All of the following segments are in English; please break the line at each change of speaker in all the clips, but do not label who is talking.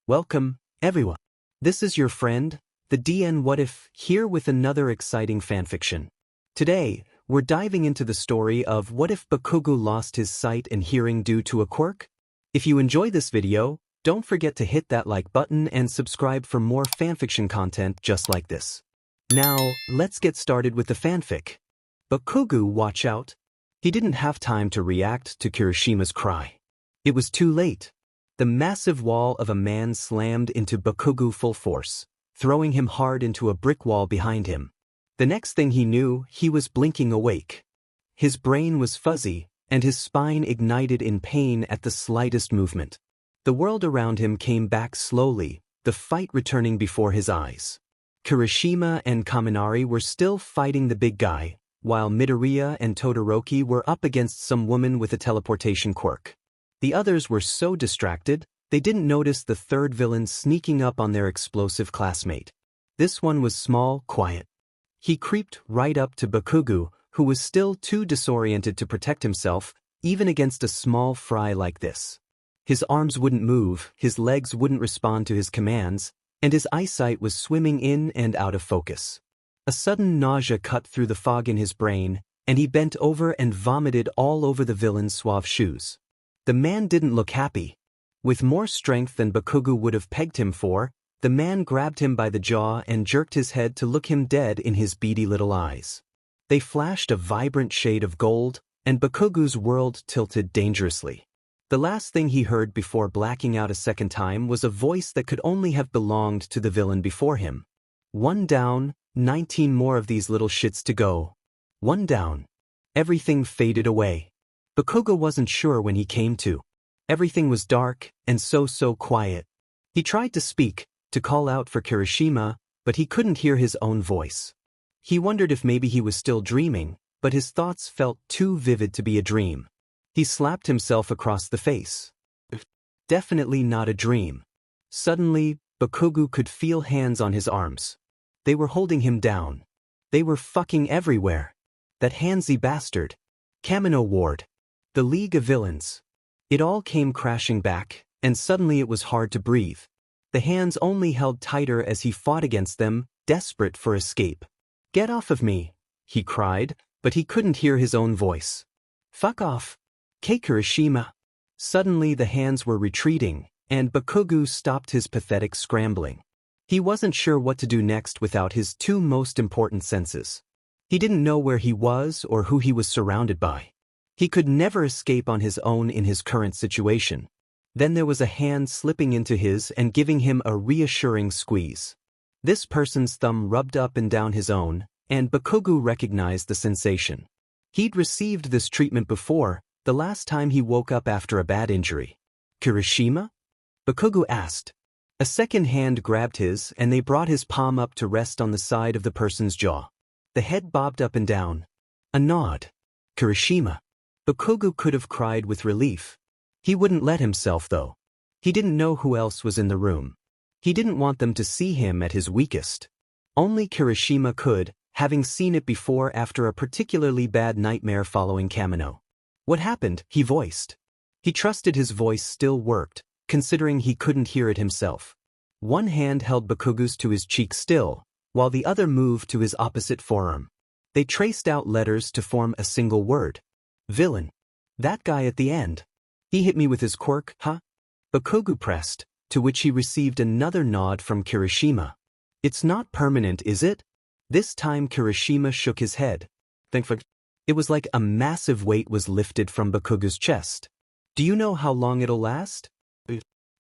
Welcome, everyone. This is your friend, the DN What If, here with another exciting fanfiction. Today, we're diving into the story of what if Bakugou lost his sight and hearing due to a quirk? If you enjoy this video, don't forget to hit that like button and subscribe for more fanfiction content just like this. Now, let's get started with the fanfic. Bakugou, watch out. He didn't have time to react to Kirishima's cry. It was too late. The massive wall of a man slammed into Bakugou full force, throwing him hard into a brick wall behind him. The next thing he knew, he was blinking awake. His brain was fuzzy, and his spine ignited in pain at the slightest movement. The world around him came back slowly, the fight returning before his eyes. Kirishima and Kaminari were still fighting the big guy, while Midoriya and Todoroki were up against some woman with a teleportation quirk. The others were so distracted, they didn't notice the third villain sneaking up on their explosive classmate. This one was small, quiet. He creeped right up to Bakugou, who was still too disoriented to protect himself, even against a small fry like this. His arms wouldn't move, his legs wouldn't respond to his commands, and his eyesight was swimming in and out of focus. A sudden nausea cut through the fog in his brain, and he bent over and vomited all over the villain's suave shoes. The man didn't look happy. With more strength than Bakugou would have pegged him for, the man grabbed him by the jaw and jerked his head to look him dead in his beady little eyes. They flashed a vibrant shade of gold, and Bakugou's world tilted dangerously. The last thing he heard before blacking out a second time was a voice that could only have belonged to the villain before him. One down, 19 more of these little shits to go. One down. Everything faded away. Bakugou wasn't sure when he came to. Everything was dark and so quiet. He tried to speak, to call out for Kirishima, but he couldn't hear his own voice. He wondered if maybe he was still dreaming, but his thoughts felt too vivid to be a dream. He slapped himself across the face. Definitely not a dream. Suddenly, Bakugou could feel hands on his arms. They were holding him down. They were fucking everywhere. That handsy bastard. Kamino Ward. The League of Villains. It all came crashing back, and suddenly it was hard to breathe. The hands only held tighter as he fought against them, desperate for escape. "Get off of me," he cried, but he couldn't hear his own voice. "Fuck off. Kirishima." Suddenly the hands were retreating, and Bakugou stopped his pathetic scrambling. He wasn't sure what to do next without his two most important senses. He didn't know where he was or who he was surrounded by. He could never escape on his own in his current situation. Then there was a hand slipping into his and giving him a reassuring squeeze. This person's thumb rubbed up and down his own, and Bakugou recognized the sensation. He'd received this treatment before, the last time he woke up after a bad injury. "Kirishima?" Bakugou asked. A second hand grabbed his and they brought his palm up to rest on the side of the person's jaw. The head bobbed up and down. A nod. "Kirishima." Bakugou could have cried with relief. He wouldn't let himself though. He didn't know who else was in the room. He didn't want them to see him at his weakest. Only Kirishima could, having seen it before after a particularly bad nightmare following Kamino. "What happened?" he voiced. He trusted his voice still worked, considering he couldn't hear it himself. One hand held Bakugou's to his cheek still, while the other moved to his opposite forearm. They traced out letters to form a single word. "Villain. That guy at the end. He hit me with his quirk, huh?" Bakugou pressed, to which he received another nod from Kirishima. "It's not permanent, is it?" This time Kirishima shook his head. Thankfully, it was like a massive weight was lifted from Bakugou's chest. "Do you know how long it'll last?"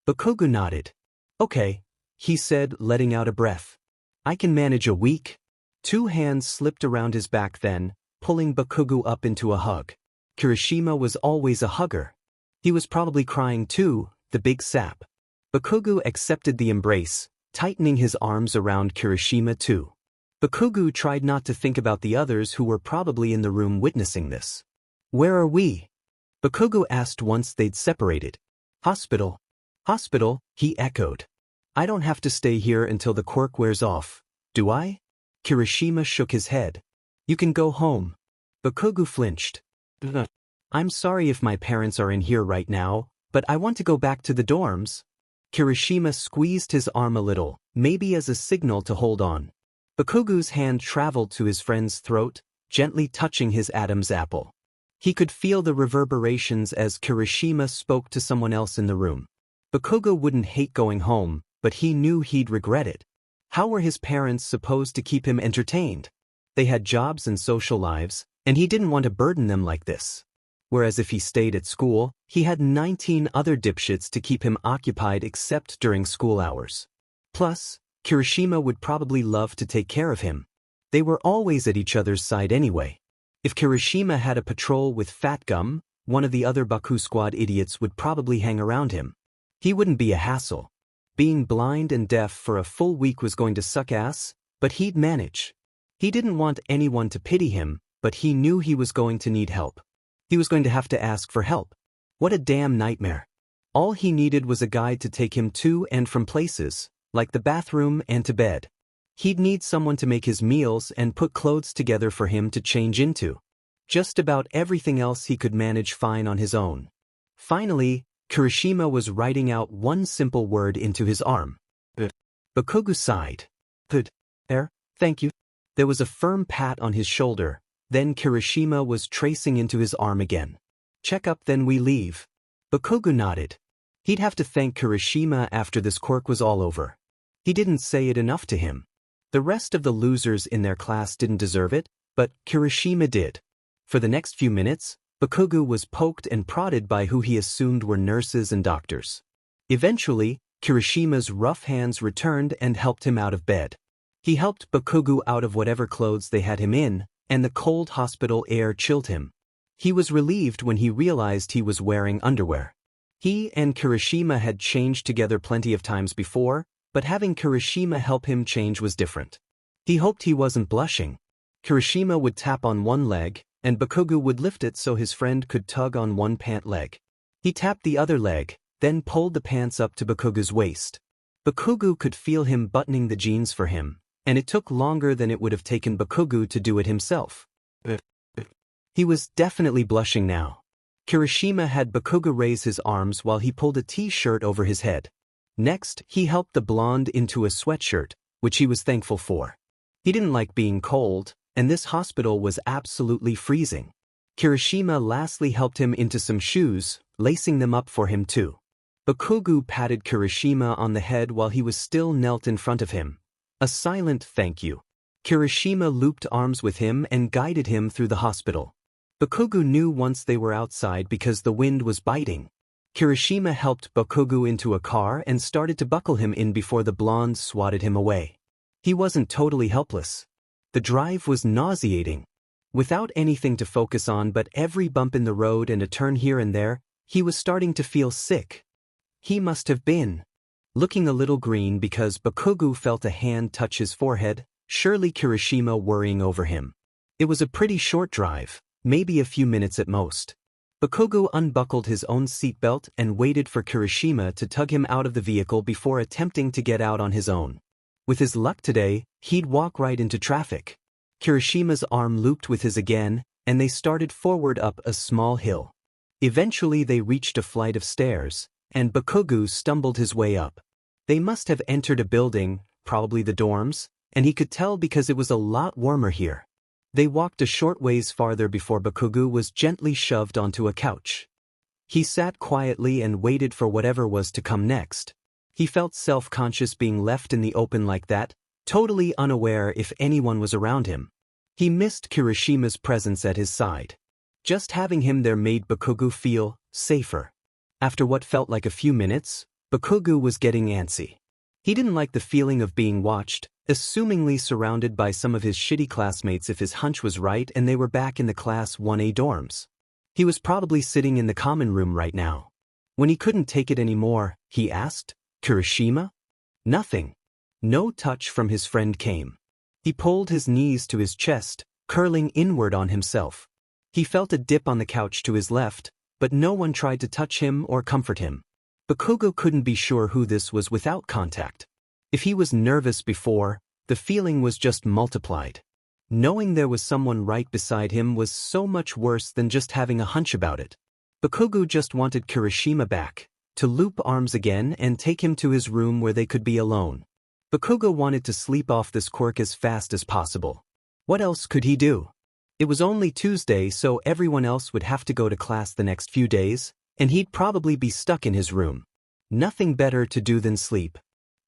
Bakugou nodded. "Okay," he said, letting out a breath. "I can manage a week." Two hands slipped around his back then, pulling Bakugou up into a hug. Kirishima was always a hugger. He was probably crying too, the big sap. Bakugou accepted the embrace, tightening his arms around Kirishima too. Bakugou tried not to think about the others who were probably in the room witnessing this. "Where are we?" Bakugou asked once they'd separated. "Hospital." "Hospital," he echoed. "I don't have to stay here until the quirk wears off, do I?" Kirishima shook his head. "You can go home." Bakugou flinched. "I'm sorry if my parents are in here right now, but I want to go back to the dorms." Kirishima squeezed his arm a little, maybe as a signal to hold on. Bakugou's hand traveled to his friend's throat, gently touching his Adam's apple. He could feel the reverberations as Kirishima spoke to someone else in the room. Bakugou wouldn't hate going home, but he knew he'd regret it. How were his parents supposed to keep him entertained? They had jobs and social lives, and he didn't want to burden them like this. Whereas if he stayed at school, he had 19 other dipshits to keep him occupied except during school hours. Plus, Kirishima would probably love to take care of him. They were always at each other's side anyway. If Kirishima had a patrol with Fat Gum, one of the other Baku Squad idiots would probably hang around him. He wouldn't be a hassle. Being blind and deaf for a full week was going to suck ass, but he'd manage. He didn't want anyone to pity him, but he knew he was going to need help. He was going to have to ask for help. What a damn nightmare. All he needed was a guide to take him to and from places, like the bathroom and to bed. He'd need someone to make his meals and put clothes together for him to change into. Just about everything else he could manage fine on his own. Finally, Kirishima was writing out one simple word into his arm. Bakugou sighed. Thank you. There was a firm pat on his shoulder, then Kirishima was tracing into his arm again. Check up then we leave. Bakugou nodded. He'd have to thank Kirishima after this quirk was all over. He didn't say it enough to him. The rest of the losers in their class didn't deserve it, but Kirishima did. For the next few minutes, Bakugou was poked and prodded by who he assumed were nurses and doctors. Eventually, Kirishima's rough hands returned and helped him out of bed. He helped Bakugou out of whatever clothes they had him in, and the cold hospital air chilled him. He was relieved when he realized he was wearing underwear. He and Kirishima had changed together plenty of times before, but having Kirishima help him change was different. He hoped he wasn't blushing. Kirishima would tap on one leg, and Bakugou would lift it so his friend could tug on one pant leg. He tapped the other leg, then pulled the pants up to Bakugou's waist. Bakugou could feel him buttoning the jeans for him, and it took longer than it would have taken Bakugou to do it himself. He was definitely blushing now. Kirishima had Bakugou raise his arms while he pulled a t-shirt over his head. Next, he helped the blonde into a sweatshirt, which he was thankful for. He didn't like being cold, and this hospital was absolutely freezing. Kirishima lastly helped him into some shoes, lacing them up for him too. Bakugou patted Kirishima on the head while he was still knelt in front of him. A silent thank you. Kirishima looped arms with him and guided him through the hospital. Bakugou knew once they were outside because the wind was biting. Kirishima helped Bakugou into a car and started to buckle him in before the blonde swatted him away. He wasn't totally helpless. The drive was nauseating. Without anything to focus on but every bump in the road and a turn here and there, he was starting to feel sick. He must have been looking a little green because Bakugou felt a hand touch his forehead, surely Kirishima worrying over him. It was a pretty short drive, maybe a few minutes at most. Bakugou unbuckled his own seatbelt and waited for Kirishima to tug him out of the vehicle before attempting to get out on his own. With his luck today, he'd walk right into traffic. Kirishima's arm looped with his again, and they started forward up a small hill. Eventually they reached a flight of stairs, and Bakugou stumbled his way up. They must have entered a building, probably the dorms, and he could tell because it was a lot warmer here. They walked a short ways farther before Bakugou was gently shoved onto a couch. He sat quietly and waited for whatever was to come next. He felt self-conscious being left in the open like that, totally unaware if anyone was around him. He missed Kirishima's presence at his side. Just having him there made Bakugou feel safer. After what felt like a few minutes, Bakugou was getting antsy. He didn't like the feeling of being watched, assumingly surrounded by some of his shitty classmates if his hunch was right and they were back in the Class 1A dorms. He was probably sitting in the common room right now. When he couldn't take it anymore, he asked, "Kirishima?" Nothing. No touch from his friend came. He pulled his knees to his chest, curling inward on himself. He felt a dip on the couch to his left, but no one tried to touch him or comfort him. Bakugou couldn't be sure who this was without contact. If he was nervous before, the feeling was just multiplied. Knowing there was someone right beside him was so much worse than just having a hunch about it. Bakugou just wanted Kirishima back, to loop arms again and take him to his room where they could be alone. Bakugou wanted to sleep off this quirk as fast as possible. What else could he do? It was only Tuesday, so everyone else would have to go to class the next few days, and he'd probably be stuck in his room. Nothing better to do than sleep.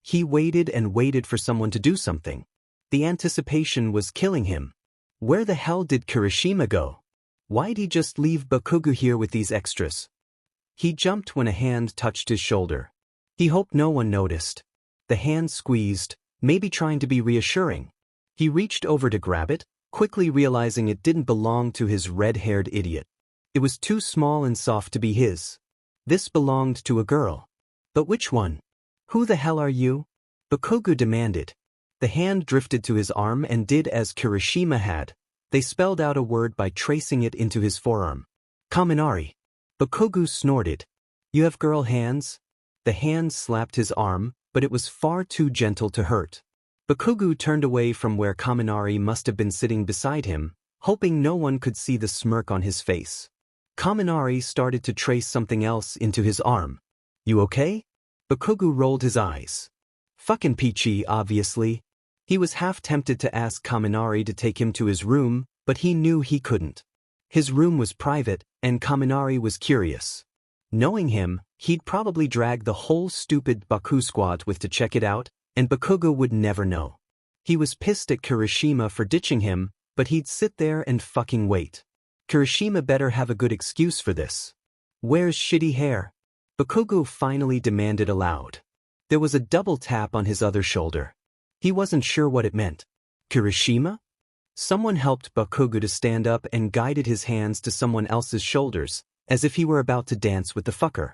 He waited and waited for someone to do something. The anticipation was killing him. Where the hell did Kirishima go? Why'd he just leave Bakugou here with these extras? He jumped when a hand touched his shoulder. He hoped no one noticed. The hand squeezed, maybe trying to be reassuring. He reached over to grab it, quickly realizing it didn't belong to his red-haired idiot. It was too small and soft to be his. This belonged to a girl. But which one? Who the hell are you? Bakugou demanded. The hand drifted to his arm and did as Kirishima had. They spelled out a word by tracing it into his forearm. Kaminari. Bakugou snorted. You have girl hands? The hand slapped his arm, but it was far too gentle to hurt. Bakugou turned away from where Kaminari must have been sitting beside him, hoping no one could see the smirk on his face. Kaminari started to trace something else into his arm. You okay? Bakugou rolled his eyes. Fucking peachy, obviously. He was half tempted to ask Kaminari to take him to his room, but he knew he couldn't. His room was private, and Kaminari was curious. Knowing him, he'd probably drag the whole stupid Baku squad with to check it out, and Bakugou would never know. He was pissed at Kirishima for ditching him, but he'd sit there and fucking wait. Kirishima better have a good excuse for this. Where's shitty hair? Bakugou finally demanded aloud. There was a double tap on his other shoulder. He wasn't sure what it meant. Kirishima? Someone helped Bakugou to stand up and guided his hands to someone else's shoulders, as if he were about to dance with the fucker.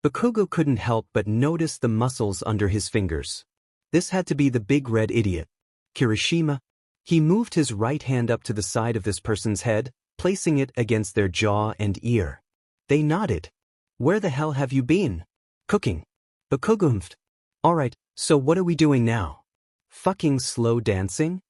Bakugou couldn't help but notice the muscles under his fingers. This had to be the big red idiot. Kirishima? He moved his right hand up to the side of this person's head, placing it against their jaw and ear. They nodded. Where the hell have you been? Cooking. Bakugou humphed. Alright, so what are we doing now? Fucking slow dancing?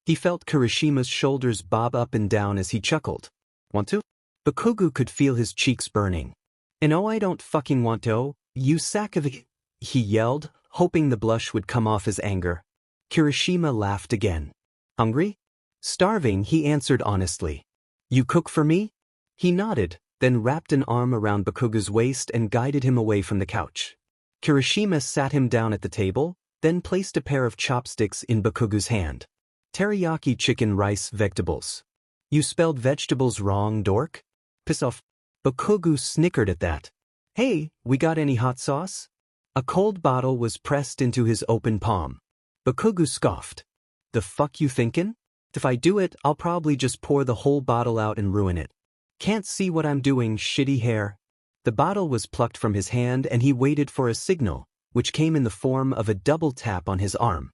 He felt Kirishima's shoulders bob up and down as he chuckled. Want to? Bakugou could feel his cheeks burning. And oh, I don't fucking want to, you sack of a... He yelled, hoping the blush would come off his anger. Kirishima laughed again. Hungry? Starving, he answered honestly. You cook for me? He nodded, then wrapped an arm around Bakugou's waist and guided him away from the couch. Kirishima sat him down at the table, then placed a pair of chopsticks in Bakugou's hand. Teriyaki chicken rice vegetables. You spelled vegetables wrong, dork? Piss off. Bakugou snickered at that. Hey, we got any hot sauce? A cold bottle was pressed into his open palm. Bakugou scoffed. The fuck you thinkin'? If I do it, I'll probably just pour the whole bottle out and ruin it. Can't see what I'm doing, shitty hair. The bottle was plucked from his hand and he waited for a signal, which came in the form of a double tap on his arm.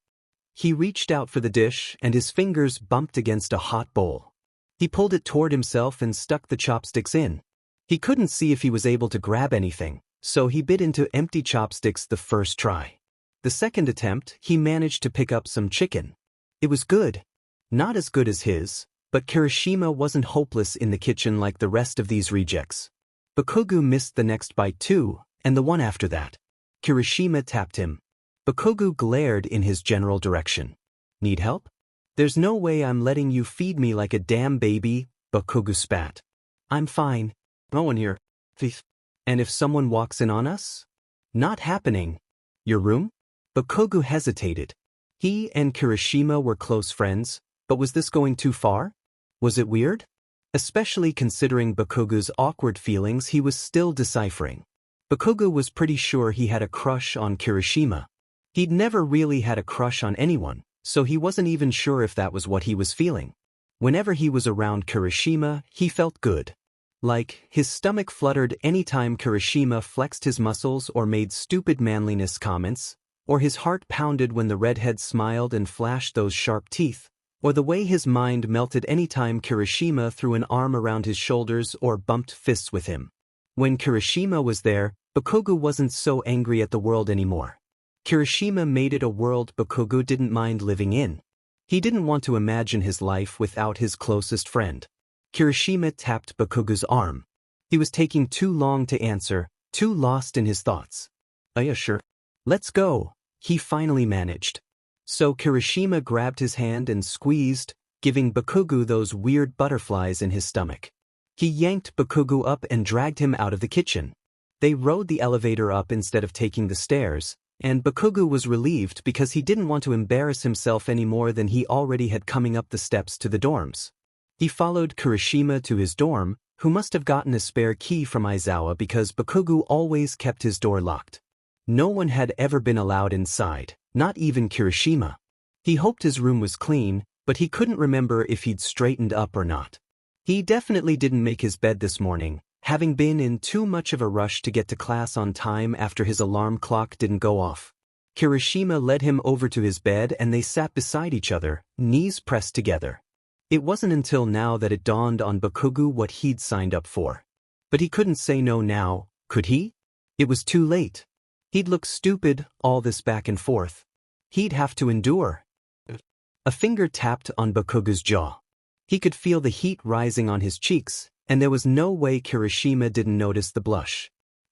He reached out for the dish and his fingers bumped against a hot bowl. He pulled it toward himself and stuck the chopsticks in. He couldn't see if he was able to grab anything, so he bit into empty chopsticks the first try. The second attempt, he managed to pick up some chicken. It was good. Not as good as his, but Kirishima wasn't hopeless in the kitchen like the rest of these rejects. Bakugou missed the next bite too, and the one after that. Kirishima tapped him. Bakugou glared in his general direction. Need help? There's no way I'm letting you feed me like a damn baby, Bakugou spat. I'm fine. No one here. Thief. And if someone walks in on us? Not happening. Your room? Bakugou hesitated. He and Kirishima were close friends, but was this going too far? Was it weird? Especially considering Bakugou's awkward feelings he was still deciphering. Bakugou was pretty sure he had a crush on Kirishima. He'd never really had a crush on anyone, so he wasn't even sure if that was what he was feeling. Whenever he was around Kirishima, he felt good. Like, his stomach fluttered anytime Kirishima flexed his muscles or made stupid manliness comments, or his heart pounded when the redhead smiled and flashed those sharp teeth, or the way his mind melted anytime Kirishima threw an arm around his shoulders or bumped fists with him. When Kirishima was there, Bakugou wasn't so angry at the world anymore. Kirishima made it a world Bakugou didn't mind living in. He didn't want to imagine his life without his closest friend. Kirishima tapped Bakugou's arm. He was taking too long to answer, too lost in his thoughts. Yeah, sure. Let's go, he finally managed. So Kirishima grabbed his hand and squeezed, giving Bakugou those weird butterflies in his stomach. He yanked Bakugou up and dragged him out of the kitchen. They rode the elevator up instead of taking the stairs, and Bakugou was relieved because he didn't want to embarrass himself any more than he already had coming up the steps to the dorms. He followed Kirishima to his dorm, who must have gotten a spare key from Aizawa because Bakugou always kept his door locked. No one had ever been allowed inside, not even Kirishima. He hoped his room was clean, but he couldn't remember if he'd straightened up or not. He definitely didn't make his bed this morning, having been in too much of a rush to get to class on time after his alarm clock didn't go off. Kirishima led him over to his bed and they sat beside each other, knees pressed together. It wasn't until now that it dawned on Bakugou what he'd signed up for. But he couldn't say no now, could he? It was too late. He'd look stupid, all this back and forth. He'd have to endure. A finger tapped on Bakugou's jaw. He could feel the heat rising on his cheeks, and there was no way Kirishima didn't notice the blush.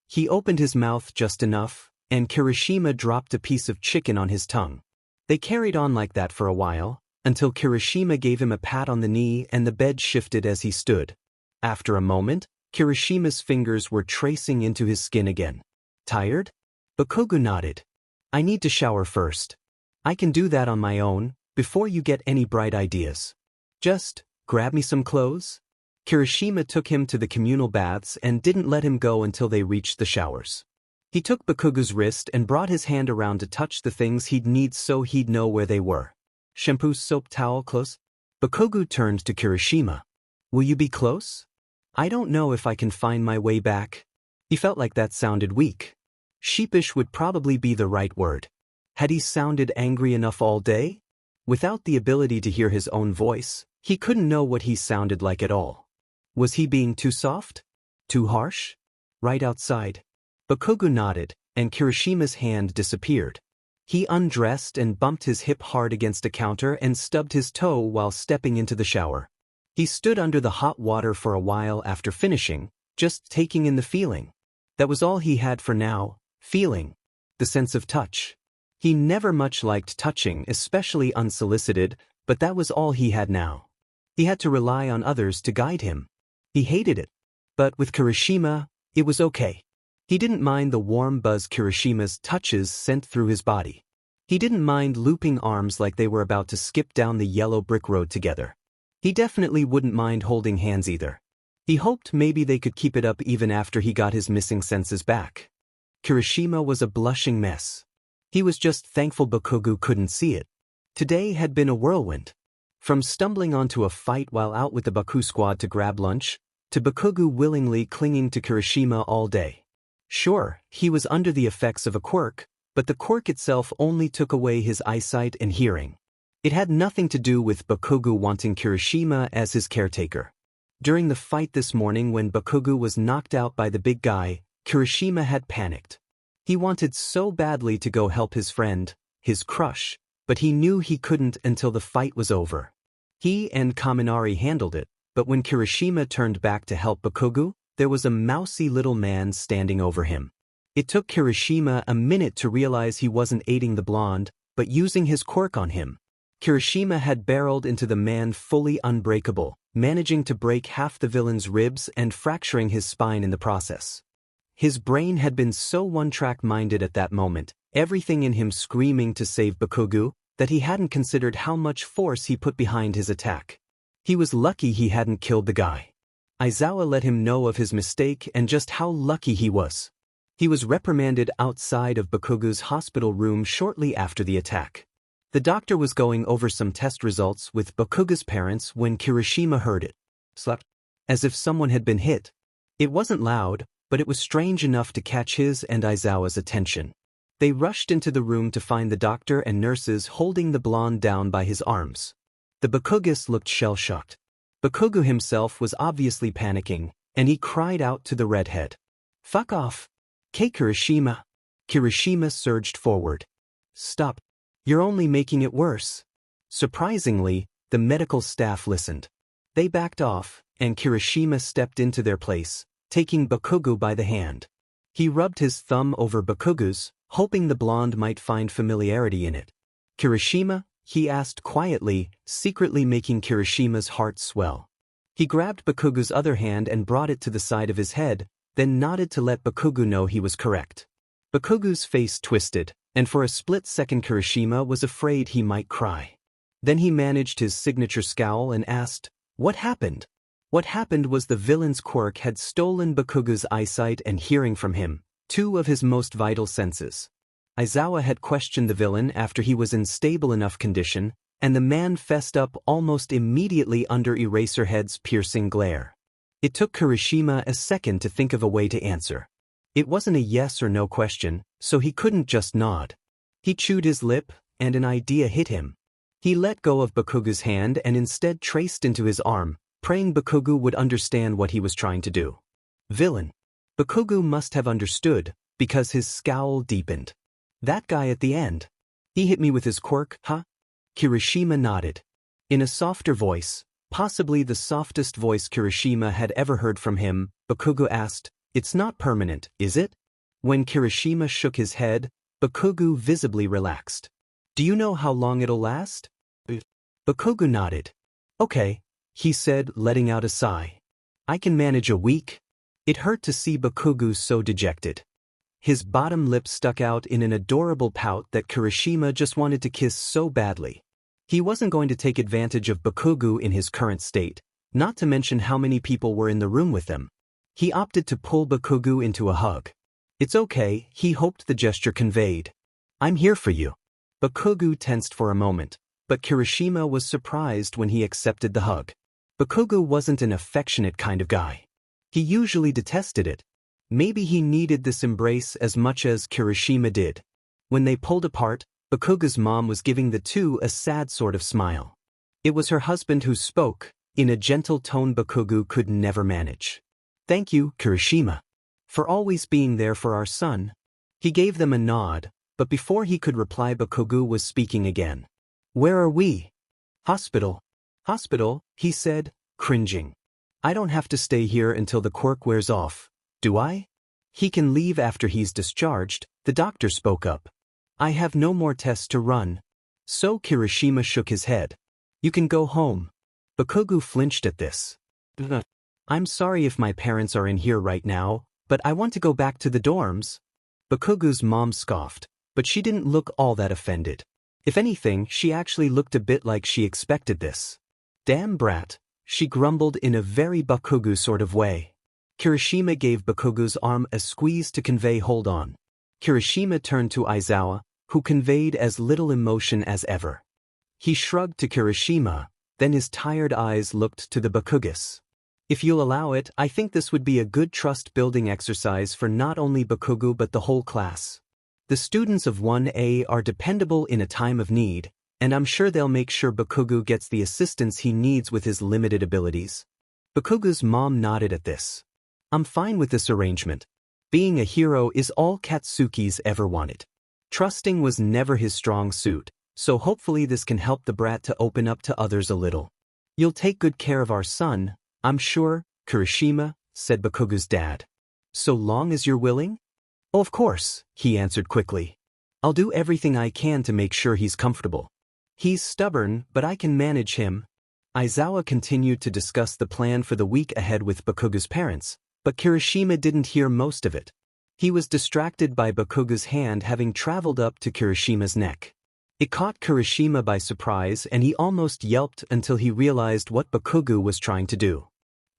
He opened his mouth just enough, and Kirishima dropped a piece of chicken on his tongue. They carried on like that for a while, until Kirishima gave him a pat on the knee and the bed shifted as he stood. After a moment, Kirishima's fingers were tracing into his skin again. Tired? Bakugou nodded. I need to shower first. I can do that on my own, before you get any bright ideas. Just grab me some clothes? Kirishima took him to the communal baths and didn't let him go until they reached the showers. He took Bakugou's wrist and brought his hand around to touch the things he'd need so he'd know where they were. Shampoo, soap, towel, clothes? Bakugou turned to Kirishima. Will you be close? I don't know if I can find my way back. He felt like that sounded weak. Sheepish would probably be the right word. Had he sounded angry enough all day? Without the ability to hear his own voice, he couldn't know what he sounded like at all. Was he being too soft? Too harsh? Right outside. Bakugou nodded, and Kirishima's hand disappeared. He undressed and bumped his hip hard against a counter and stubbed his toe while stepping into the shower. He stood under the hot water for a while after finishing, just taking in the feeling. That was all he had for now, feeling. The sense of touch. He never much liked touching, especially unsolicited, but that was all he had now. He had to rely on others to guide him. He hated it. But with Kirishima, it was okay. He didn't mind the warm buzz Kirishima's touches sent through his body. He didn't mind looping arms like they were about to skip down the yellow brick road together. He definitely wouldn't mind holding hands either. He hoped maybe they could keep it up even after he got his missing senses back. Kirishima was a blushing mess. He was just thankful Bakugou couldn't see it. Today had been a whirlwind. From stumbling onto a fight while out with the Baku squad to grab lunch, to Bakugou willingly clinging to Kirishima all day. Sure, he was under the effects of a quirk, but the quirk itself only took away his eyesight and hearing. It had nothing to do with Bakugou wanting Kirishima as his caretaker. During the fight this morning when Bakugou was knocked out by the big guy, Kirishima had panicked. He wanted so badly to go help his friend, his crush, but he knew he couldn't until the fight was over. He and Kaminari handled it, but when Kirishima turned back to help Bakugou, there was a mousy little man standing over him. It took Kirishima a minute to realize he wasn't aiding the blonde, but using his quirk on him. Kirishima had barreled into the man fully unbreakable, managing to break half the villain's ribs and fracturing his spine in the process. His brain had been so one-track-minded at that moment, everything in him screaming to save Bakugou, that he hadn't considered how much force he put behind his attack. He was lucky he hadn't killed the guy. Aizawa let him know of his mistake and just how lucky he was. He was reprimanded outside of Bakugou's hospital room shortly after the attack. The doctor was going over some test results with Bakugou's parents when Kirishima heard it. Slap. As if someone had been hit. It wasn't loud, but it was strange enough to catch his and Aizawa's attention. They rushed into the room to find the doctor and nurses holding the blonde down by his arms. The Bakugis looked shell-shocked. Bakugou himself was obviously panicking, and he cried out to the redhead. Fuck off. Kirishima. Kirishima surged forward. Stop. You're only making it worse. Surprisingly, the medical staff listened. They backed off, and Kirishima stepped into their place, taking Bakugou by the hand. He rubbed his thumb over Bakugu's, hoping the blonde might find familiarity in it. "Kirishima?" he asked quietly, secretly making Kirishima's heart swell. He grabbed Bakugu's other hand and brought it to the side of his head, then nodded to let Bakugou know he was correct. Bakugu's face twisted, and for a split second Kirishima was afraid he might cry. Then he managed his signature scowl and asked, "What happened?" What happened was the villain's quirk had stolen Bakugu's eyesight and hearing from him, two of his most vital senses. Aizawa had questioned the villain after he was in stable enough condition, and the man fessed up almost immediately under Eraserhead's piercing glare. It took Kirishima a second to think of a way to answer. It wasn't a yes or no question, so he couldn't just nod. He chewed his lip, and an idea hit him. He let go of Bakugu's hand and instead traced into his arm, praying Bakugou would understand what he was trying to do. Villain. Bakugou must have understood, because his scowl deepened. "That guy at the end. He hit me with his quirk, huh?" Kirishima nodded. In a softer voice, possibly the softest voice Kirishima had ever heard from him, Bakugou asked, "It's not permanent, is it?" When Kirishima shook his head, Bakugou visibly relaxed. "Do you know how long it'll last?" Bakugou nodded. "Okay," he said, letting out a sigh. "I can manage a week." It hurt to see Bakugou so dejected. His bottom lip stuck out in an adorable pout that Kirishima just wanted to kiss so badly. He wasn't going to take advantage of Bakugou in his current state, not to mention how many people were in the room with them. He opted to pull Bakugou into a hug. "It's okay," he hoped the gesture conveyed. "I'm here for you." Bakugou tensed for a moment, but Kirishima was surprised when he accepted the hug. Bakugou wasn't an affectionate kind of guy. He usually detested it. Maybe he needed this embrace as much as Kirishima did. When they pulled apart, Bakugou's mom was giving the two a sad sort of smile. It was her husband who spoke, in a gentle tone Bakugou could never manage. "Thank you, Kirishima, for always being there for our son." He gave them a nod, but before he could reply Bakugou was speaking again. "Where are we?" "Hospital." "Hospital," he said, cringing. "I don't have to stay here until the quirk wears off, do I?" "He can leave after he's discharged," the doctor spoke up. "I have no more tests to run." So Kirishima shook his head. "You can go home." Bakugou flinched at this. "I'm sorry if my parents are in here right now, but I want to go back to the dorms." Bakugou's mom scoffed, but she didn't look all that offended. If anything, she actually looked a bit like she expected this. "Damn brat," she grumbled in a very Bakugou sort of way. Kirishima gave Bakugou's arm a squeeze to convey hold on. Kirishima turned to Aizawa, who conveyed as little emotion as ever. He shrugged to Kirishima, then his tired eyes looked to the Bakugis. "If you'll allow it, I think this would be a good trust-building exercise for not only Bakugou but the whole class. The students of 1A are dependable in a time of need, and I'm sure they'll make sure Bakugou gets the assistance he needs with his limited abilities." Bakugou's mom nodded at this. "I'm fine with this arrangement. Being a hero is all Katsuki's ever wanted. Trusting was never his strong suit, so hopefully this can help the brat to open up to others a little. You'll take good care of our son, I'm sure, Kirishima," said Bakugou's dad. "So long as you're willing?" "Oh, of course," he answered quickly. "I'll do everything I can to make sure he's comfortable. He's stubborn, but I can manage him." Aizawa continued to discuss the plan for the week ahead with Bakugou's parents, but Kirishima didn't hear most of it. He was distracted by Bakugou's hand having traveled up to Kirishima's neck. It caught Kirishima by surprise and he almost yelped until he realized what Bakugou was trying to do.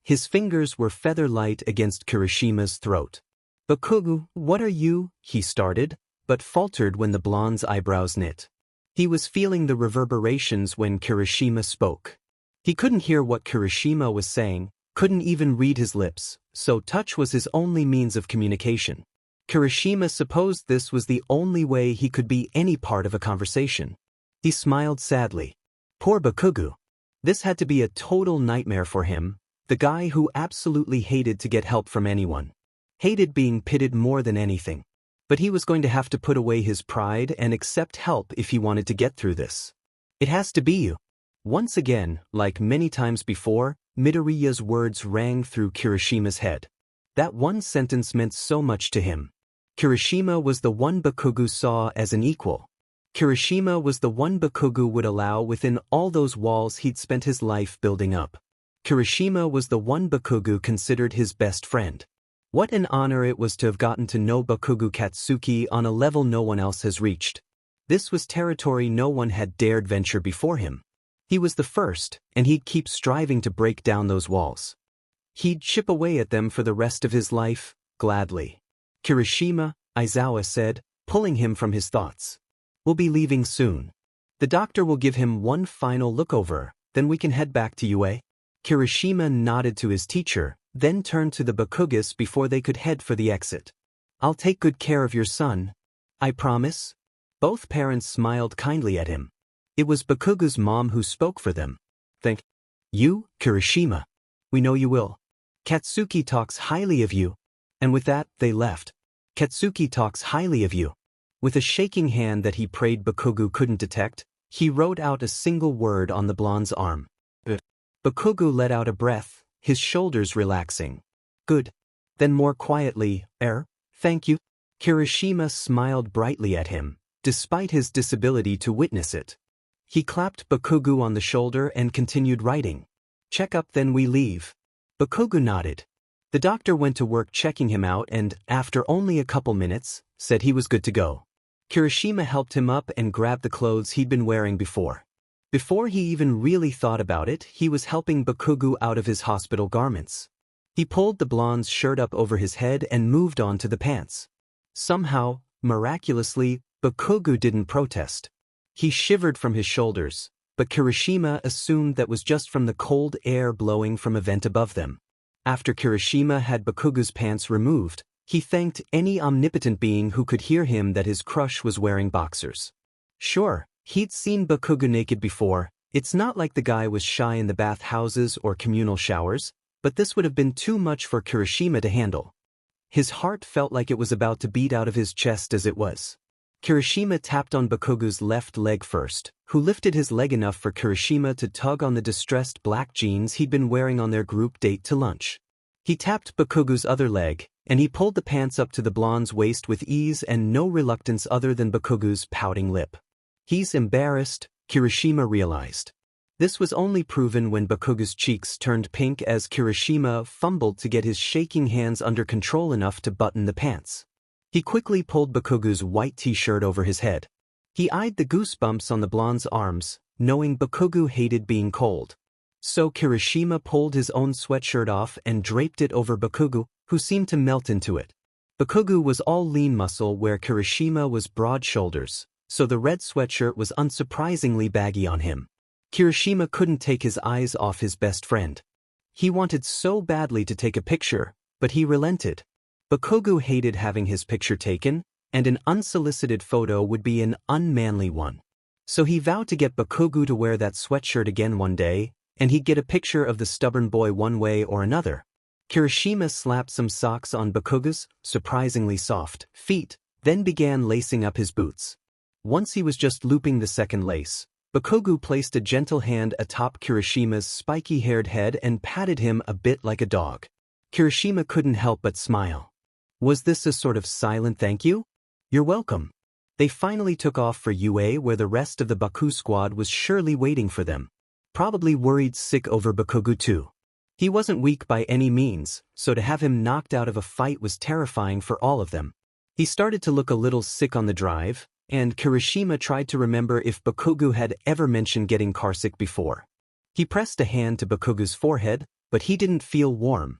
His fingers were feather-light against Kirishima's throat. "Bakugou, what are you?" he started, but faltered when the blonde's eyebrows knit. He was feeling the reverberations when Kirishima spoke. He couldn't hear what Kirishima was saying, couldn't even read his lips, so touch was his only means of communication. Kirishima supposed this was the only way he could be any part of a conversation. He smiled sadly. Poor Bakugou. This had to be a total nightmare for him, the guy who absolutely hated to get help from anyone. Hated being pitted more than anything. But he was going to have to put away his pride and accept help if he wanted to get through this. "It has to be you." Once again, like many times before, Midoriya's words rang through Kirishima's head. That one sentence meant so much to him. Kirishima was the one Bakugou saw as an equal. Kirishima was the one Bakugou would allow within all those walls he'd spent his life building up. Kirishima was the one Bakugou considered his best friend. What an honor it was to have gotten to know Bakugou Katsuki on a level no one else has reached. This was territory no one had dared venture before him. He was the first, and he'd keep striving to break down those walls. He'd chip away at them for the rest of his life, gladly. Kirishima, Aizawa said, pulling him from his thoughts. We'll be leaving soon. The doctor will give him one final look over, then we can head back to UA. Kirishima nodded to his teacher, then turned to the Bakugas before they could head for the exit. I'll take good care of your son. I promise. Both parents smiled kindly at him. It was Bakugou's mom who spoke for them. Thank you, Kirishima. We know you will. Katsuki talks highly of you. And with that, they left. Katsuki talks highly of you. With a shaking hand that he prayed Bakugou couldn't detect, he wrote out a single word on the blonde's arm. Bakugou let out a breath, his shoulders relaxing. Good. Then more quietly, thank you. Kirishima smiled brightly at him, despite his disability to witness it. He clapped Bakugou on the shoulder and continued writing. Check up then we leave. Bakugou nodded. The doctor went to work checking him out and, after only a couple minutes, said he was good to go. Kirishima helped him up and grabbed the clothes he'd been wearing before. Before he even really thought about it, he was helping Bakugou out of his hospital garments. He pulled the blonde's shirt up over his head and moved on to the pants. Somehow, miraculously, Bakugou didn't protest. He shivered from his shoulders, but Kirishima assumed that was just from the cold air blowing from a vent above them. After Kirishima had Bakugou's pants removed, he thanked any omnipotent being who could hear him that his crush was wearing boxers. Sure, he'd seen Bakugou naked before. It's not like the guy was shy in the bathhouses or communal showers, but this would have been too much for Kirishima to handle. His heart felt like it was about to beat out of his chest as it was. Kirishima tapped on Bakugou's left leg first, who lifted his leg enough for Kirishima to tug on the distressed black jeans he'd been wearing on their group date to lunch. He tapped Bakugou's other leg, and he pulled the pants up to the blonde's waist with ease and no reluctance other than Bakugou's pouting lip. He's embarrassed, Kirishima realized. This was only proven when Bakugou's cheeks turned pink as Kirishima fumbled to get his shaking hands under control enough to button the pants. He quickly pulled Bakugou's white t-shirt over his head. He eyed the goosebumps on the blonde's arms, knowing Bakugou hated being cold. So Kirishima pulled his own sweatshirt off and draped it over Bakugou, who seemed to melt into it. Bakugou was all lean muscle where Kirishima was broad shoulders, so the red sweatshirt was unsurprisingly baggy on him. Kirishima couldn't take his eyes off his best friend. He wanted so badly to take a picture, but he relented. Bakugou hated having his picture taken, and an unsolicited photo would be an unmanly one. So he vowed to get Bakugou to wear that sweatshirt again one day, and he'd get a picture of the stubborn boy one way or another. Kirishima slapped some socks on Bakugou's, surprisingly soft, feet, then began lacing up his boots. Once he was just looping the second lace, Bakugou placed a gentle hand atop Kirishima's spiky-haired head and patted him a bit like a dog. Kirishima couldn't help but smile. Was this a sort of silent thank you? You're welcome. They finally took off for UA where the rest of the Baku squad was surely waiting for them. Probably worried sick over Bakugou too. He wasn't weak by any means, so to have him knocked out of a fight was terrifying for all of them. He started to look a little sick on the drive, and Kirishima tried to remember if Bakugou had ever mentioned getting carsick before. He pressed a hand to Bakugou's forehead, but he didn't feel warm.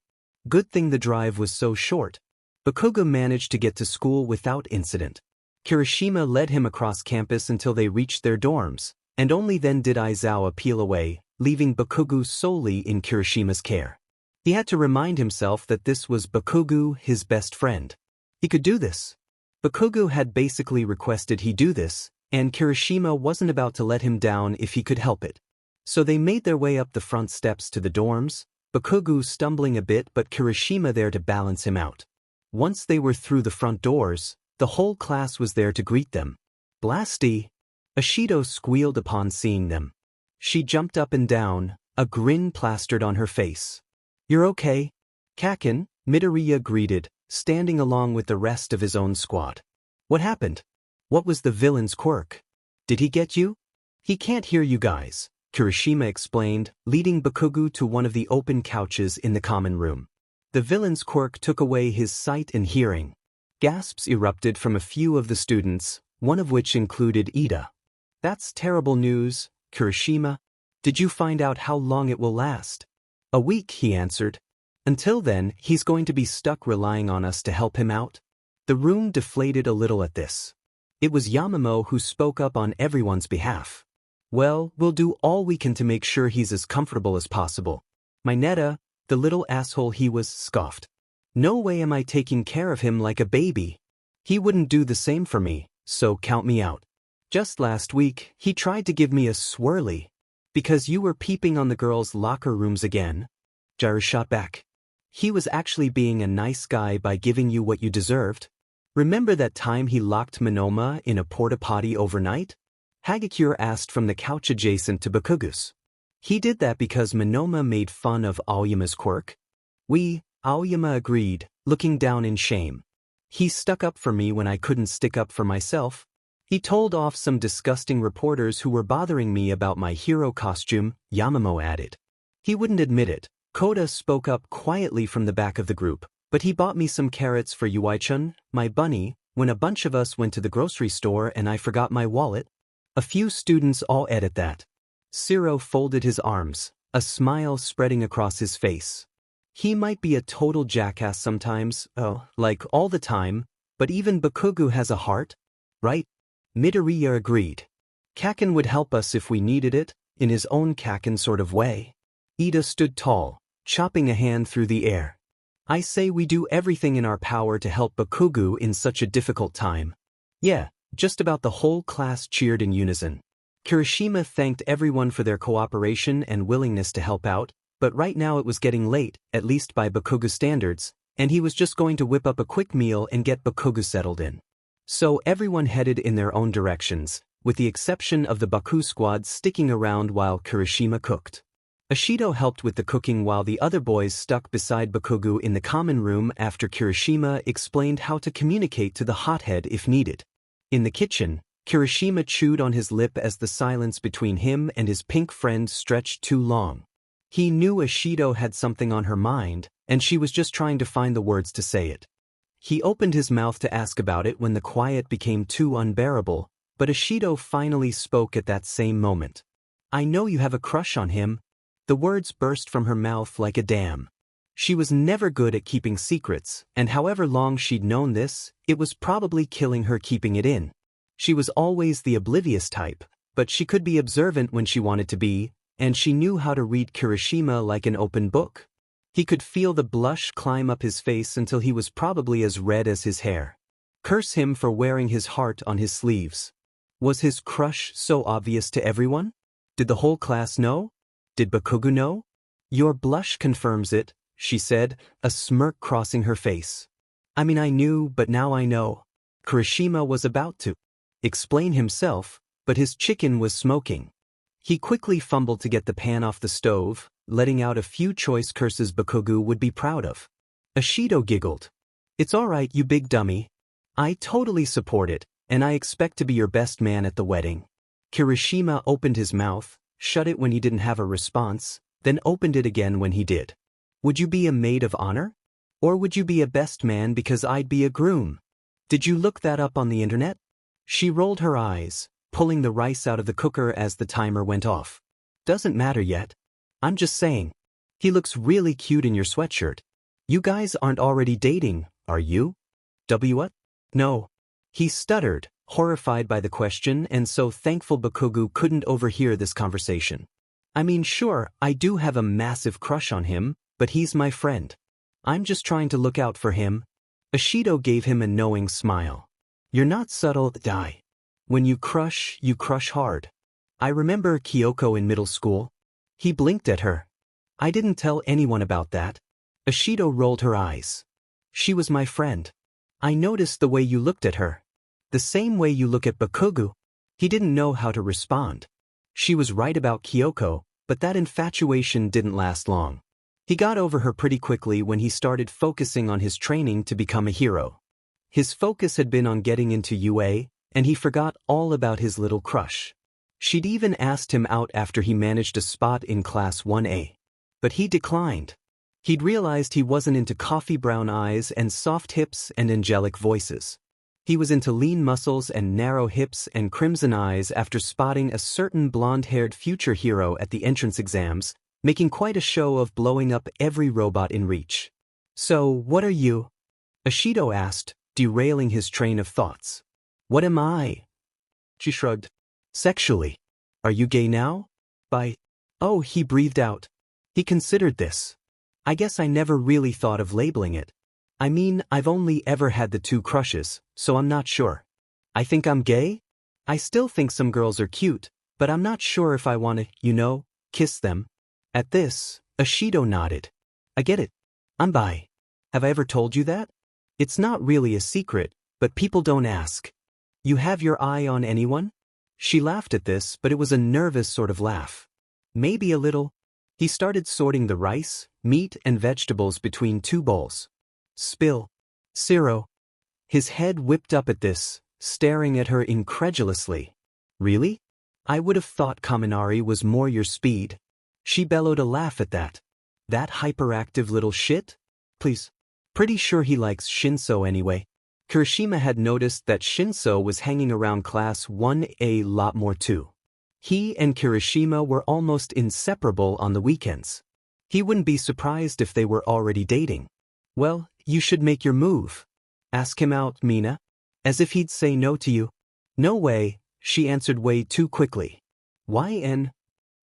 Good thing the drive was so short. Bakugou managed to get to school without incident. Kirishima led him across campus until they reached their dorms, and only then did Aizawa peel away, leaving Bakugou solely in Kirishima's care. He had to remind himself that this was Bakugou, his best friend. He could do this. Bakugou had basically requested he do this, and Kirishima wasn't about to let him down if he could help it. So they made their way up the front steps to the dorms, Bakugou stumbling a bit but Kirishima there to balance him out. Once they were through the front doors, the whole class was there to greet them. Blasty! Ashido squealed upon seeing them. She jumped up and down, a grin plastered on her face. You're okay? Kakin, Midoriya greeted, standing along with the rest of his own squad. What happened? What was the villain's quirk? Did he get you? He can't hear you guys, Kirishima explained, leading Bakugou to one of the open couches in the common room. The villain's quirk took away his sight and hearing. Gasps erupted from a few of the students, one of which included Ida. That's terrible news, Kirishima. Did you find out how long it will last? A week, he answered. Until then, he's going to be stuck relying on us to help him out. The room deflated a little at this. It was Yamamo who spoke up on everyone's behalf. Well, we'll do all we can to make sure he's as comfortable as possible. Mineta, the little asshole he was, scoffed. No way am I taking care of him like a baby. He wouldn't do the same for me, so count me out. Just last week, he tried to give me a swirly. Because you were peeping on the girls' locker rooms again. Jiraiya shot back. He was actually being a nice guy by giving you what you deserved. Remember that time he locked Monoma in a porta-potty overnight? Hagakure asked from the couch adjacent to Bakugou's. He did that because Monoma made fun of Aoyama's quirk? Aoyama agreed, looking down in shame. He stuck up for me when I couldn't stick up for myself. He told off some disgusting reporters who were bothering me about my hero costume, Yamamo added. He wouldn't admit it. Koda spoke up quietly from the back of the group, but he bought me some carrots for Yuai-chun, my bunny, when a bunch of us went to the grocery store and I forgot my wallet. A few students all edit that. Siro folded his arms, a smile spreading across his face. He might be a total jackass sometimes, like all the time, but even Bakugou has a heart, right? Midoriya agreed. Kaken would help us if we needed it, in his own Kaken sort of way. Ida stood tall, chopping a hand through the air. I say we do everything in our power to help Bakugou in such a difficult time. Yeah, just about the whole class cheered in unison. Kirishima thanked everyone for their cooperation and willingness to help out, but right now it was getting late, at least by Bakugou standards, and he was just going to whip up a quick meal and get Bakugou settled in. So everyone headed in their own directions, with the exception of the Baku squad sticking around while Kirishima cooked. Ashido helped with the cooking while the other boys stuck beside Bakugou in the common room after Kirishima explained how to communicate to the hothead if needed. In the kitchen, Kirishima chewed on his lip as the silence between him and his pink friend stretched too long. He knew Ashido had something on her mind, and she was just trying to find the words to say it. He opened his mouth to ask about it when the quiet became too unbearable, but Ashido finally spoke at that same moment. I know you have a crush on him. The words burst from her mouth like a dam. She was never good at keeping secrets, and however long she'd known this, it was probably killing her keeping it in. She was always the oblivious type, but she could be observant when she wanted to be, and she knew how to read Kirishima like an open book. He could feel the blush climb up his face until he was probably as red as his hair. Curse him for wearing his heart on his sleeves. Was his crush so obvious to everyone? Did the whole class know? Did Bakugou know? Your blush confirms it, she said, a smirk crossing her face. I mean, I knew, but now I know. Kirishima was about to explain himself, but his chicken was smoking. He quickly fumbled to get the pan off the stove, letting out a few choice curses Bakugou would be proud of. Ashido giggled. It's all right, you big dummy. I totally support it, and I expect to be your best man at the wedding. Kirishima opened his mouth, shut it when he didn't have a response, then opened it again when he did. Would you be a maid of honor? Or would you be a best man because I'd be a groom? Did you look that up on the internet? She rolled her eyes, pulling the rice out of the cooker as the timer went off. Doesn't matter yet. I'm just saying. He looks really cute in your sweatshirt. You guys aren't already dating, are you? What? No. He stuttered, horrified by the question and so thankful Bakugou couldn't overhear this conversation. I mean, sure, I do have a massive crush on him, but he's my friend. I'm just trying to look out for him. Ashido gave him a knowing smile. You're not subtle, die. When you crush hard. I remember Kyoko in middle school. He blinked at her. I didn't tell anyone about that. Ashido rolled her eyes. She was my friend. I noticed the way you looked at her. The same way you look at Bakugou. He didn't know how to respond. She was right about Kyoko, but that infatuation didn't last long. He got over her pretty quickly when he started focusing on his training to become a hero. His focus had been on getting into UA, and he forgot all about his little crush. She'd even asked him out after he managed a spot in Class 1A. But he declined. He'd realized he wasn't into coffee brown eyes and soft hips and angelic voices. He was into lean muscles and narrow hips and crimson eyes after spotting a certain blonde-haired future hero at the entrance exams, making quite a show of blowing up every robot in reach. "So, what are you?" Ashido asked, derailing his train of thoughts. "What am I?" She shrugged. "Sexually. Are you gay now?" Oh, he breathed out. He considered this. "I guess I never really thought of labeling it. I mean, I've only ever had the two crushes, so I'm not sure. I think I'm gay? I still think some girls are cute, but I'm not sure if I want to, kiss them." At this, Ashido nodded. "I get it. I'm bi. Have I ever told you that? It's not really a secret, but people don't ask. You have your eye on anyone?" She laughed at this, but it was a nervous sort of laugh. "Maybe a little." He started sorting the rice, meat, and vegetables between two bowls. "Spill." "Zero." His head whipped up at this, staring at her incredulously. "Really? I would have thought Kaminari was more your speed." She bellowed a laugh at that. "That hyperactive little shit? Please. Pretty sure he likes Shinso anyway." Kirishima had noticed that Shinso was hanging around Class 1A lot more too. He and Kirishima were almost inseparable on the weekends. He wouldn't be surprised if they were already dating. "Well, you should make your move. Ask him out, Mina. As if he'd say no to you." "No way," she answered way too quickly. "Yn?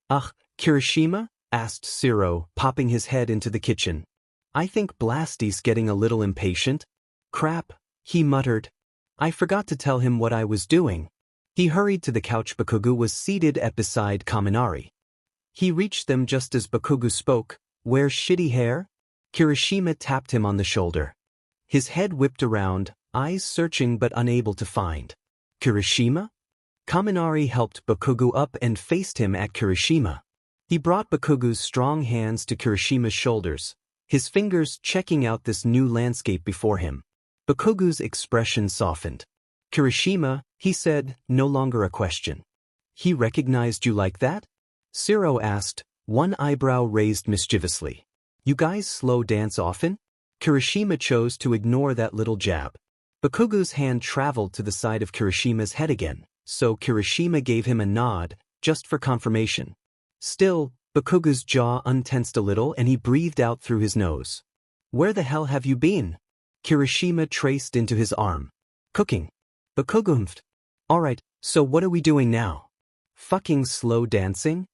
Ugh, Kirishima?" asked Zero, popping his head into the kitchen. "I think Blasty's getting a little impatient." "Crap," he muttered. "I forgot to tell him what I was doing." He hurried to the couch Bakugou was seated at beside Kaminari. He reached them just as Bakugou spoke. "Wear shitty hair?" Kirishima tapped him on the shoulder. His head whipped around, eyes searching but unable to find. "Kirishima?" Kaminari helped Bakugou up and faced him at Kirishima. He brought Bakugou's strong hands to Kirishima's shoulders, his fingers checking out this new landscape before him. Bakugou's expression softened. "Kirishima," he said, no longer a question. "He recognized you like that?" Zero asked, one eyebrow raised mischievously. "You guys slow dance often?" Kirishima chose to ignore that little jab. Bakugou's hand traveled to the side of Kirishima's head again, so Kirishima gave him a nod, just for confirmation. Still, Bakugou's jaw untensed a little and he breathed out through his nose. "Where the hell have you been?" Kirishima traced into his arm. "Cooking." Bakugou humphed. "Alright, so what are we doing now?" "Fucking slow dancing?"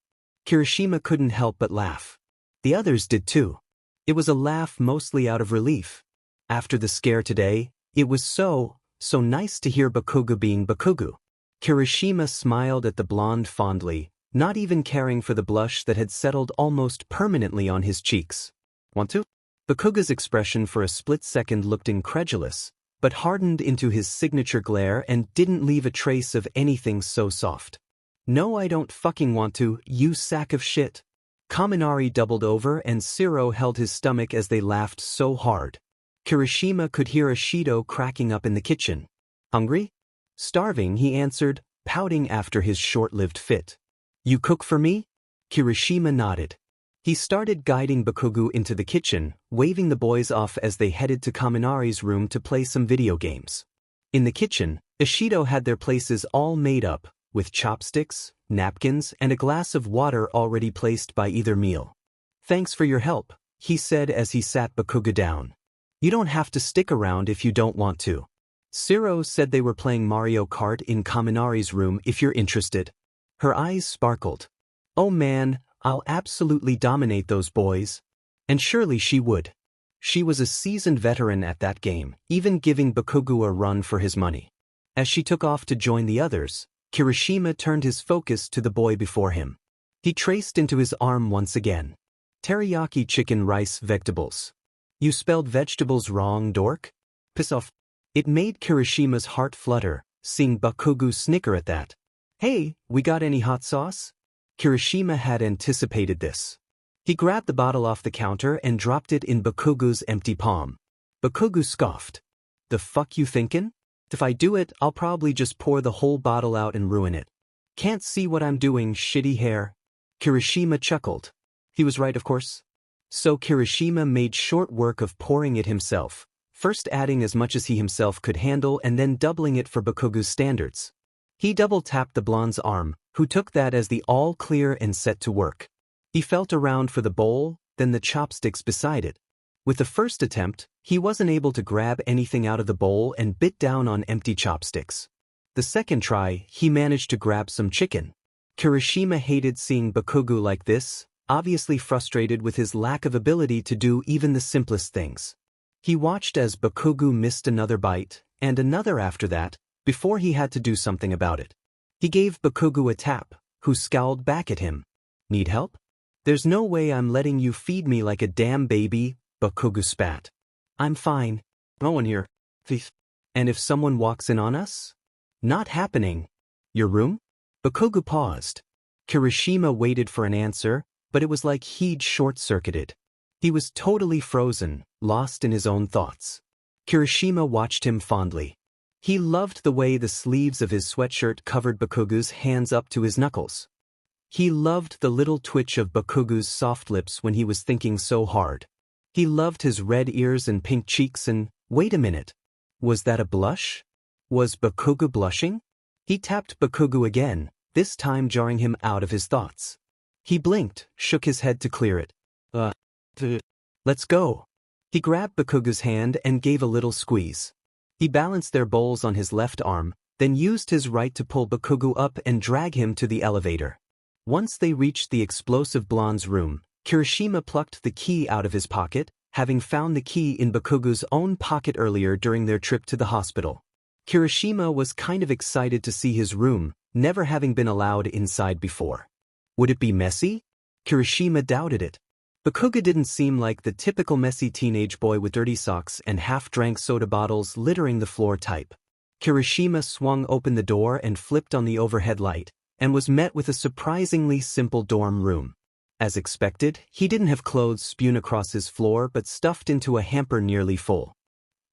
Kirishima couldn't help but laugh. The others did too. It was a laugh mostly out of relief. After the scare today, it was so nice to hear Bakugou being Bakugou. Kirishima smiled at the blonde fondly, not even caring for the blush that had settled almost permanently on his cheeks. "Want to?" Bakugou's expression for a split second looked incredulous, but hardened into his signature glare and didn't leave a trace of anything so soft. "No, I don't fucking want to, you sack of shit." Kaminari doubled over and Zero held his stomach as they laughed so hard. Kirishima could hear Ashido cracking up in the kitchen. "Hungry?" "Starving," he answered, pouting after his short-lived fit. "You cook for me?" Kirishima nodded. He started guiding Bakugou into the kitchen, waving the boys off as they headed to Kaminari's room to play some video games. In the kitchen, Ashido had their places all made up, with chopsticks, napkins, and a glass of water already placed by either meal. "Thanks for your help," he said as he sat Bakugou down. "You don't have to stick around if you don't want to." Zero said they were playing Mario Kart in Kaminari's room if you're interested. Her eyes sparkled. "Oh man, I'll absolutely dominate those boys." And surely she would. She was a seasoned veteran at that game, even giving Bakugou a run for his money. As she took off to join the others, Kirishima turned his focus to the boy before him. He traced into his arm once again. "Teriyaki chicken rice vegetables." "You spelled vegetables wrong, dork." "Piss off." It made Kirishima's heart flutter, seeing Bakugou snicker at that. "Hey, we got any hot sauce?" Kirishima had anticipated this. He grabbed the bottle off the counter and dropped it in Bakugou's empty palm. Bakugou scoffed. The fuck you thinkin'? If I do it, I'll probably just pour the whole bottle out and ruin it. Can't see what I'm doing, shitty hair. Kirishima chuckled. He was right, of course. So Kirishima made short work of pouring it himself, first adding as much as he himself could handle and then doubling it for Bakugou's standards. He double-tapped the blonde's arm, who took that as the all-clear and set to work. He felt around for the bowl, then the chopsticks beside it. With the first attempt, he wasn't able to grab anything out of the bowl and bit down on empty chopsticks. The second try, he managed to grab some chicken. Kirishima hated seeing Bakugou like this, obviously frustrated with his lack of ability to do even the simplest things. He watched as Bakugou missed another bite, and another after that, before he had to do something about it. He gave Bakugou a tap, who scowled back at him. Need help? There's no way I'm letting you feed me like a damn baby, Bakugou spat. I'm fine. No one here. Thief. And if someone walks in on us? Not happening. Your room? Bakugou paused. Kirishima waited for an answer, but it was like he'd short-circuited. He was totally frozen, lost in his own thoughts. Kirishima watched him fondly. He loved the way the sleeves of his sweatshirt covered Bakugou's hands up to his knuckles. He loved the little twitch of Bakugou's soft lips when he was thinking so hard. He loved his red ears and pink cheeks and, wait a minute. Was that a blush? Was Bakugou blushing? He tapped Bakugou again, this time jarring him out of his thoughts. He blinked, shook his head to clear it. Let's go. He grabbed Bakugou's hand and gave a little squeeze. He balanced their bowls on his left arm, then used his right to pull Bakugou up and drag him to the elevator. Once they reached the explosive blonde's room, Kirishima plucked the key out of his pocket, having found the key in Bakugou's own pocket earlier during their trip to the hospital. Kirishima was kind of excited to see his room, never having been allowed inside before. Would it be messy? Kirishima doubted it. Bakugou didn't seem like the typical messy teenage boy with dirty socks and half-drank soda bottles littering the floor type. Kirishima swung open the door and flipped on the overhead light, and was met with a surprisingly simple dorm room. As expected, he didn't have clothes spewed across his floor but stuffed into a hamper nearly full.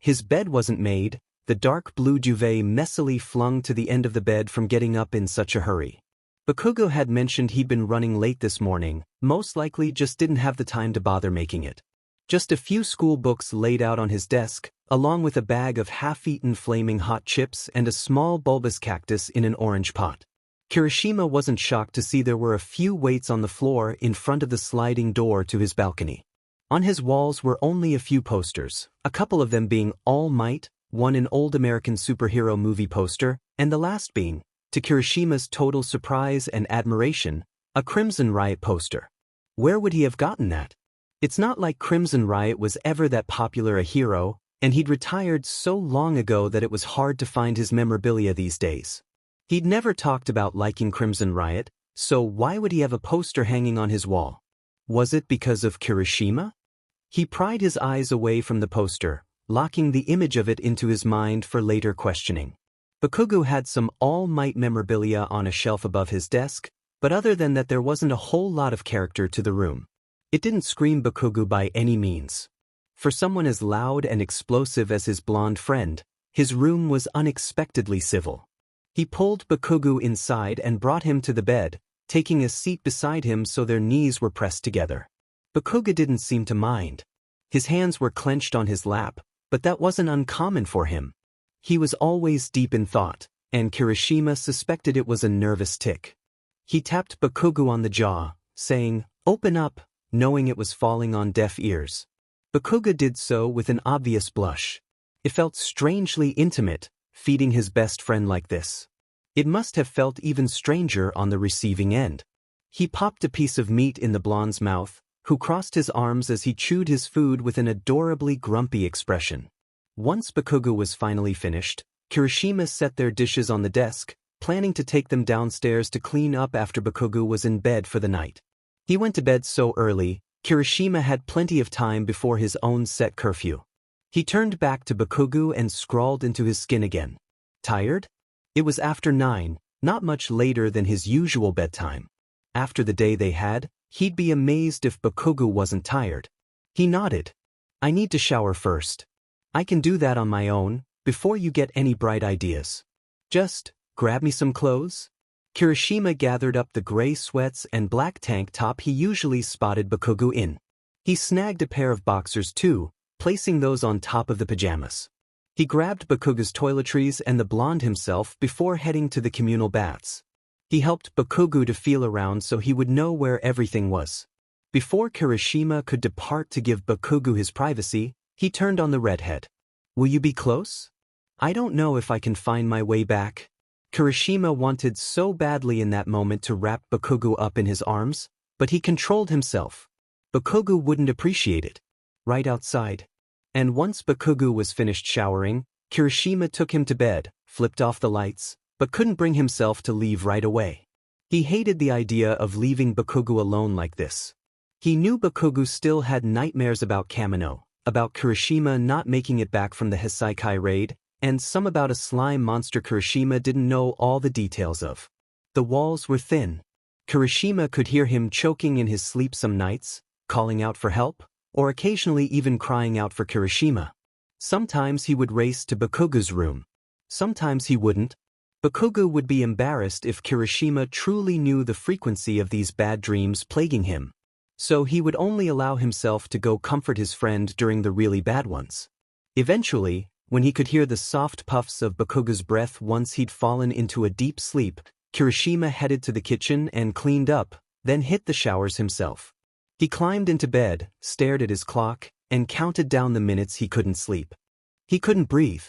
His bed wasn't made, the dark blue duvet messily flung to the end of the bed from getting up in such a hurry. Bakugou had mentioned he'd been running late this morning, most likely just didn't have the time to bother making it. Just a few school books laid out on his desk, along with a bag of half-eaten flaming hot chips and a small bulbous cactus in an orange pot. Kirishima wasn't shocked to see there were a few weights on the floor in front of the sliding door to his balcony. On his walls were only a few posters, a couple of them being All Might, one an old American superhero movie poster, and the last being, to Kirishima's total surprise and admiration, a Crimson Riot poster. Where would he have gotten that? It's not like Crimson Riot was ever that popular a hero, and he'd retired so long ago that it was hard to find his memorabilia these days. He'd never talked about liking Crimson Riot, so why would he have a poster hanging on his wall? Was it because of Kirishima? He pried his eyes away from the poster, locking the image of it into his mind for later questioning. Bakugou had some All Might memorabilia on a shelf above his desk, but other than that there wasn't a whole lot of character to the room. It didn't scream Bakugou by any means. For someone as loud and explosive as his blonde friend, his room was unexpectedly civil. He pulled Bakugou inside and brought him to the bed, taking a seat beside him so their knees were pressed together. Bakugou didn't seem to mind. His hands were clenched on his lap, but that wasn't uncommon for him. He was always deep in thought, and Kirishima suspected it was a nervous tic. He tapped Bakugou on the jaw, saying, "Open up," knowing it was falling on deaf ears. Bakugou did so with an obvious blush. It felt strangely intimate, feeding his best friend like this. It must have felt even stranger on the receiving end. He popped a piece of meat in the blonde's mouth, who crossed his arms as he chewed his food with an adorably grumpy expression. Once Bakugou was finally finished, Kirishima set their dishes on the desk, planning to take them downstairs to clean up after Bakugou was in bed for the night. He went to bed so early, Kirishima had plenty of time before his own set curfew. He turned back to Bakugou and scrawled into his skin again. Tired? It was after 9, not much later than his usual bedtime. After the day they had, He'd be amazed if Bakugou wasn't tired. He nodded. I need to shower first. I can do that on my own, before you get any bright ideas. Just grab me some clothes? Kirishima gathered up the gray sweats and black tank top he usually spotted Bakugou in. He snagged a pair of boxers too, placing those on top of the pajamas. He grabbed Bakugou's toiletries and the blonde himself before heading to the communal baths. He helped Bakugou to feel around so he would know where everything was. Before Kirishima could depart to give Bakugou his privacy, he turned on the redhead. Will you be close? I don't know if I can find my way back. Kirishima wanted so badly in that moment to wrap Bakugou up in his arms, but he controlled himself. Bakugou wouldn't appreciate it. Right outside. And once Bakugou was finished showering, Kirishima took him to bed, flipped off the lights, but couldn't bring himself to leave right away. He hated the idea of leaving Bakugou alone like this. He knew Bakugou still had nightmares about Kamino, about Kirishima not making it back from the Hisaikai raid, and some about a slime monster Kirishima didn't know all the details of. The walls were thin. Kirishima could hear him choking in his sleep some nights, calling out for help, or occasionally even crying out for Kirishima. Sometimes he would race to Bakugou's room. Sometimes he wouldn't. Bakugou would be embarrassed if Kirishima truly knew the frequency of these bad dreams plaguing him. So he would only allow himself to go comfort his friend during the really bad ones. Eventually, when he could hear the soft puffs of Bakugou's breath once he'd fallen into a deep sleep, Kirishima headed to the kitchen and cleaned up, then hit the showers himself. He climbed into bed, stared at his clock, and counted down the minutes he couldn't sleep. He couldn't breathe.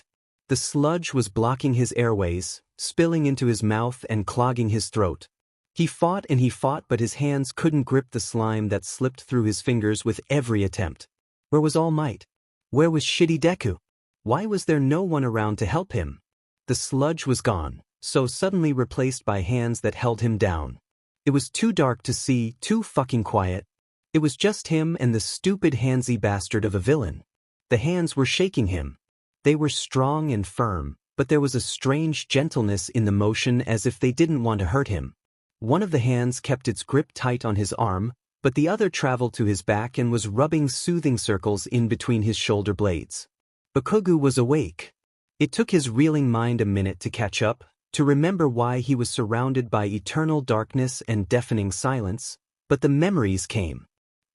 The sludge was blocking his airways, spilling into his mouth and clogging his throat. He fought and he fought, but his hands couldn't grip the slime that slipped through his fingers with every attempt. Where was All Might? Where was Shitty Deku? Why was there no one around to help him? The sludge was gone, so suddenly replaced by hands that held him down. It was too dark to see, too fucking quiet. It was just him and the stupid handsy bastard of a villain. The hands were shaking him. They were strong and firm, but there was a strange gentleness in the motion, as if they didn't want to hurt him. One of the hands kept its grip tight on his arm, but the other traveled to his back and was rubbing soothing circles in between his shoulder blades. Bakugou was awake. It took his reeling mind a minute to catch up, to remember why he was surrounded by eternal darkness and deafening silence, but the memories came.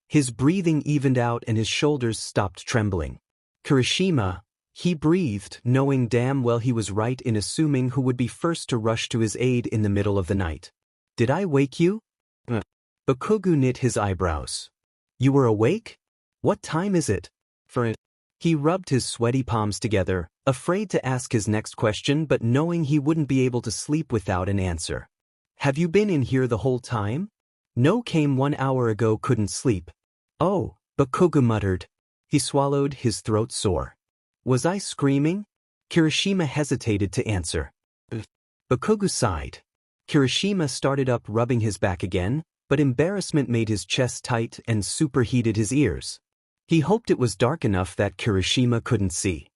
His breathing evened out and his shoulders stopped trembling. Kirishima, he breathed, knowing damn well he was right in assuming who would be first to rush to his aid in the middle of the night. Did I wake you? Bakugou knit his eyebrows. You were awake? What time is it? He rubbed his sweaty palms together, afraid to ask his next question but knowing he wouldn't be able to sleep without an answer. Have you been in here the whole time? No, came 1 hour ago, couldn't sleep. Oh, Bakugou muttered. He swallowed, his throat sore. Was I screaming? Kirishima hesitated to answer. Bakugou sighed. Kirishima started up rubbing his back again, but embarrassment made his chest tight and superheated his ears. He hoped it was dark enough that Kirishima couldn't see.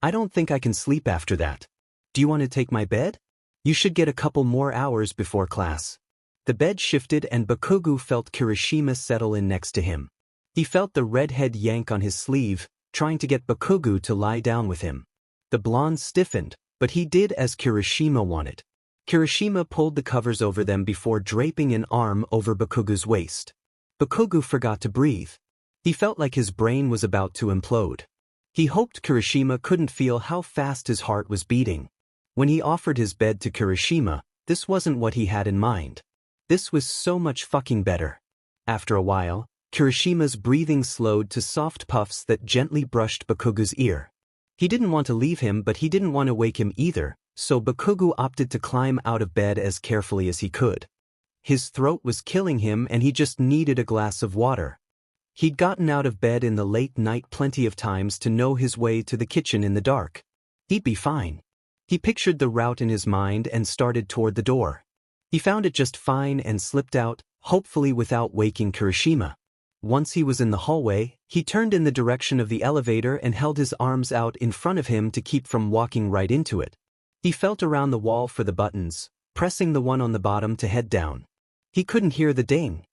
I don't think I can sleep after that. Do you want to take my bed? You should get a couple more hours before class. The bed shifted and Bakugou felt Kirishima settle in next to him. He felt the redhead yank on his sleeve, trying to get Bakugou to lie down with him. The blonde stiffened, but he did as Kirishima wanted. Kirishima pulled the covers over them before draping an arm over Bakugou's waist. Bakugou forgot to breathe. He felt like his brain was about to implode. He hoped Kirishima couldn't feel how fast his heart was beating. When he offered his bed to Kirishima, this wasn't what he had in mind. This was so much fucking better. After a while, Kirishima's breathing slowed to soft puffs that gently brushed Bakugou's ear. He didn't want to leave him, but he didn't want to wake him either, so Bakugou opted to climb out of bed as carefully as he could. His throat was killing him and he just needed a glass of water. He'd gotten out of bed in the late night plenty of times to know his way to the kitchen in the dark. He'd be fine. He pictured the route in his mind and started toward the door. He found it just fine and slipped out, hopefully without waking Kirishima. Once he was in the hallway, he turned in the direction of the elevator and held his arms out in front of him to keep from walking right into it. He felt around the wall for the buttons, pressing the one on the bottom to head down. He couldn't hear the ding.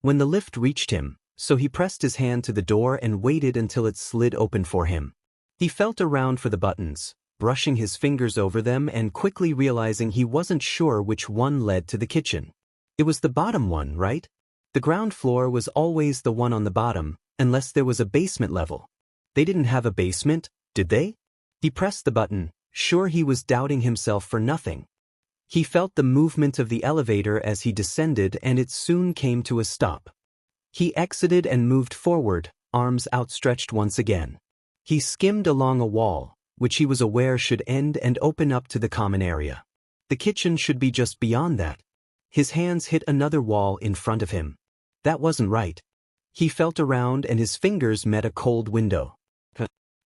when the lift reached him, so he pressed his hand to the door and waited until it slid open for him. He felt around for the buttons, brushing his fingers over them and quickly realizing he wasn't sure which one led to the kitchen. It was the bottom one, right? The ground floor was always the one on the bottom, unless there was a basement level. They didn't have a basement, did they? He pressed the button, sure he was doubting himself for nothing. He felt the movement of the elevator as he descended and it soon came to a stop. He exited and moved forward, arms outstretched once again. He skimmed along a wall, which he was aware should end and open up to the common area. The kitchen should be just beyond that. His hands hit another wall in front of him. That wasn't right. He felt around and his fingers met a cold window.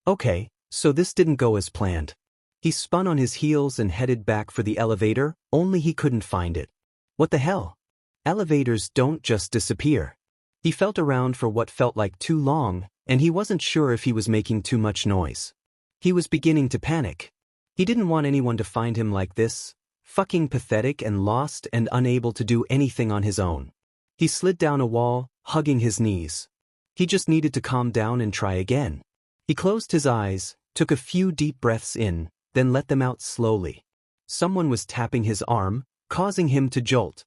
Okay, so this didn't go as planned. He spun on his heels and headed back for the elevator, only he couldn't find it. What the hell? Elevators don't just disappear. He felt around for what felt like too long, and he wasn't sure if he was making too much noise. He was beginning to panic. He didn't want anyone to find him like this, fucking pathetic and lost and unable to do anything on his own. He slid down a wall, hugging his knees. He just needed to calm down and try again. He closed his eyes, took a few deep breaths in, then let them out slowly. Someone was tapping his arm, causing him to jolt.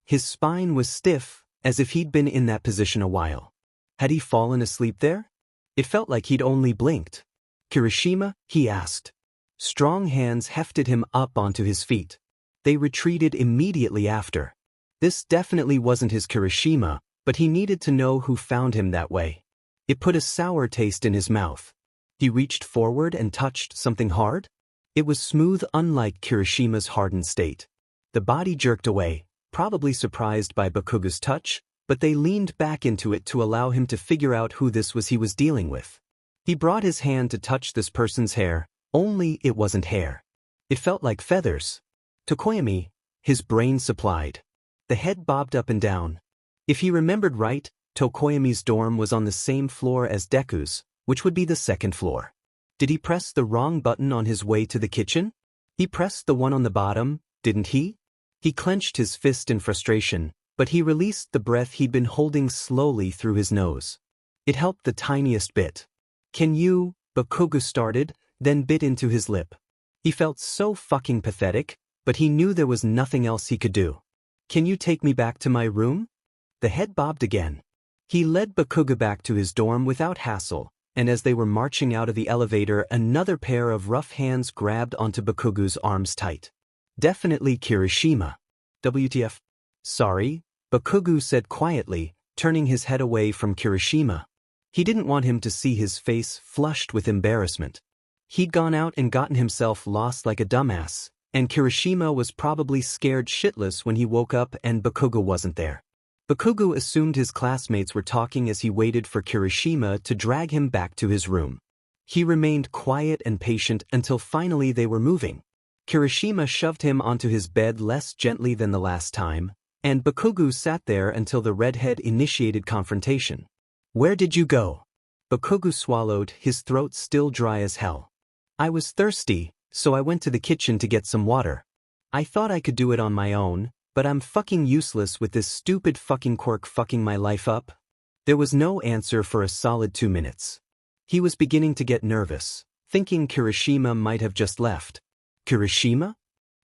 His spine was stiff, as if he'd been in that position a while. Had he fallen asleep there? It felt like he'd only blinked. Kirishima? He asked. Strong hands hefted him up onto his feet. They retreated immediately after. This definitely wasn't his Kirishima, but he needed to know who found him that way. It put a sour taste in his mouth. He reached forward and touched something hard. It was smooth, unlike Kirishima's hardened state. The body jerked away, probably surprised by Bakugou's touch, but they leaned back into it to allow him to figure out who this was he was dealing with. He brought his hand to touch this person's hair, only it wasn't hair. It felt like feathers. Tokoyami, his brain supplied. The head bobbed up and down. If he remembered right, Tokoyami's dorm was on the same floor as Deku's, which would be the second floor. Did he press the wrong button on his way to the kitchen? He pressed the one on the bottom, didn't he? He clenched his fist in frustration, but he released the breath he'd been holding slowly through his nose. It helped the tiniest bit. Can you? Bakugou started, then bit into his lip. He felt so fucking pathetic, but he knew there was nothing else he could do. Can you take me back to my room? The head bobbed again. He led Bakugou back to his dorm without hassle, and as they were marching out of the elevator, another pair of rough hands grabbed onto Bakugou's arms tight. Definitely Kirishima. WTF? Sorry, Bakugou said quietly, turning his head away from Kirishima. He didn't want him to see his face flushed with embarrassment. He'd gone out and gotten himself lost like a dumbass, and Kirishima was probably scared shitless when he woke up and Bakugou wasn't there. Bakugou assumed his classmates were talking as he waited for Kirishima to drag him back to his room. He remained quiet and patient until finally they were moving. Kirishima shoved him onto his bed less gently than the last time, and Bakugou sat there until the redhead initiated confrontation. Where did you go? Bakugou swallowed, his throat still dry as hell. I was thirsty, so I went to the kitchen to get some water. I thought I could do it on my own, but I'm fucking useless with this stupid fucking Quirk fucking my life up. There was no answer for a solid 2 minutes. He was beginning to get nervous, thinking Kirishima might have just left. Kirishima?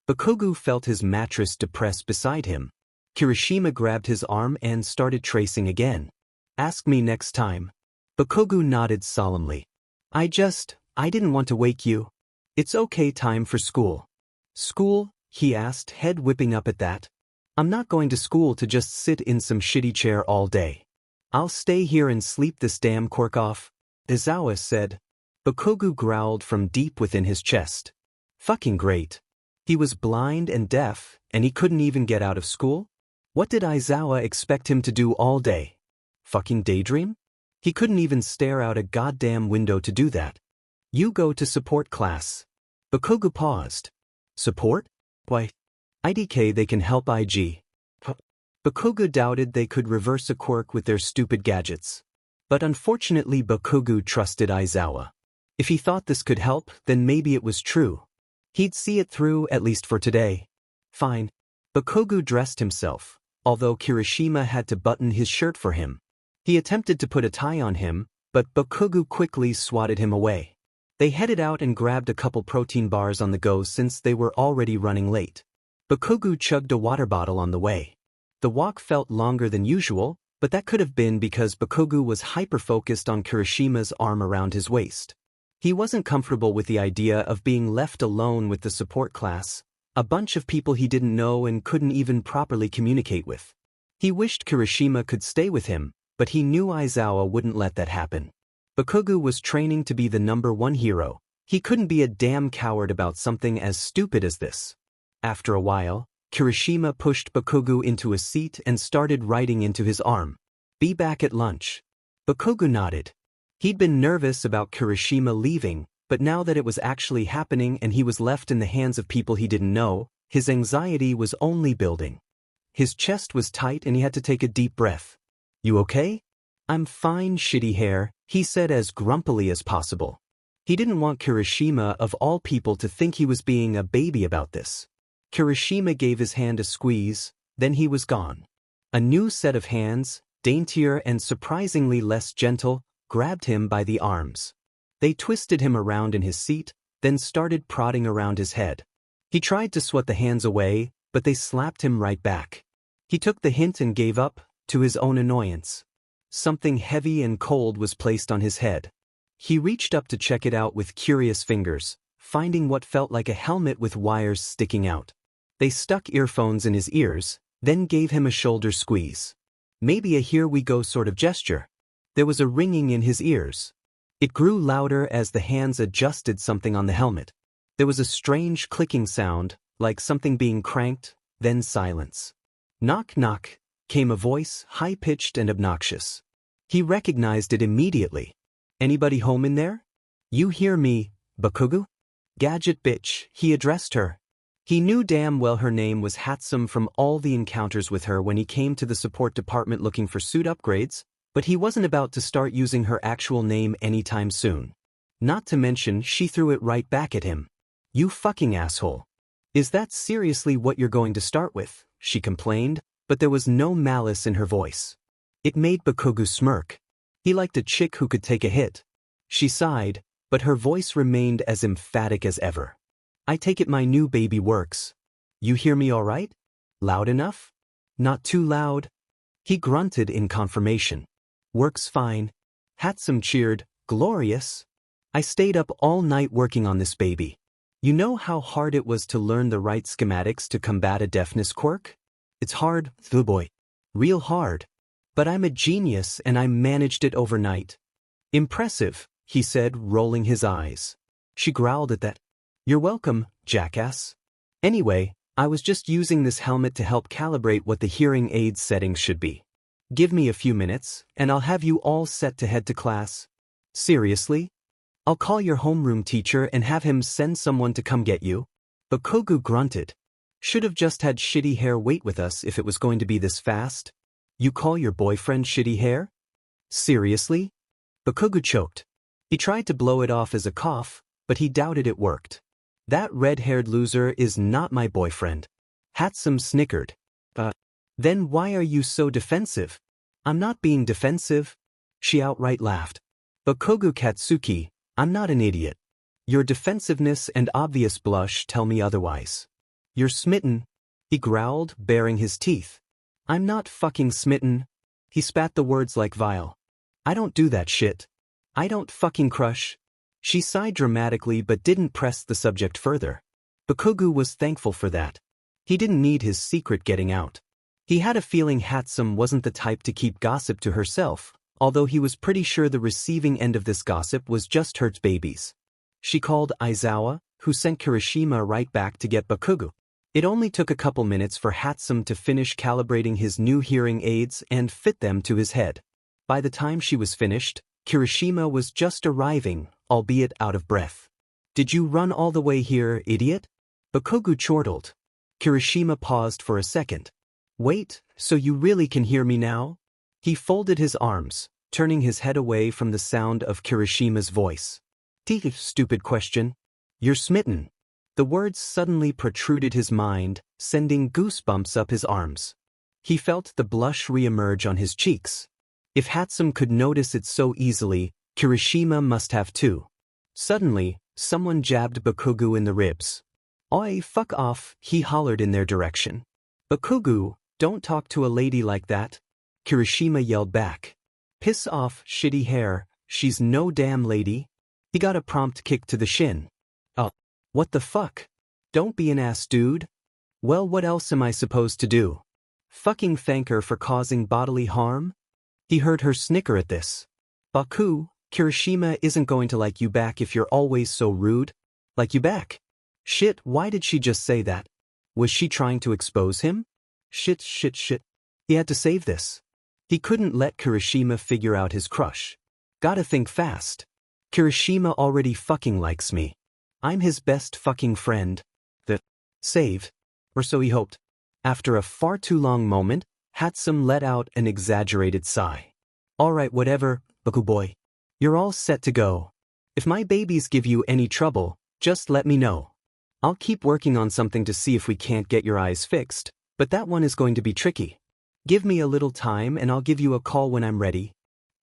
Bakugou felt his mattress depress beside him. Kirishima grabbed his arm and started tracing again. Ask me next time. Bakugou nodded solemnly. I didn't want to wake you. It's okay, time for school. School? He asked, head whipping up at that. I'm not going to school to just sit in some shitty chair all day. I'll stay here and sleep this damn Quirk off, Izawa said. Bakugou growled from deep within his chest. Fucking great. He was blind and deaf, and he couldn't even get out of school? What did Izawa expect him to do all day? Fucking daydream? He couldn't even stare out a goddamn window to do that. You go to support class. Bakugou paused. Support? Why? IDK they can help IG. Bakugou doubted they could reverse a Quirk with their stupid gadgets. But unfortunately Bakugou trusted Izawa. If he thought this could help, then maybe it was true. He'd see it through, at least for today. Fine. Bakugou dressed himself, although Kirishima had to button his shirt for him. He attempted to put a tie on him, but Bakugou quickly swatted him away. They headed out and grabbed a couple protein bars on the go since they were already running late. Bakugou chugged a water bottle on the way. The walk felt longer than usual, but that could have been because Bakugou was hyper-focused on Kirishima's arm around his waist. He wasn't comfortable with the idea of being left alone with the support class, a bunch of people he didn't know and couldn't even properly communicate with. He wished Kirishima could stay with him, but he knew Aizawa wouldn't let that happen. Bakugou was training to be the #1 hero. He couldn't be a damn coward about something as stupid as this. After a while, Kirishima pushed Bakugou into a seat and started writing into his arm. "Be back at lunch." Bakugou nodded. He'd been nervous about Kirishima leaving, but now that it was actually happening and he was left in the hands of people he didn't know, his anxiety was only building. His chest was tight and he had to take a deep breath. "You okay?" "I'm fine, shitty hair," he said as grumpily as possible. He didn't want Kirishima of all people to think he was being a baby about this. Kirishima gave his hand a squeeze, then he was gone. A new set of hands, daintier and surprisingly less gentle, grabbed him by the arms. They twisted him around in his seat, then started prodding around his head. He tried to swat the hands away, but they slapped him right back. He took the hint and gave up, to his own annoyance. Something heavy and cold was placed on his head. He reached up to check it out with curious fingers, finding what felt like a helmet with wires sticking out. They stuck earphones in his ears, then gave him a shoulder squeeze. Maybe a "here we go" sort of gesture. There was a ringing in his ears. It grew louder as the hands adjusted something on the helmet. There was a strange clicking sound, like something being cranked, then silence. "Knock knock," came a voice, high-pitched and obnoxious. He recognized it immediately. "Anybody home in there?" "You hear me, Bakugou?" "Gadget bitch," he addressed her. He knew damn well her name was Hatsum from all the encounters with her when he came to the support department looking for suit upgrades, but he wasn't about to start using her actual name anytime soon. Not to mention she threw it right back at him. "You fucking asshole. Is that seriously what you're going to start with?" she complained, but there was no malice in her voice. It made Bakugou smirk. He liked a chick who could take a hit. She sighed, but her voice remained as emphatic as ever. "I take it my new baby works. You hear me all right? Loud enough? Not too loud?" He grunted in confirmation. "Works fine." Hatsum cheered, "Glorious. I stayed up all night working on this baby. You know how hard it was to learn the right schematics to combat a deafness quirk? It's hard, boy. Real hard. But I'm a genius and I managed it overnight." "Impressive," he said, rolling his eyes. She growled at that. "You're welcome, jackass. Anyway, I was just using this helmet to help calibrate what the hearing aid settings should be. Give me a few minutes, and I'll have you all set to head to class." "Seriously? I'll call your homeroom teacher and have him send someone to come get you." Bakugou grunted. "Should have just had shitty hair wait with us if it was going to be this fast." "You call your boyfriend shitty hair? Seriously?" Bakugou choked. He tried to blow it off as a cough, but he doubted it worked. "That red-haired loser is not my boyfriend." Hatsum snickered. Then why are you so defensive?" "I'm not being defensive." She outright laughed. "Bakugou Katsuki, I'm not an idiot. Your defensiveness and obvious blush tell me otherwise. You're smitten," he growled, baring his teeth. "I'm not fucking smitten." He spat the words like vile. "I don't do that shit. I don't fucking crush." She sighed dramatically but didn't press the subject further. Bakugou was thankful for that. He didn't need his secret getting out. He had a feeling Hatsum wasn't the type to keep gossip to herself, although he was pretty sure the receiving end of this gossip was just Hurt's babies. She called Aizawa, who sent Kirishima right back to get Bakugou. It only took a couple minutes for Hatsum to finish calibrating his new hearing aids and fit them to his head. By the time she was finished, Kirishima was just arriving, albeit out of breath. "Did you run all the way here, idiot?" Bakugou chortled. Kirishima paused for a second. "Wait, so you really can hear me now?" He folded his arms, turning his head away from the sound of Kirishima's voice. Stupid question. You're smitten." The words suddenly protruded his mind, sending goosebumps up his arms. He felt the blush re-emerge on his cheeks. If Hatsum could notice it so easily, Kirishima must have too. Suddenly, someone jabbed Bakugou in the ribs. "Oi, fuck off," he hollered in their direction. "Bakugou, don't talk to a lady like that," Kirishima yelled back. "Piss off, shitty hair, she's no damn lady." He got a prompt kick to the shin. "Oh, what the fuck? Don't be an ass dude." "Well, what else am I supposed to do? Fucking thank her for causing bodily harm?" He heard her snicker at this. "Baku, Kirishima isn't going to like you back if you're always so rude." "Like you back? Shit, why did she just say that? Was she trying to expose him?" Shit. He had to save this. He couldn't let Kirishima figure out his crush. Gotta think fast. Kirishima already fucking likes me. I'm his best fucking friend. The save. Or so he hoped. After a far too long moment, Hatsum let out an exaggerated sigh. "Alright, whatever, Baku boy. You're all set to go. If my babies give you any trouble, just let me know. I'll keep working on something to see if we can't get your eyes fixed, but that one is going to be tricky. Give me a little time and I'll give you a call when I'm ready."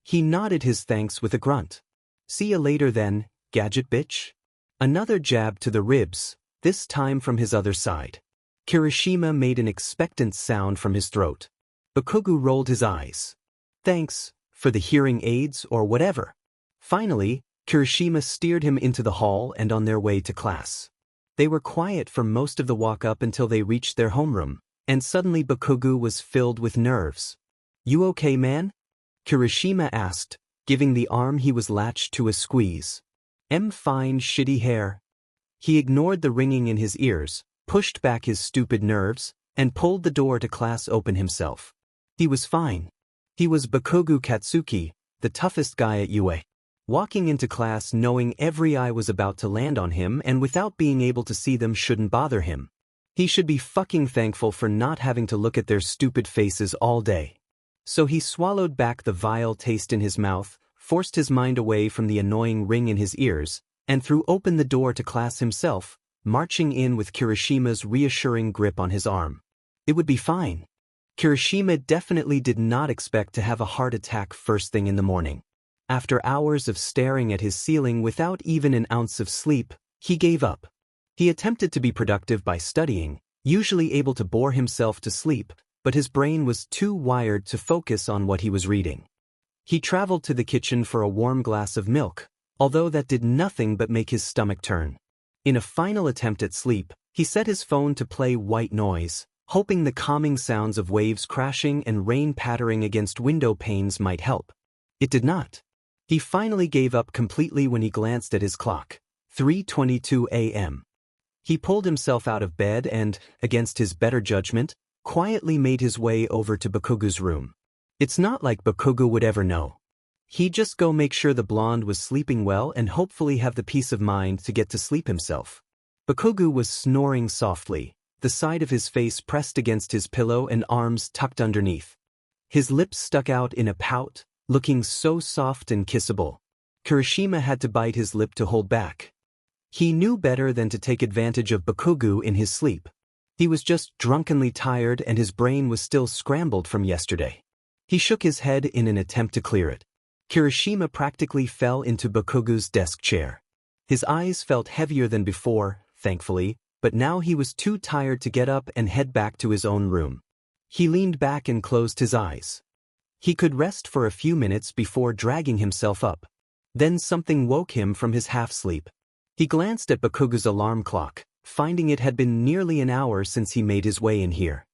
He nodded his thanks with a grunt. "See you later then, gadget bitch." Another jab to the ribs, this time from his other side. Kirishima made an expectant sound from his throat. Bakugou rolled his eyes. "Thanks, for the hearing aids or whatever." Finally, Kirishima steered him into the hall and on their way to class. They were quiet for most of the walk up until they reached their homeroom, and suddenly Bakugou was filled with nerves. "You okay, man?" Kirishima asked, giving the arm he was latched to a squeeze. Fine, shitty hair." He ignored the ringing in his ears, pushed back his stupid nerves, and pulled the door to class open himself. He was fine. He was Bakugou Katsuki, the toughest guy at UA. Walking into class knowing every eye was about to land on him and without being able to see them shouldn't bother him. He should be fucking thankful for not having to look at their stupid faces all day. So he swallowed back the vile taste in his mouth, forced his mind away from the annoying ring in his ears, and threw open the door to class himself, marching in with Kirishima's reassuring grip on his arm. It would be fine. Kirishima definitely did not expect to have a heart attack first thing in the morning. After hours of staring at his ceiling without even an ounce of sleep, he gave up. He attempted to be productive by studying, usually able to bore himself to sleep, but his brain was too wired to focus on what he was reading. He traveled to the kitchen for a warm glass of milk, although that did nothing but make his stomach turn. In a final attempt at sleep, he set his phone to play white noise, hoping the calming sounds of waves crashing and rain pattering against window panes might help. It did not. He finally gave up completely when he glanced at his clock. 3:22 a.m. He pulled himself out of bed and, against his better judgment, quietly made his way over to Bakugou's room. It's not like Bakugou would ever know. He'd just go make sure the blonde was sleeping well and hopefully have the peace of mind to get to sleep himself. Bakugou was snoring softly, the side of his face pressed against his pillow and arms tucked underneath. His lips stuck out in a pout, looking so soft and kissable. Kirishima had to bite his lip to hold back. He knew better than to take advantage of Bakugou in his sleep. He was just drunkenly tired and his brain was still scrambled from yesterday. He shook his head in an attempt to clear it. Kirishima practically fell into Bakugou's desk chair. His eyes felt heavier than before, thankfully, but now he was too tired to get up and head back to his own room. He leaned back and closed his eyes. He could rest for a few minutes before dragging himself up. Then something woke him from his half-sleep. He glanced at Bakugou's alarm clock, finding it had been nearly an hour since he made his way in here.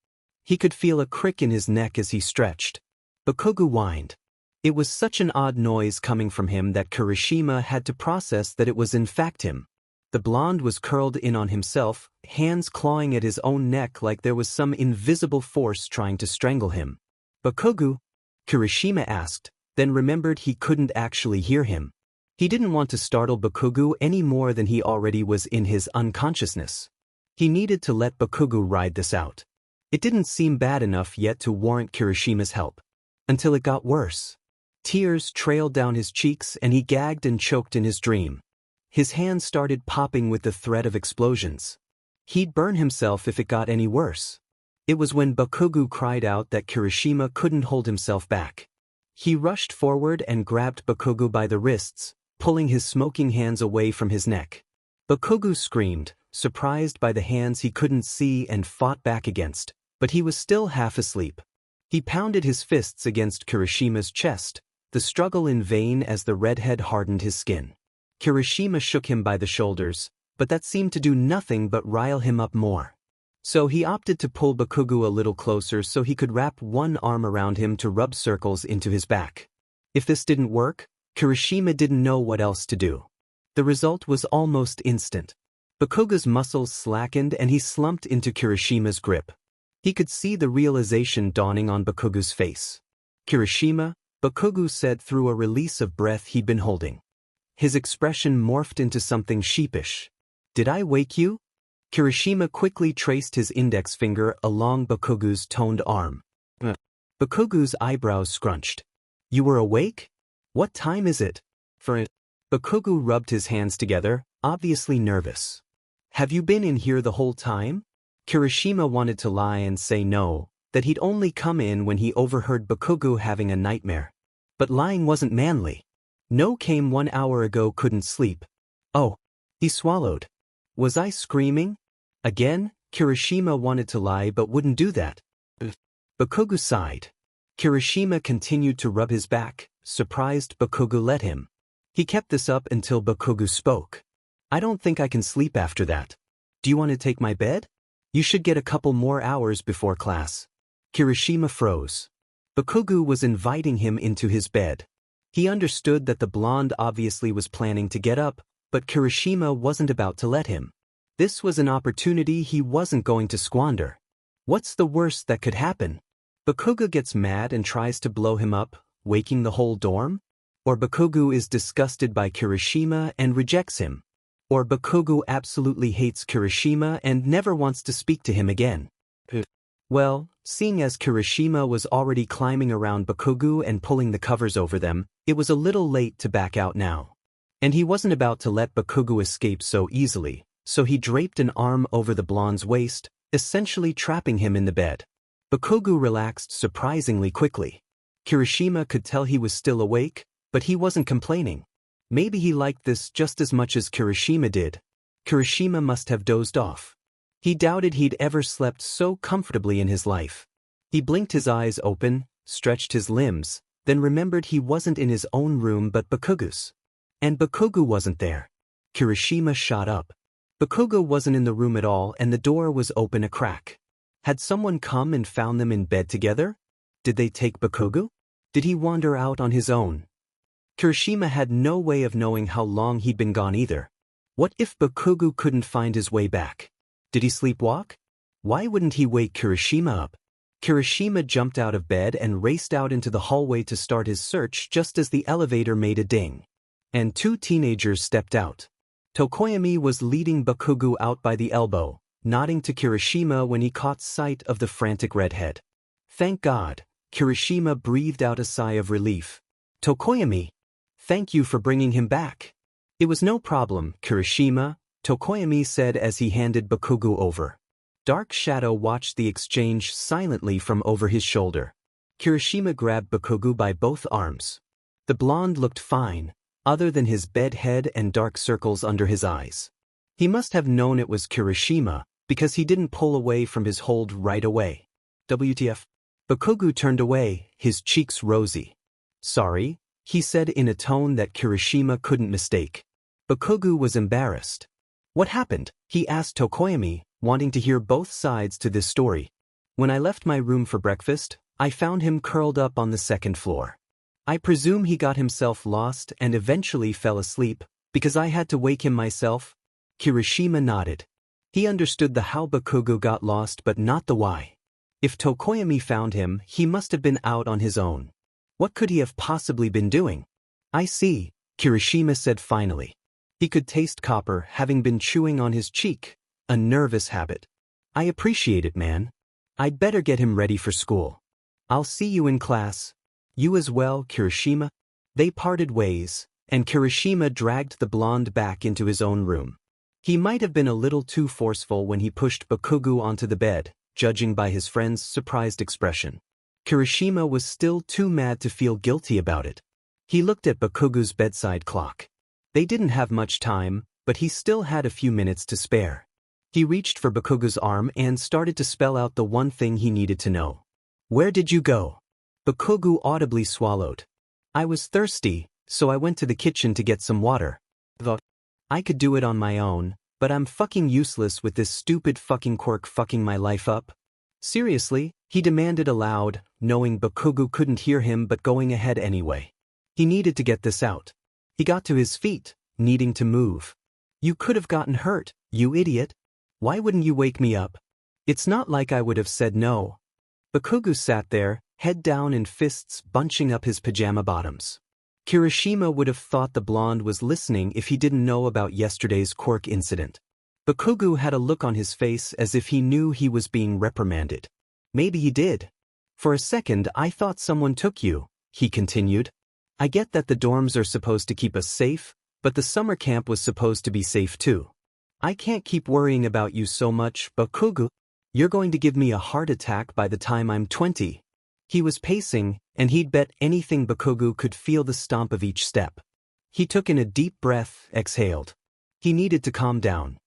He could feel a crick in his neck as he stretched. Bakugou whined. It was such an odd noise coming from him that Kirishima had to process that it was in fact him. The blonde was curled in on himself, hands clawing at his own neck like there was some invisible force trying to strangle him. "Bakugou?" Kirishima asked, then remembered he couldn't actually hear him. He didn't want to startle Bakugou any more than he already was in his unconsciousness. He needed to let Bakugou ride this out. It didn't seem bad enough yet to warrant Kirishima's help. Until it got worse. Tears trailed down his cheeks and he gagged and choked in his dream. His hands started popping with the threat of explosions. He'd burn himself if it got any worse. It was when Bakugou cried out that Kirishima couldn't hold himself back. He rushed forward and grabbed Bakugou by the wrists, pulling his smoking hands away from his neck. Bakugou screamed, surprised by the hands he couldn't see, and fought back against, but he was still half asleep. He pounded his fists against Kirishima's chest, the struggle in vain as the redhead hardened his skin. Kirishima shook him by the shoulders, but that seemed to do nothing but rile him up more. So he opted to pull Bakugou a little closer so he could wrap one arm around him to rub circles into his back. If this didn't work, Kirishima didn't know what else to do. The result was almost instant. Bakugou's muscles slackened and he slumped into Kirishima's grip. He could see the realization dawning on Bakugou's face. "Kirishima," Bakugou said through a release of breath he'd been holding. His expression morphed into something sheepish. "Did I wake you?" Kirishima quickly traced his index finger along Bakugou's toned arm. Bakugou's eyebrows scrunched. "You were awake? What time is it?" Bakugou rubbed his hands together, obviously nervous. "Have you been in here the whole time?" Kirishima wanted to lie and say no, that he'd only come in when he overheard Bakugou having a nightmare. But lying wasn't manly. "No, came 1 hour ago, couldn't sleep." "Oh." He swallowed. "Was I screaming?" Again, Kirishima wanted to lie but wouldn't do that. Bakugou sighed. Kirishima continued to rub his back, surprised Bakugou let him. He kept this up until Bakugou spoke. "I don't think I can sleep after that. Do you want to take my bed? You should get a couple more hours before class." Kirishima froze. Bakugou was inviting him into his bed. He understood that the blonde obviously was planning to get up, but Kirishima wasn't about to let him. This was an opportunity he wasn't going to squander. What's the worst that could happen? Bakugou gets mad and tries to blow him up, waking the whole dorm? Or Bakugou is disgusted by Kirishima and rejects him? Or Bakugou absolutely hates Kirishima and never wants to speak to him again? Well, seeing as Kirishima was already climbing around Bakugou and pulling the covers over them, it was a little late to back out now. And he wasn't about to let Bakugou escape so easily, so he draped an arm over the blonde's waist, essentially trapping him in the bed. Bakugou relaxed surprisingly quickly. Kirishima could tell he was still awake, but he wasn't complaining. Maybe he liked this just as much as Kirishima did. Kirishima must have dozed off. He doubted he'd ever slept so comfortably in his life. He blinked his eyes open, stretched his limbs, then remembered he wasn't in his own room but Bakugou's. And Bakugou wasn't there. Kirishima shot up. Bakugou wasn't in the room at all and the door was open a crack. Had someone come and found them in bed together? Did they take Bakugou? Did he wander out on his own? Kirishima had no way of knowing how long he'd been gone either. What if Bakugou couldn't find his way back? Did he sleepwalk? Why wouldn't he wake Kirishima up? Kirishima jumped out of bed and raced out into the hallway to start his search just as the elevator made a ding. And 2 teenagers stepped out. Tokoyami was leading Bakugou out by the elbow, nodding to Kirishima when he caught sight of the frantic redhead. "Thank God," Kirishima breathed out a sigh of relief. "Tokoyami, thank you for bringing him back." "It was no problem, Kirishima," Tokoyami said as he handed Bakugou over. Dark Shadow watched the exchange silently from over his shoulder. Kirishima grabbed Bakugou by both arms. The blonde looked fine, other than his bed head and dark circles under his eyes. He must have known it was Kirishima, because he didn't pull away from his hold right away. WTF? Bakugou turned away, his cheeks rosy. "Sorry," he said in a tone that Kirishima couldn't mistake. Bakugou was embarrassed. "What happened?" he asked Tokoyami, wanting to hear both sides to this story. "When I left my room for breakfast, I found him curled up on the 2nd floor. I presume he got himself lost and eventually fell asleep, because I had to wake him myself." Kirishima nodded. He understood the how Bakugou got lost but not the why. If Tokoyami found him, he must have been out on his own. What could he have possibly been doing? "I see," Kirishima said finally. He could taste copper having been chewing on his cheek, a nervous habit. "I appreciate it, man. I'd better get him ready for school. I'll see you in class." "You as well, Kirishima." They parted ways, and Kirishima dragged the blonde back into his own room. He might have been a little too forceful when he pushed Bakugou onto the bed, judging by his friend's surprised expression. Kirishima was still too mad to feel guilty about it. He looked at Bakugou's bedside clock. They didn't have much time, but he still had a few minutes to spare. He reached for Bakugou's arm and started to spell out the one thing he needed to know. "Where did you go?" Bakugou audibly swallowed. "I was thirsty, so I went to the kitchen to get some water. I could do it on my own, but I'm fucking useless with this stupid fucking Quirk fucking my life up." "Seriously?" he demanded aloud, knowing Bakugou couldn't hear him but going ahead anyway. He needed to get this out. He got to his feet, needing to move. "You could have gotten hurt, you idiot. Why wouldn't you wake me up?" "It's not like I would have said no." Bakugou sat there, head down and fists bunching up his pajama bottoms. Kirishima would have thought the blonde was listening if he didn't know about yesterday's Quirk incident. Bakugou had a look on his face as if he knew he was being reprimanded. "Maybe he did. For a second I thought someone took you," he continued. "I get that the dorms are supposed to keep us safe, but the summer camp was supposed to be safe too. I can't keep worrying about you so much, Bakugou. You're going to give me a heart attack by the time I'm 20. He was pacing, and he'd bet anything Bakugou could feel the stomp of each step. He took in a deep breath, exhaled. He needed to calm down.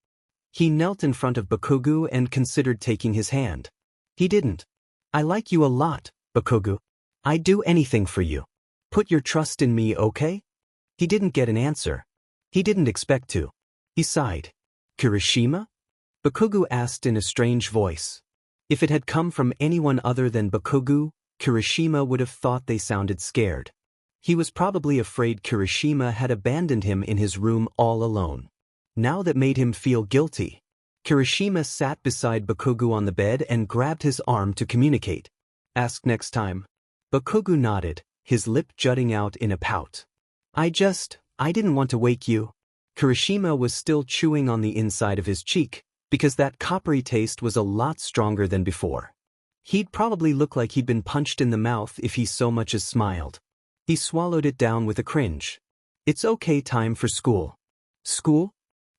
He knelt in front of Bakugou and considered taking his hand. He didn't. "I like you a lot, Bakugou. I'd do anything for you. Put your trust in me, okay?" He didn't get an answer. He didn't expect to. He sighed. "Kirishima?" Bakugou asked in a strange voice. If it had come from anyone other than Bakugou, Kirishima would have thought they sounded scared. He was probably afraid Kirishima had abandoned him in his room all alone. Now that made him feel guilty. Kirishima sat beside Bakugou on the bed and grabbed his arm to communicate. "Ask next time." Bakugou nodded, his lip jutting out in a pout. I didn't want to wake you." Kirishima was still chewing on the inside of his cheek, because that coppery taste was a lot stronger than before. He'd probably look like he'd been punched in the mouth if he so much as smiled. He swallowed it down with a cringe. "It's okay, time for school." "School?"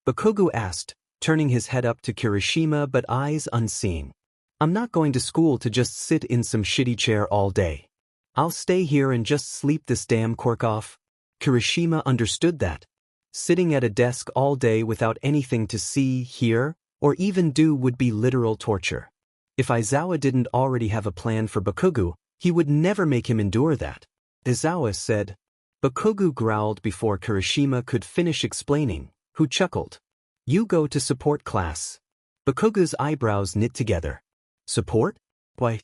Bakugou asked, turning his head up to Kirishima but eyes unseeing. "I'm not going to school to just sit in some shitty chair all day. I'll stay here and just sleep this damn Quirk off." Kirishima understood that. Sitting at a desk all day without anything to see, hear, or even do would be literal torture. If Aizawa didn't already have a plan for Bakugou, he would never make him endure that. Aizawa said. Bakugou growled before Kirishima could finish explaining, who chuckled. "You go to support class." Bakugou's eyebrows knit together. "Support? Why?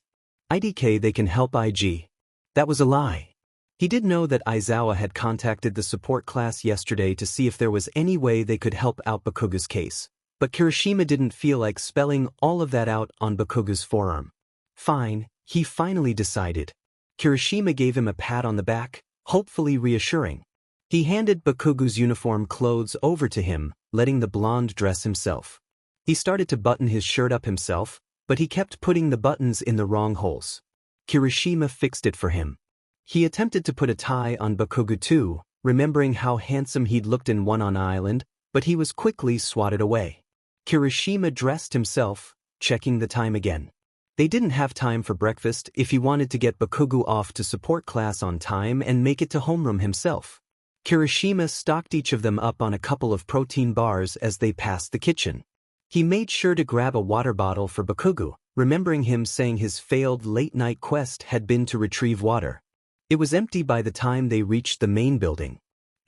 IDK they can help IG." That was a lie. He did know that Aizawa had contacted the support class yesterday to see if there was any way they could help out Bakugou's case. But Kirishima didn't feel like spelling all of that out on Bakugou's forearm. Fine, he finally decided. Kirishima gave him a pat on the back, hopefully reassuring. He handed Bakugou's uniform clothes over to him, letting the blonde dress himself. He started to button his shirt up himself, but he kept putting the buttons in the wrong holes. Kirishima fixed it for him. He attempted to put a tie on Bakugou too, remembering how handsome he'd looked in One on Island, but he was quickly swatted away. Kirishima dressed himself, checking the time again. They didn't have time for breakfast if he wanted to get Bakugou off to support class on time and make it to homeroom himself. Kirishima stocked each of them up on a couple of protein bars as they passed the kitchen. He made sure to grab a water bottle for Bakugou, remembering him saying his failed late-night quest had been to retrieve water. It was empty by the time they reached the main building.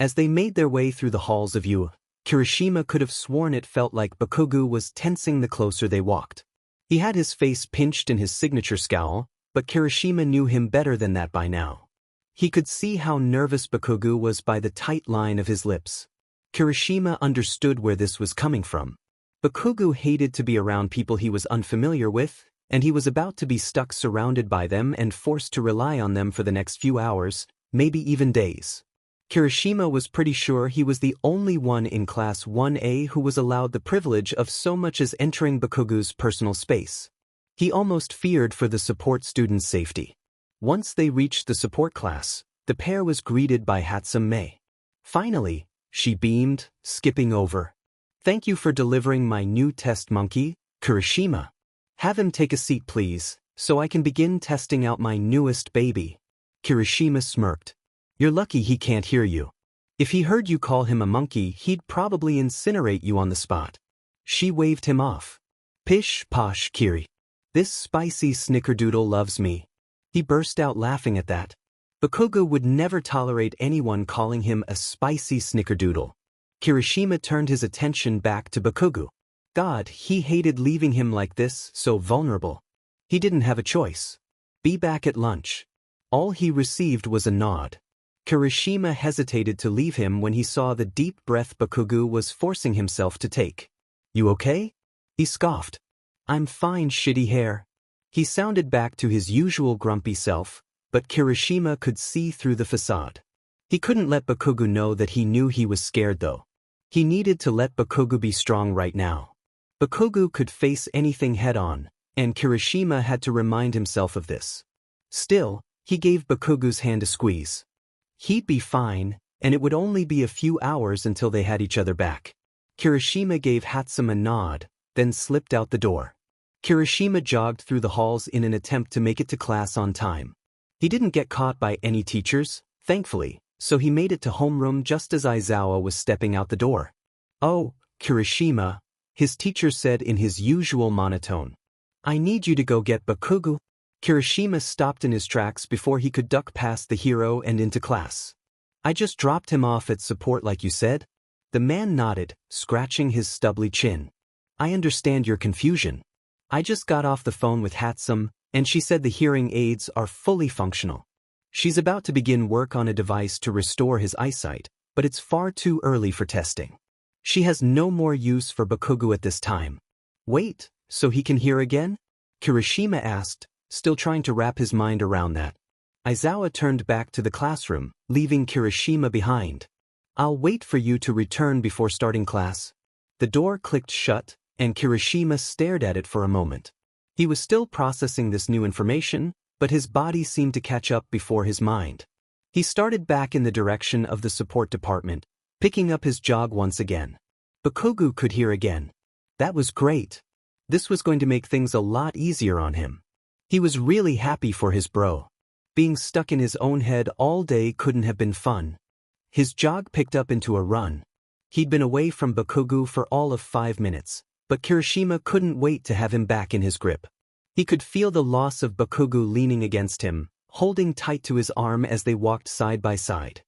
As they made their way through the halls of Yu, Kirishima could have sworn it felt like Bakugou was tensing the closer they walked. He had his face pinched in his signature scowl, but Kirishima knew him better than that by now. He could see how nervous Bakugou was by the tight line of his lips. Kirishima understood where this was coming from. Bakugou hated to be around people he was unfamiliar with, and he was about to be stuck surrounded by them and forced to rely on them for the next few hours, maybe even days. Kirishima was pretty sure he was the only one in Class 1A who was allowed the privilege of so much as entering Bakugou's personal space. He almost feared for the support students' safety. Once they reached the support class, the pair was greeted by Hatsune. Finally, she beamed, skipping over. "Thank you for delivering my new test monkey, Kirishima." Have him take a seat please, so I can begin testing out my newest baby. Kirishima smirked. You're lucky he can't hear you. If he heard you call him a monkey, he'd probably incinerate you on the spot. She waved him off. Pish posh Kiri. This spicy snickerdoodle loves me. He burst out laughing at that. Bakugou would never tolerate anyone calling him a spicy snickerdoodle. Kirishima turned his attention back to Bakugou. God, he hated leaving him like this, so vulnerable. He didn't have a choice. Be back at lunch. All he received was a nod. Kirishima hesitated to leave him when he saw the deep breath Bakugou was forcing himself to take. You okay? He scoffed. I'm fine, shitty hair. He sounded back to his usual grumpy self, but Kirishima could see through the facade. He couldn't let Bakugou know that he knew he was scared though. He needed to let Bakugou be strong right now. Bakugou could face anything head-on, and Kirishima had to remind himself of this. Still, he gave Bakugou's hand a squeeze. He'd be fine, and it would only be a few hours until they had each other back. Kirishima gave Hatsum a nod, then slipped out the door. Kirishima jogged through the halls in an attempt to make it to class on time. He didn't get caught by any teachers, thankfully, so he made it to homeroom just as Aizawa was stepping out the door. Oh, Kirishima, his teacher said in his usual monotone. I need you to go get Bakugou. Kirishima stopped in his tracks before he could duck past the hero and into class. I just dropped him off at support like you said. The man nodded, scratching his stubbly chin. I understand your confusion. I just got off the phone with Hatsum, and she said the hearing aids are fully functional. She's about to begin work on a device to restore his eyesight, but it's far too early for testing. She has no more use for Bakugou at this time. Wait, so he can hear again? Kirishima asked, still trying to wrap his mind around that. Aizawa turned back to the classroom, leaving Kirishima behind. I'll wait for you to return before starting class. The door clicked shut, and Kirishima stared at it for a moment. He was still processing this new information, but his body seemed to catch up before his mind. He started back in the direction of the support department, picking up his jog once again. Bakugou could hear again. That was great. This was going to make things a lot easier on him. He was really happy for his bro. Being stuck in his own head all day couldn't have been fun. His jog picked up into a run. He'd been away from Bakugou for all of 5 minutes, but Kirishima couldn't wait to have him back in his grip. He could feel the loss of Bakugou leaning against him, holding tight to his arm as they walked side by side.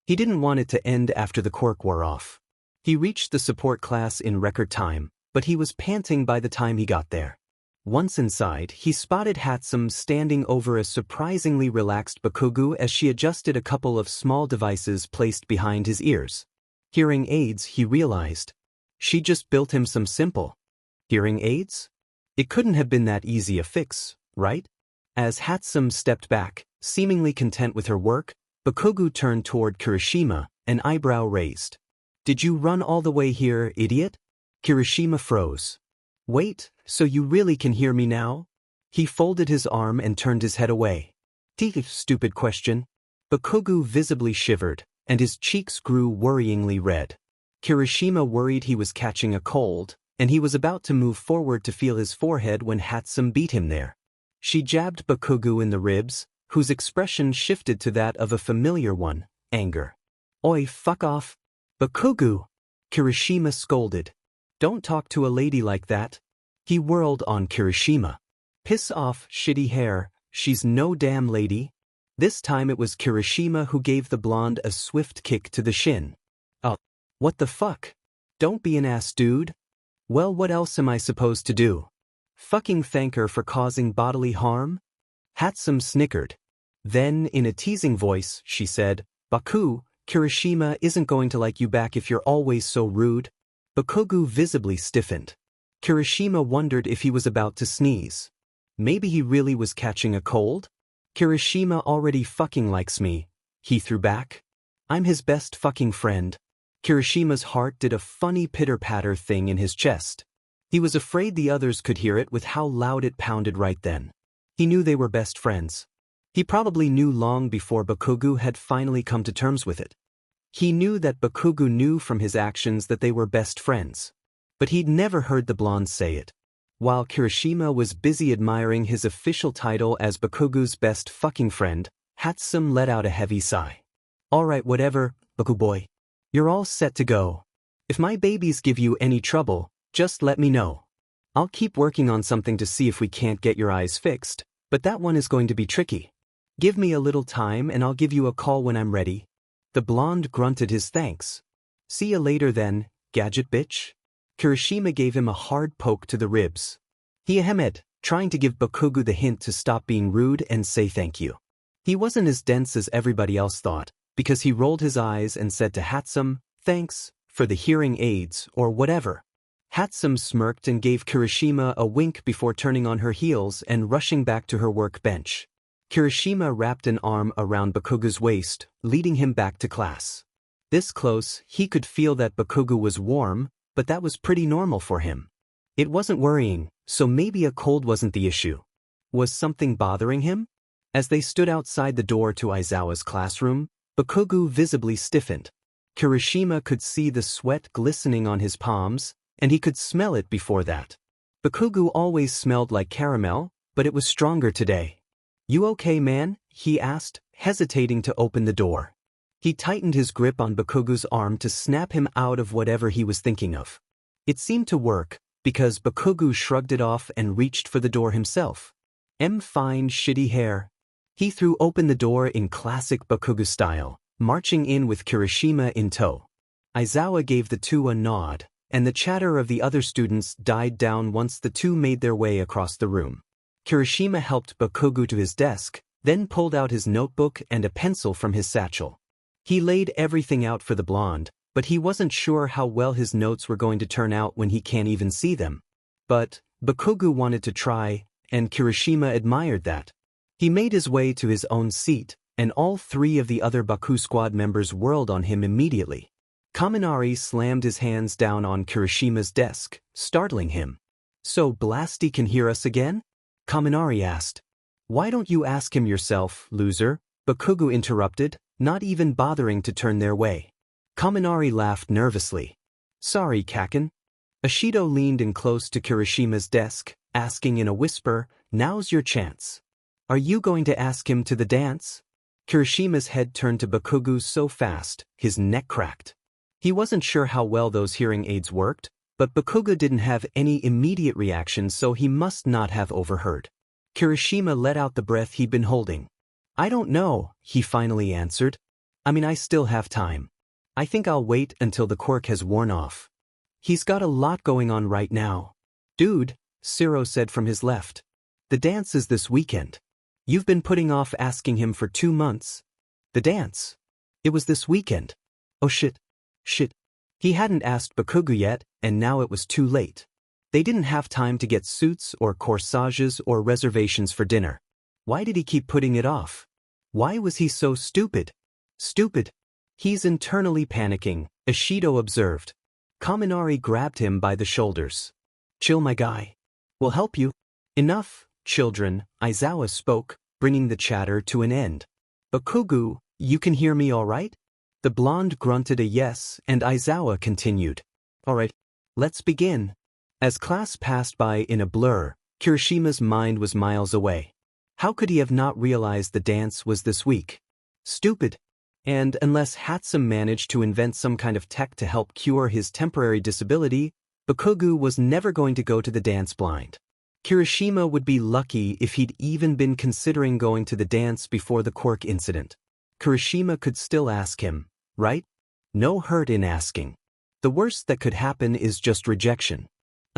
He didn't want it to end after the quirk wore off. He reached the support class in record time, but he was panting by the time he got there. Once inside, he spotted Hatsum standing over a surprisingly relaxed Bakugou as she adjusted a couple of small devices placed behind his ears. Hearing aids, he realized. She just built him some simple hearing aids? It couldn't have been that easy a fix, right? As Hatsum stepped back, seemingly content with her work, Bakugou turned toward Kirishima, an eyebrow raised. Did you run all the way here, idiot? Kirishima froze. Wait, so you really can hear me now? He folded his arm and turned his head away. Stupid question. Bakugou visibly shivered, and his cheeks grew worryingly red. Kirishima worried he was catching a cold, and he was about to move forward to feel his forehead when Hatsum beat him there. She jabbed Bakugou in the ribs, whose expression shifted to that of a familiar one, anger. Oi, fuck off. Bakugou! Kirishima scolded. Don't talk to a lady like that. He whirled on Kirishima. Piss off, shitty hair, she's no damn lady. This time it was Kirishima who gave the blonde a swift kick to the shin. Oh, what the fuck? Don't be an ass dude. Well, what else am I supposed to do? Fucking thank her for causing bodily harm? Hatsum snickered. Then, in a teasing voice, she said, Baku, Kirishima isn't going to like you back if you're always so rude. Bakugou visibly stiffened. Kirishima wondered if he was about to sneeze. Maybe he really was catching a cold? Kirishima already fucking likes me, he threw back. I'm his best fucking friend. Kirishima's heart did a funny pitter-patter thing in his chest. He was afraid the others could hear it with how loud it pounded right then. He knew they were best friends. He probably knew long before Bakugou had finally come to terms with it. He knew that Bakugou knew from his actions that they were best friends. But he'd never heard the blonde say it. While Kirishima was busy admiring his official title as Bakugou's best fucking friend, Hatsum let out a heavy sigh. Alright, whatever, Baku boy. You're all set to go. If my babies give you any trouble, just let me know. I'll keep working on something to see if we can't get your eyes fixed, but that one is going to be tricky. Give me a little time and I'll give you a call when I'm ready. The blonde grunted his thanks. See you later then, gadget bitch. Kirishima gave him a hard poke to the ribs. He ahemed, trying to give Bakugou the hint to stop being rude and say thank you. He wasn't as dense as everybody else thought, because he rolled his eyes and said to Hatsum, thanks, for the hearing aids or whatever. Hatsum smirked and gave Kirishima a wink before turning on her heels and rushing back to her workbench. Kirishima wrapped an arm around Bakugou's waist, leading him back to class. This close, he could feel that Bakugou was warm, but that was pretty normal for him. It wasn't worrying, so maybe a cold wasn't the issue. Was something bothering him? As they stood outside the door to Aizawa's classroom, Bakugou visibly stiffened. Kirishima could see the sweat glistening on his palms, and he could smell it before that. Bakugou always smelled like caramel, but it was stronger today. You okay, man? He asked, hesitating to open the door. He tightened his grip on Bakugou's arm to snap him out of whatever he was thinking of. It seemed to work, because Bakugou shrugged it off and reached for the door himself. Fine shitty hair. He threw open the door in classic Bakugou style, marching in with Kirishima in tow. Aizawa gave the two a nod, and the chatter of the other students died down once the two made their way across the room. Kirishima helped Bakugou to his desk, then pulled out his notebook and a pencil from his satchel. He laid everything out for the blonde, but he wasn't sure how well his notes were going to turn out when he can't even see them. But Bakugou wanted to try, and Kirishima admired that. He made his way to his own seat, and all three of the other Baku squad members whirled on him immediately. Kaminari slammed his hands down on Kirishima's desk, startling him. So Blasty can hear us again? Kaminari asked. Why don't you ask him yourself, loser? Bakugou interrupted, not even bothering to turn their way. Kaminari laughed nervously. Sorry, Kaken. Ashido leaned in close to Kirishima's desk, asking in a whisper, now's your chance. Are you going to ask him to the dance? Kirishima's head turned to Bakugou so fast, his neck cracked. He wasn't sure how well those hearing aids worked, but Bakugou didn't have any immediate reaction, so he must not have overheard. Kirishima let out the breath he'd been holding. I don't know, he finally answered. I still have time. I think I'll wait until the quirk has worn off. He's got a lot going on right now. Dude, Ciro said from his left. The dance is this weekend. You've been putting off asking him for 2 months. The dance? It was this weekend. Oh shit. Shit. He hadn't asked Bakugou yet, and now it was too late. They didn't have time to get suits or corsages or reservations for dinner. Why did he keep putting it off? Why was he so stupid? Stupid. He's internally panicking, Ashido observed. Kaminari grabbed him by the shoulders. Chill, my guy. We'll help you. Enough, children, Aizawa spoke, bringing the chatter to an end. Bakugou, you can hear me all right? The blonde grunted a yes, and Aizawa continued. All right, let's begin. As class passed by in a blur, Kirishima's mind was miles away. How could he have not realized the dance was this week? Stupid. And unless Hatsum managed to invent some kind of tech to help cure his temporary disability, Bakugou was never going to go to the dance blind. Kirishima would be lucky if he'd even been considering going to the dance before the quirk incident. Kirishima could still ask him, right? No hurt in asking. The worst that could happen is just rejection.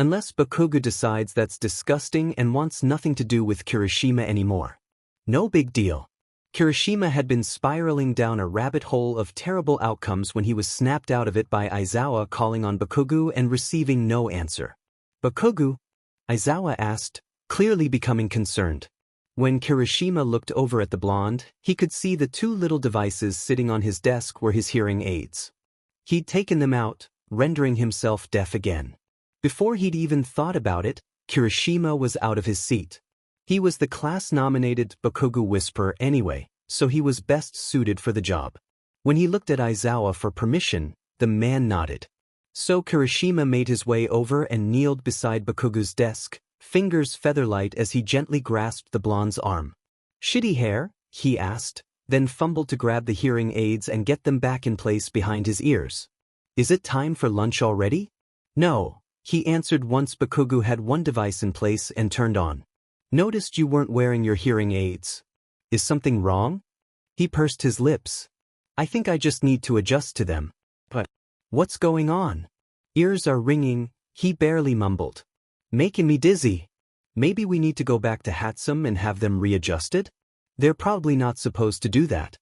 Unless Bakugou decides that's disgusting and wants nothing to do with Kirishima anymore. No big deal. Kirishima had been spiraling down a rabbit hole of terrible outcomes when he was snapped out of it by Aizawa calling on Bakugou and receiving no answer. Bakugou? Aizawa asked, clearly becoming concerned. When Kirishima looked over at the blonde, he could see the 2 little devices sitting on his desk were his hearing aids. He'd taken them out, rendering himself deaf again. Before he'd even thought about it, Kirishima was out of his seat. He was the class-nominated Bakugou Whisperer anyway, so he was best suited for the job. When he looked at Aizawa for permission, the man nodded. So Kirishima made his way over and kneeled beside Bakugou's desk, fingers featherlight as he gently grasped the blonde's arm. "Shitty hair?" he asked, then fumbled to grab the hearing aids and get them back in place behind his ears. "Is it time for lunch already?" "No," he answered once Bakugou had one device in place and turned on. "Noticed you weren't wearing your hearing aids. Is something wrong?" He pursed his lips. "I think I just need to adjust to them." "But what's going on?" "Ears are ringing," he barely mumbled. "Making me dizzy. Maybe we need to go back to Hatsum and have them readjusted?" "They're probably not supposed to do that."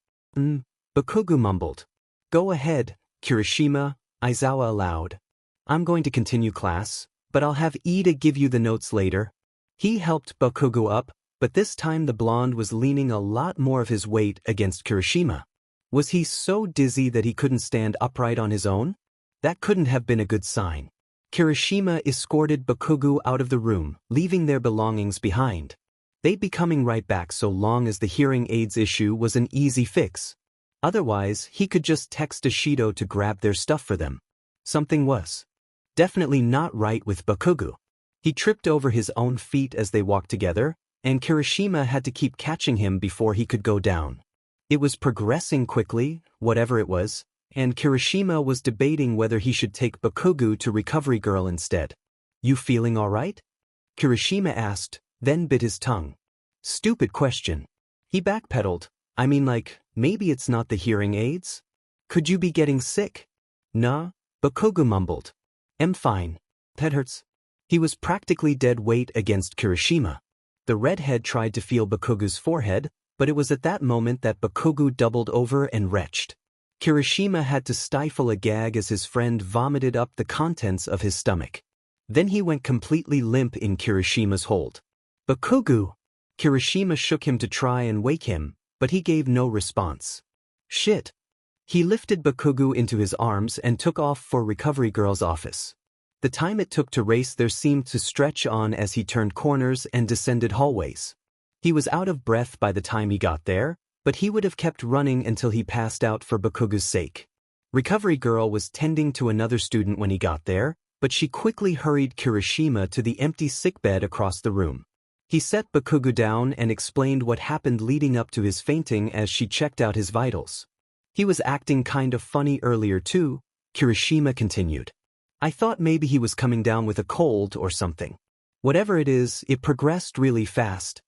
Bakugou mumbled. "Go ahead, Kirishima," Aizawa allowed. "I'm going to continue class, but I'll have Ida give you the notes later." He helped Bakugou up, but this time the blonde was leaning a lot more of his weight against Kirishima. Was he so dizzy that he couldn't stand upright on his own? That couldn't have been a good sign. Kirishima escorted Bakugou out of the room, leaving their belongings behind. They'd be coming right back so long as the hearing aids issue was an easy fix. Otherwise, he could just text Ashido to grab their stuff for them. Something was definitely not right with Bakugou. He tripped over his own feet as they walked together, and Kirishima had to keep catching him before he could go down. It was progressing quickly, whatever it was, and Kirishima was debating whether he should take Bakugou to Recovery Girl instead. "You feeling all right?" Kirishima asked, then bit his tongue. Stupid question. He backpedaled. "I mean, like, maybe it's not the hearing aids? Could you be getting sick?" "Nah," Bakugou mumbled. "I'm fine. That hurts." He was practically dead weight against Kirishima. The redhead tried to feel Bakugou's forehead, but it was at that moment that Bakugou doubled over and retched. Kirishima had to stifle a gag as his friend vomited up the contents of his stomach. Then he went completely limp in Kirishima's hold. "Bakugou!" Kirishima shook him to try and wake him, but he gave no response. "Shit." He lifted Bakugou into his arms and took off for Recovery Girl's office. The time it took to race there seemed to stretch on as he turned corners and descended hallways. He was out of breath by the time he got there, but he would have kept running until he passed out for Bakugou's sake. Recovery Girl was tending to another student when he got there, but she quickly hurried Kirishima to the empty sickbed across the room. He set Bakugou down and explained what happened leading up to his fainting as she checked out his vitals. "He was acting kind of funny earlier too," Kirishima continued. "I thought maybe he was coming down with a cold or something. Whatever it is, it progressed really fast."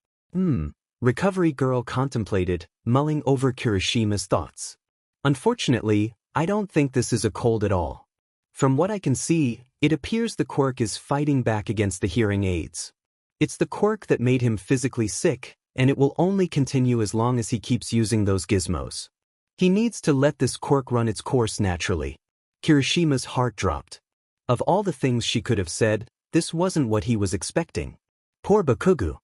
Recovery Girl contemplated, mulling over Kirishima's thoughts. "Unfortunately, I don't think this is a cold at all. From what I can see, it appears the quirk is fighting back against the hearing aids. It's the quirk that made him physically sick, and it will only continue as long as he keeps using those gizmos. He needs to let this quirk run its course naturally." Kirishima's heart dropped. Of all the things she could have said, this wasn't what he was expecting. Poor Bakugou.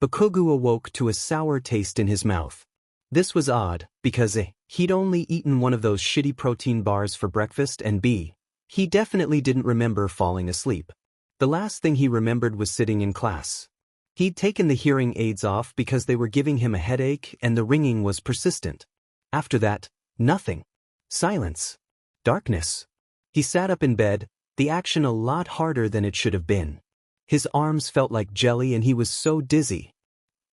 Bakugou awoke to a sour taste in his mouth. This was odd, because A, he'd only eaten one of those shitty protein bars for breakfast, and B, he definitely didn't remember falling asleep. The last thing he remembered was sitting in class. He'd taken the hearing aids off because they were giving him a headache and the ringing was persistent. After that, nothing. Silence. Darkness. He sat up in bed, the action a lot harder than it should have been. His arms felt like jelly and he was so dizzy.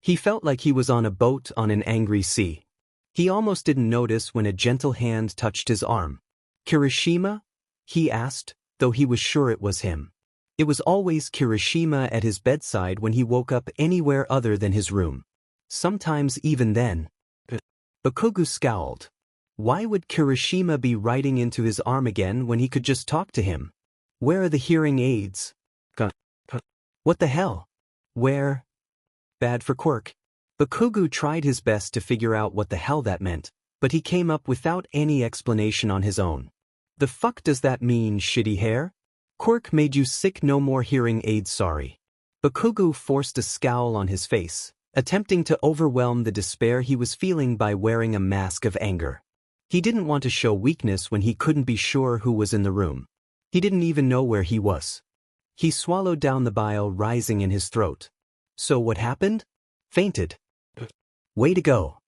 He felt like he was on a boat on an angry sea. He almost didn't notice when a gentle hand touched his arm. "Kirishima?" he asked, though he was sure it was him. It was always Kirishima at his bedside when he woke up anywhere other than his room. Sometimes even then. Bakugou scowled. Why would Kirishima be writing into his arm again when he could just talk to him? Where are the hearing aids? What the hell? Where? Bad for Quirk. Bakugou tried his best to figure out what the hell that meant, but he came up without any explanation on his own. "The fuck does that mean, shitty hair? Quirk made you sick, no more hearing aids, sorry." Bakugou forced a scowl on his face, attempting to overwhelm the despair he was feeling by wearing a mask of anger. He didn't want to show weakness when he couldn't be sure who was in the room. He didn't even know where he was. He swallowed down the bile rising in his throat. "So what happened?" "Fainted." "Way to go."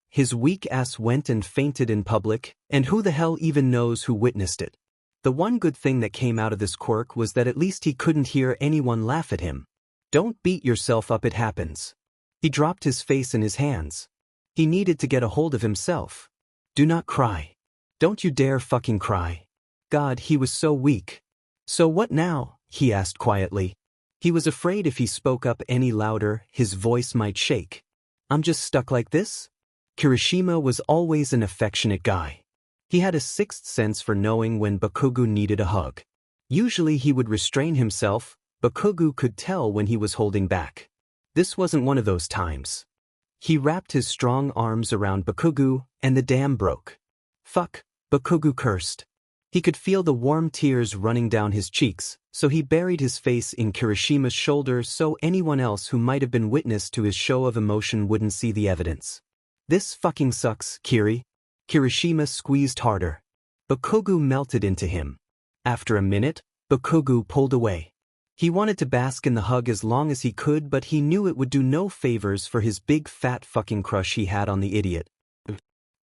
His weak ass went and fainted in public, and who the hell even knows who witnessed it. The one good thing that came out of this quirk was that at least he couldn't hear anyone laugh at him. Don't beat yourself up, it happens. He dropped his face in his hands. He needed to get a hold of himself. Do not cry. Don't you dare fucking cry. God, he was so weak. So what now? He asked quietly. He was afraid if he spoke up any louder, his voice might shake. I'm just stuck like this? Kirishima was always an affectionate guy. He had a sixth sense for knowing when Bakugou needed a hug. Usually he would restrain himself, Bakugou could tell when he was holding back. This wasn't one of those times. He wrapped his strong arms around Bakugou, and the dam broke. Fuck, Bakugou cursed. He could feel the warm tears running down his cheeks, so he buried his face in Kirishima's shoulder so anyone else who might have been witness to his show of emotion wouldn't see the evidence. This fucking sucks, Kiri. Kirishima squeezed harder. Bakugou melted into him. After a minute, Bakugou pulled away. He wanted to bask in the hug as long as he could, but he knew it would do no favors for his big fat fucking crush he had on the idiot.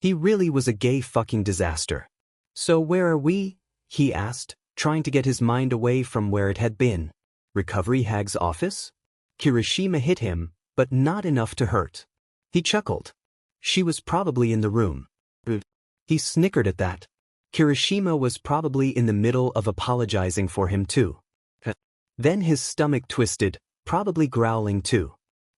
He really was a gay fucking disaster. So where are we? He asked, trying to get his mind away from where it had been. Recovery Hag's office? Kirishima hit him, but not enough to hurt. He chuckled. She was probably in the room. He snickered at that. Kirishima was probably in the middle of apologizing for him too. Then his stomach twisted, probably growling too.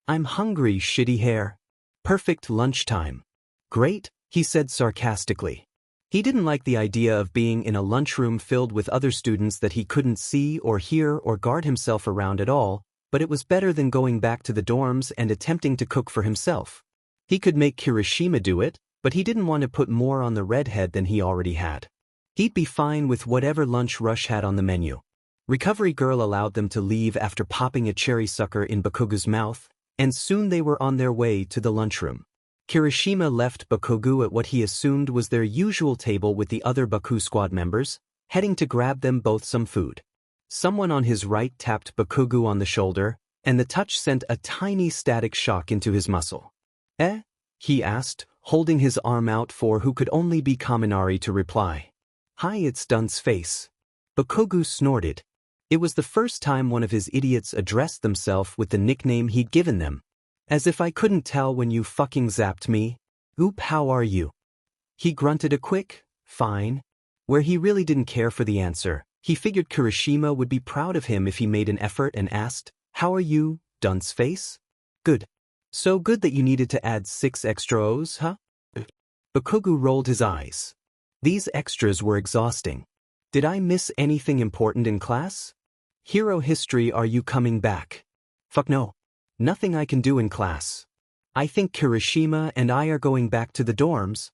I'm hungry, shitty hair. Perfect lunchtime. Great, he said sarcastically. He didn't like the idea of being in a lunchroom filled with other students that he couldn't see or hear or guard himself around at all, but it was better than going back to the dorms and attempting to cook for himself. He could make Kirishima do it, but he didn't want to put more on the redhead than he already had. He'd be fine with whatever lunch Rush had on the menu. Recovery Girl allowed them to leave after popping a cherry sucker in Bakugou's mouth, and soon they were on their way to the lunchroom. Kirishima left Bakugou at what he assumed was their usual table with the other Baku squad members, heading to grab them both some food. Someone on his right tapped Bakugou on the shoulder, and the touch sent a tiny static shock into his muscle. Eh? He asked, holding his arm out for who could only be Kaminari to reply. Hi, it's Dunce Face. Bakugou snorted. It was the first time one of his idiots addressed themselves with the nickname he'd given them. As if I couldn't tell when you fucking zapped me. Oop, how are you? He grunted a quick, fine. Where he really didn't care for the answer, he figured Kirishima would be proud of him if he made an effort and asked, how are you, Dunce Face? Good. So good that you needed to add 6 extra O's, huh? Bakugou rolled his eyes. These extras were exhausting. Did I miss anything important in class? Hero history, are you coming back? Fuck no. Nothing I can do in class. I think Kirishima and I are going back to the dorms.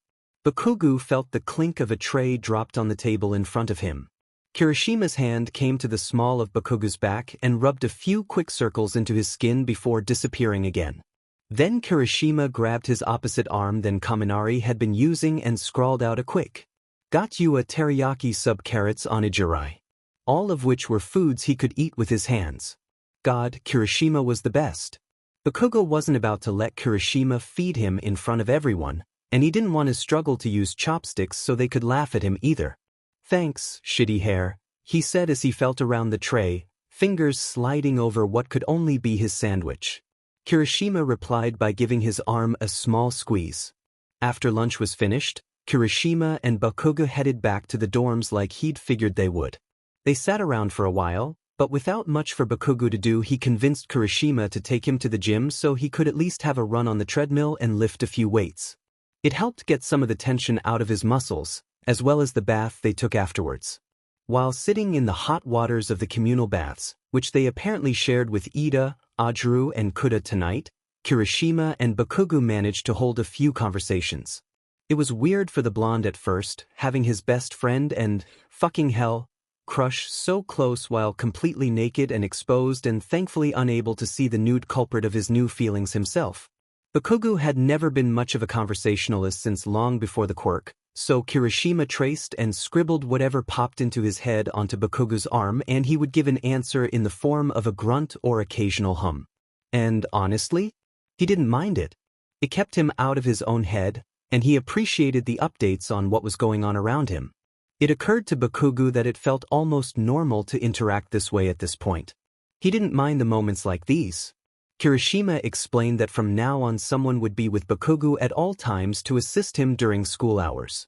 Bakugou felt the clink of a tray dropped on the table in front of him. Kirishima's hand came to the small of Bakugou's back and rubbed a few quick circles into his skin before disappearing again. Then Kirishima grabbed his opposite arm than Kaminari had been using and scrawled out a quick. Got you a teriyaki sub carrots onigiri. All of which were foods he could eat with his hands. God, Kirishima was the best. Bakugou wasn't about to let Kirishima feed him in front of everyone, and he didn't want to struggle to use chopsticks so they could laugh at him either. Thanks, shitty hair, he said as he felt around the tray, fingers sliding over what could only be his sandwich. Kirishima replied by giving his arm a small squeeze. After lunch was finished, Kirishima and Bakugou headed back to the dorms like he'd figured they would. They sat around for a while, but without much for Bakugou to do, he convinced Kirishima to take him to the gym so he could at least have a run on the treadmill and lift a few weights. It helped get some of the tension out of his muscles, as well as the bath they took afterwards. While sitting in the hot waters of the communal baths, which they apparently shared with Ida, Ajuru, and Koda tonight, Kirishima and Bakugou managed to hold a few conversations. It was weird for the blonde at first, having his best friend and, fucking hell, crush so close while completely naked and exposed and thankfully unable to see the nude culprit of his new feelings himself. Bakugou had never been much of a conversationalist since long before the quirk, so Kirishima traced and scribbled whatever popped into his head onto Bakugou's arm and he would give an answer in the form of a grunt or occasional hum. And honestly, he didn't mind it. It kept him out of his own head, and he appreciated the updates on what was going on around him. It occurred to Bakugou that it felt almost normal to interact this way at this point. He didn't mind the moments like these. Kirishima explained that from now on someone would be with Bakugou at all times to assist him during school hours.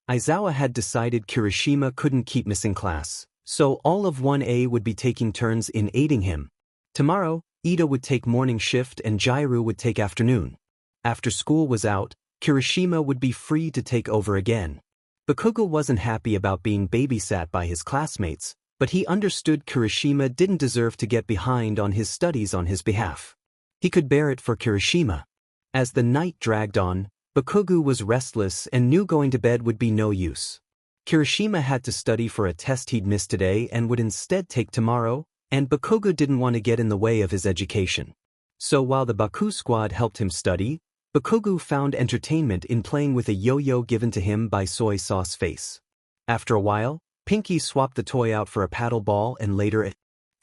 Aizawa had decided Kirishima couldn't keep missing class, so all of 1A would be taking turns in aiding him. Tomorrow, Ito would take morning shift and Jairu would take afternoon. After school was out, Kirishima would be free to take over again. Bakugou wasn't happy about being babysat by his classmates, but he understood Kirishima didn't deserve to get behind on his studies on his behalf. He could bear it for Kirishima. As the night dragged on, Bakugou was restless and knew going to bed would be no use. Kirishima had to study for a test he'd missed today and would instead take tomorrow, and Bakugou didn't want to get in the way of his education. So while the Baku squad helped him study, Bakugou found entertainment in playing with a yo-yo given to him by Soy Sauce Face. After a while, Pinky swapped the toy out for a paddle ball and later a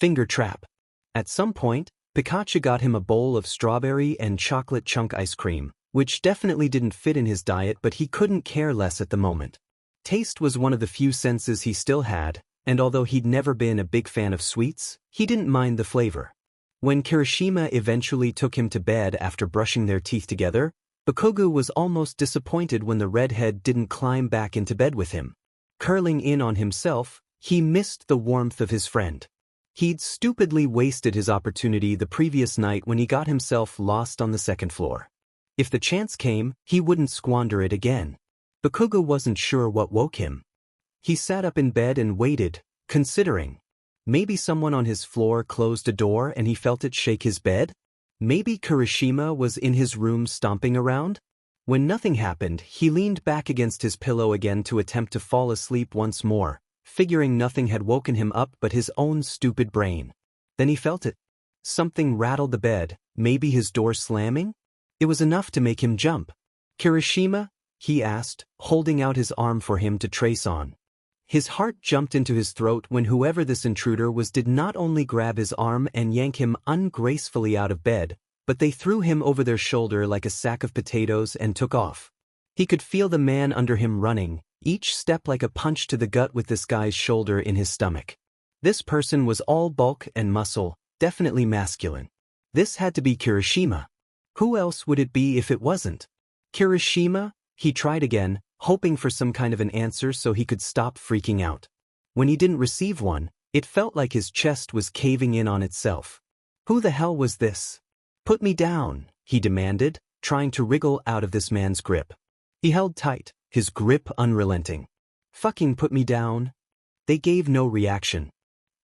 finger trap. At some point, Pikachu got him a bowl of strawberry and chocolate chunk ice cream, which definitely didn't fit in his diet, but he couldn't care less at the moment. Taste was one of the few senses he still had, and although he'd never been a big fan of sweets, he didn't mind the flavor. When Kirishima eventually took him to bed after brushing their teeth together, Bakugou was almost disappointed when the redhead didn't climb back into bed with him. Curling in on himself, he missed the warmth of his friend. He'd stupidly wasted his opportunity the previous night when he got himself lost on the second floor. If the chance came, he wouldn't squander it again. Bakugou wasn't sure what woke him. He sat up in bed and waited, considering. Maybe someone on his floor closed a door and he felt it shake his bed? Maybe Kirishima was in his room stomping around? When nothing happened, he leaned back against his pillow again to attempt to fall asleep once more, figuring nothing had woken him up but his own stupid brain. Then he felt it. Something rattled the bed, maybe his door slamming? It was enough to make him jump. "Kirishima?" he asked, holding out his arm for him to trace on. His heart jumped into his throat when whoever this intruder was did not only grab his arm and yank him ungracefully out of bed, but they threw him over their shoulder like a sack of potatoes and took off. He could feel the man under him running, each step like a punch to the gut with this guy's shoulder in his stomach. This person was all bulk and muscle, definitely masculine. This had to be Kirishima. Who else would it be if it wasn't? Kirishima? He tried again, hoping for some kind of an answer so he could stop freaking out. When he didn't receive one, it felt like his chest was caving in on itself. Who the hell was this? "Put me down," he demanded, trying to wriggle out of this man's grip. He held tight, his grip unrelenting. "Fucking put me down." They gave no reaction.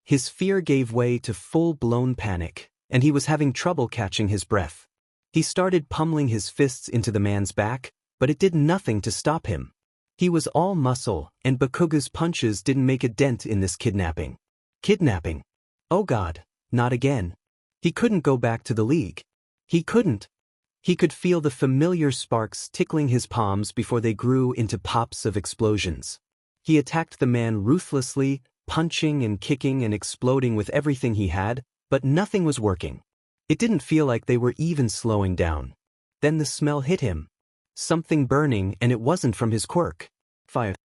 His fear gave way to full-blown panic, and he was having trouble catching his breath. He started pummeling his fists into the man's back, but it did nothing to stop him. He was all muscle, and Bakugou's punches didn't make a dent in this kidnapping. Kidnapping? Oh God, not again. He couldn't go back to the league. He couldn't. He could feel the familiar sparks tickling his palms before they grew into pops of explosions. He attacked the man ruthlessly, punching and kicking and exploding with everything he had, but nothing was working. It didn't feel like they were even slowing down. Then the smell hit him. Something burning, and it wasn't from his quirk. Fire.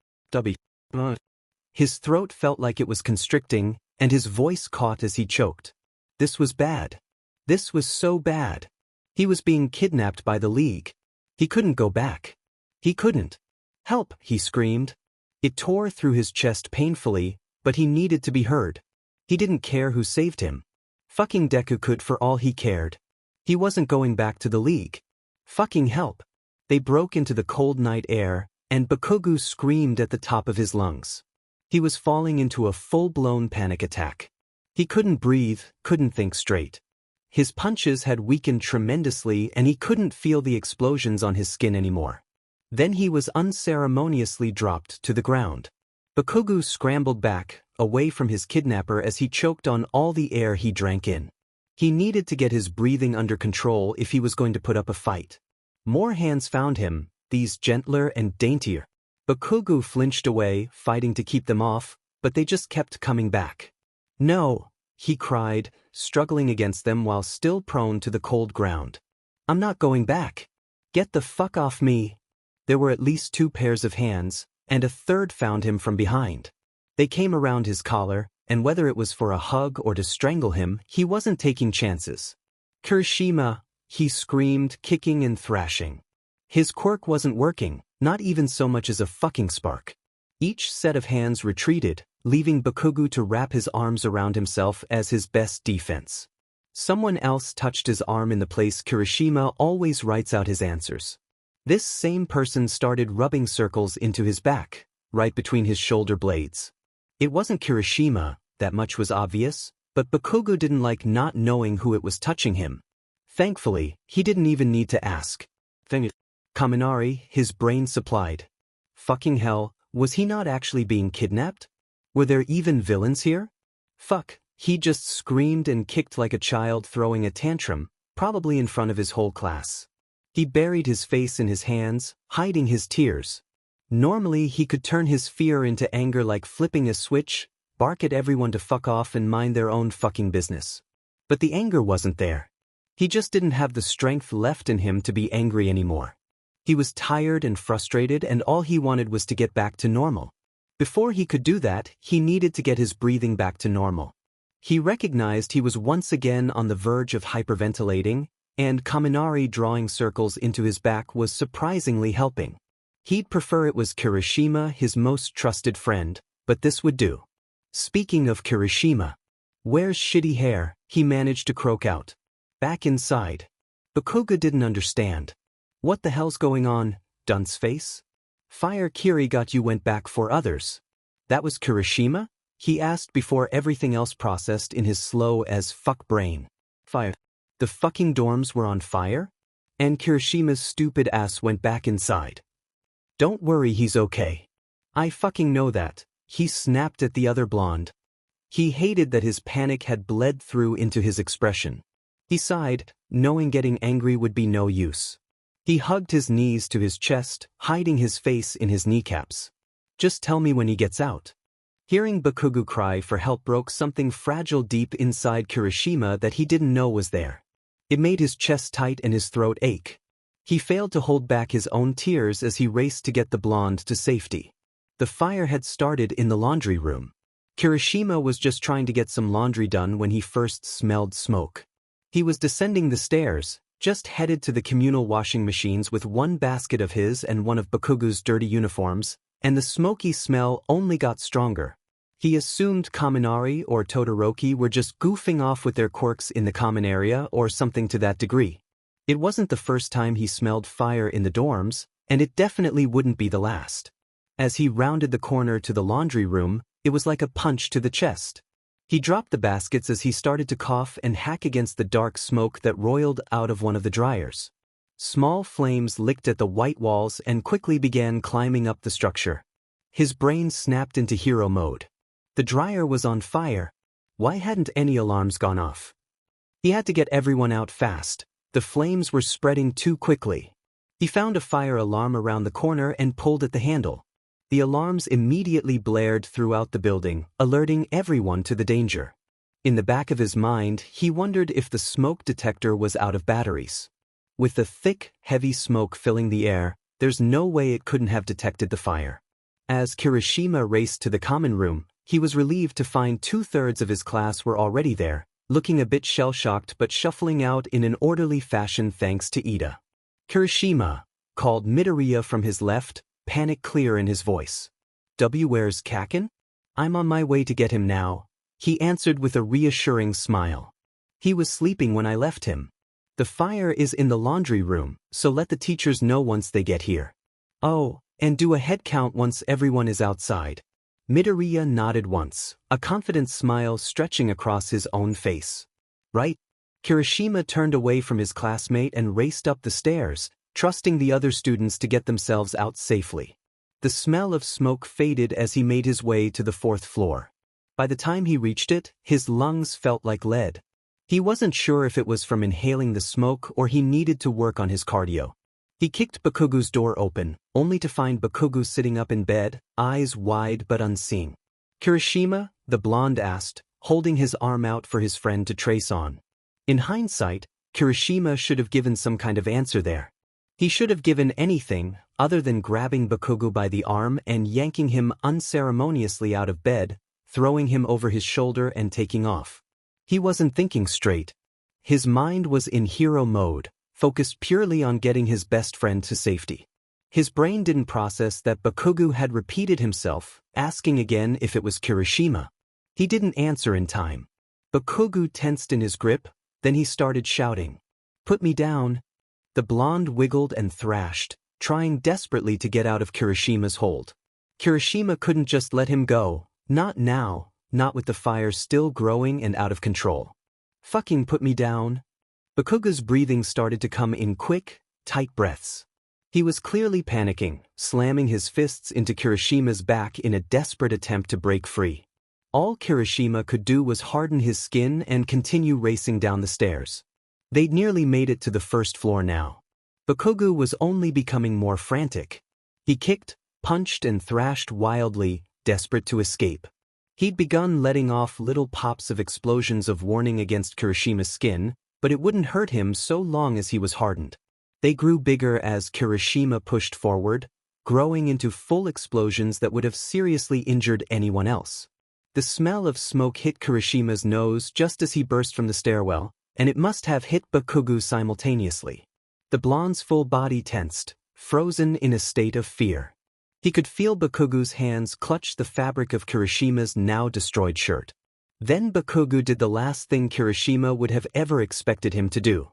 His throat felt like it was constricting, and his voice caught as he choked. This was bad. This was so bad. He was being kidnapped by the league. He couldn't go back. He couldn't. "Help!" he screamed. It tore through his chest painfully, but he needed to be heard. He didn't care who saved him. Fucking Deku could for all he cared. He wasn't going back to the league. Fucking help. They broke into the cold night air, and Bakugou screamed at the top of his lungs. He was falling into a full-blown panic attack. He couldn't breathe, couldn't think straight. His punches had weakened tremendously and he couldn't feel the explosions on his skin anymore. Then he was unceremoniously dropped to the ground. Bakugou scrambled back, away from his kidnapper as he choked on all the air he drank in. He needed to get his breathing under control if he was going to put up a fight. More hands found him, these gentler and daintier. Bakugou flinched away, fighting to keep them off, but they just kept coming back. "No," he cried, struggling against them while still prone to the cold ground. "I'm not going back. Get the fuck off me." There were at least 2 pairs of hands, and a third found him from behind. They came around his collar, and whether it was for a hug or to strangle him, he wasn't taking chances. "Kirishima," he screamed, kicking and thrashing. His quirk wasn't working, not even so much as a fucking spark. Each set of hands retreated, leaving Bakugou to wrap his arms around himself as his best defense. Someone else touched his arm in the place Kirishima always writes out his answers. This same person started rubbing circles into his back, right between his shoulder blades. It wasn't Kirishima, that much was obvious, but Bakugou didn't like not knowing who it was touching him. Thankfully, he didn't even need to ask. Kaminari, his brain supplied. Fucking hell, was he not actually being kidnapped? Were there even villains here? Fuck, he just screamed and kicked like a child throwing a tantrum, probably in front of his whole class. He buried his face in his hands, hiding his tears. Normally he could turn his fear into anger like flipping a switch, bark at everyone to fuck off and mind their own fucking business. But the anger wasn't there. He just didn't have the strength left in him to be angry anymore. He was tired and frustrated, and all he wanted was to get back to normal. Before he could do that, he needed to get his breathing back to normal. He recognized he was once again on the verge of hyperventilating, and Kaminari drawing circles into his back was surprisingly helping. He'd prefer it was Kirishima, his most trusted friend, but this would do. Speaking of Kirishima, "Where's shitty hair?" he managed to croak out. "Back inside." Bakugou didn't understand. "What the hell's going on, dunce face? Fire Kiri got you went back for others." "That was Kirishima?" he asked before everything else processed in his slow as fuck brain. "Fire? The fucking dorms were on fire? And Kirishima's stupid ass went back inside." "Don't worry, he's okay. I fucking know that," he snapped at the other blonde. He hated that his panic had bled through into his expression. He sighed, knowing getting angry would be no use. He hugged his knees to his chest, hiding his face in his kneecaps. "Just tell me when he gets out." Hearing Bakugou cry for help broke something fragile deep inside Kirishima that he didn't know was there. It made his chest tight and his throat ache. He failed to hold back his own tears as he raced to get the blonde to safety. The fire had started in the laundry room. Kirishima was just trying to get some laundry done when he first smelled smoke. He was descending the stairs, just headed to the communal washing machines with one basket of his and one of Bakugou's dirty uniforms, and the smoky smell only got stronger. He assumed Kaminari or Todoroki were just goofing off with their quirks in the common area or something to that degree. It wasn't the first time he smelled fire in the dorms, and it definitely wouldn't be the last. As he rounded the corner to the laundry room, it was like a punch to the chest. He dropped the baskets as he started to cough and hack against the dark smoke that roiled out of one of the dryers. Small flames licked at the white walls and quickly began climbing up the structure. His brain snapped into hero mode. The dryer was on fire. Why hadn't any alarms gone off? He had to get everyone out fast. The flames were spreading too quickly. He found a fire alarm around the corner and pulled at the handle. The alarms immediately blared throughout the building, alerting everyone to the danger. In the back of his mind, he wondered if the smoke detector was out of batteries. With the thick, heavy smoke filling the air, there's no way it couldn't have detected the fire. As Kirishima raced to the common room, he was relieved to find 2/3 of his class were already there, looking a bit shell-shocked but shuffling out in an orderly fashion thanks to Ida. "Kirishima," called Midoriya from his left, panic clear in his voice. "Where's Kaken?" "I'm on my way to get him now," he answered with a reassuring smile. "He was sleeping when I left him. The fire is in the laundry room, so let the teachers know once they get here." "Oh, and do a head count once everyone is outside." Midoriya nodded once, a confident smile stretching across his own face. "Right." Kirishima turned away from his classmate and raced up the stairs, trusting the other students to get themselves out safely. The smell of smoke faded as he made his way to the 4th floor. By the time he reached it, his lungs felt like lead. He wasn't sure if it was from inhaling the smoke or he needed to work on his cardio. He kicked Bakugou's door open, only to find Bakugou sitting up in bed, eyes wide but unseeing. "Kirishima?" the blonde asked, holding his arm out for his friend to trace on. In hindsight, Kirishima should have given some kind of answer there. He should have given anything other than grabbing Bakugou by the arm and yanking him unceremoniously out of bed, throwing him over his shoulder and taking off. He wasn't thinking straight. His mind was in hero mode, focused purely on getting his best friend to safety. His brain didn't process that Bakugou had repeated himself, asking again if it was Kirishima. He didn't answer in time. Bakugou tensed in his grip, then he started shouting, "Put me down!" The blonde wiggled and thrashed, trying desperately to get out of Kirishima's hold. Kirishima couldn't just let him go, not now, not with the fire still growing and out of control. "Fucking put me down!" Bakugou's breathing started to come in quick, tight breaths. He was clearly panicking, slamming his fists into Kirishima's back in a desperate attempt to break free. All Kirishima could do was harden his skin and continue racing down the stairs. They'd nearly made it to the first floor now. Bakugou was only becoming more frantic. He kicked, punched and thrashed wildly, desperate to escape. He'd begun letting off little pops of explosions of warning against Kirishima's skin, but it wouldn't hurt him so long as he was hardened. They grew bigger as Kirishima pushed forward, growing into full explosions that would have seriously injured anyone else. The smell of smoke hit Kirishima's nose just as he burst from the stairwell, and it must have hit Bakugou simultaneously. The blonde's full body tensed, frozen in a state of fear. He could feel Bakugou's hands clutch the fabric of Kirishima's now destroyed shirt. Then Bakugou did the last thing Kirishima would have ever expected him to do.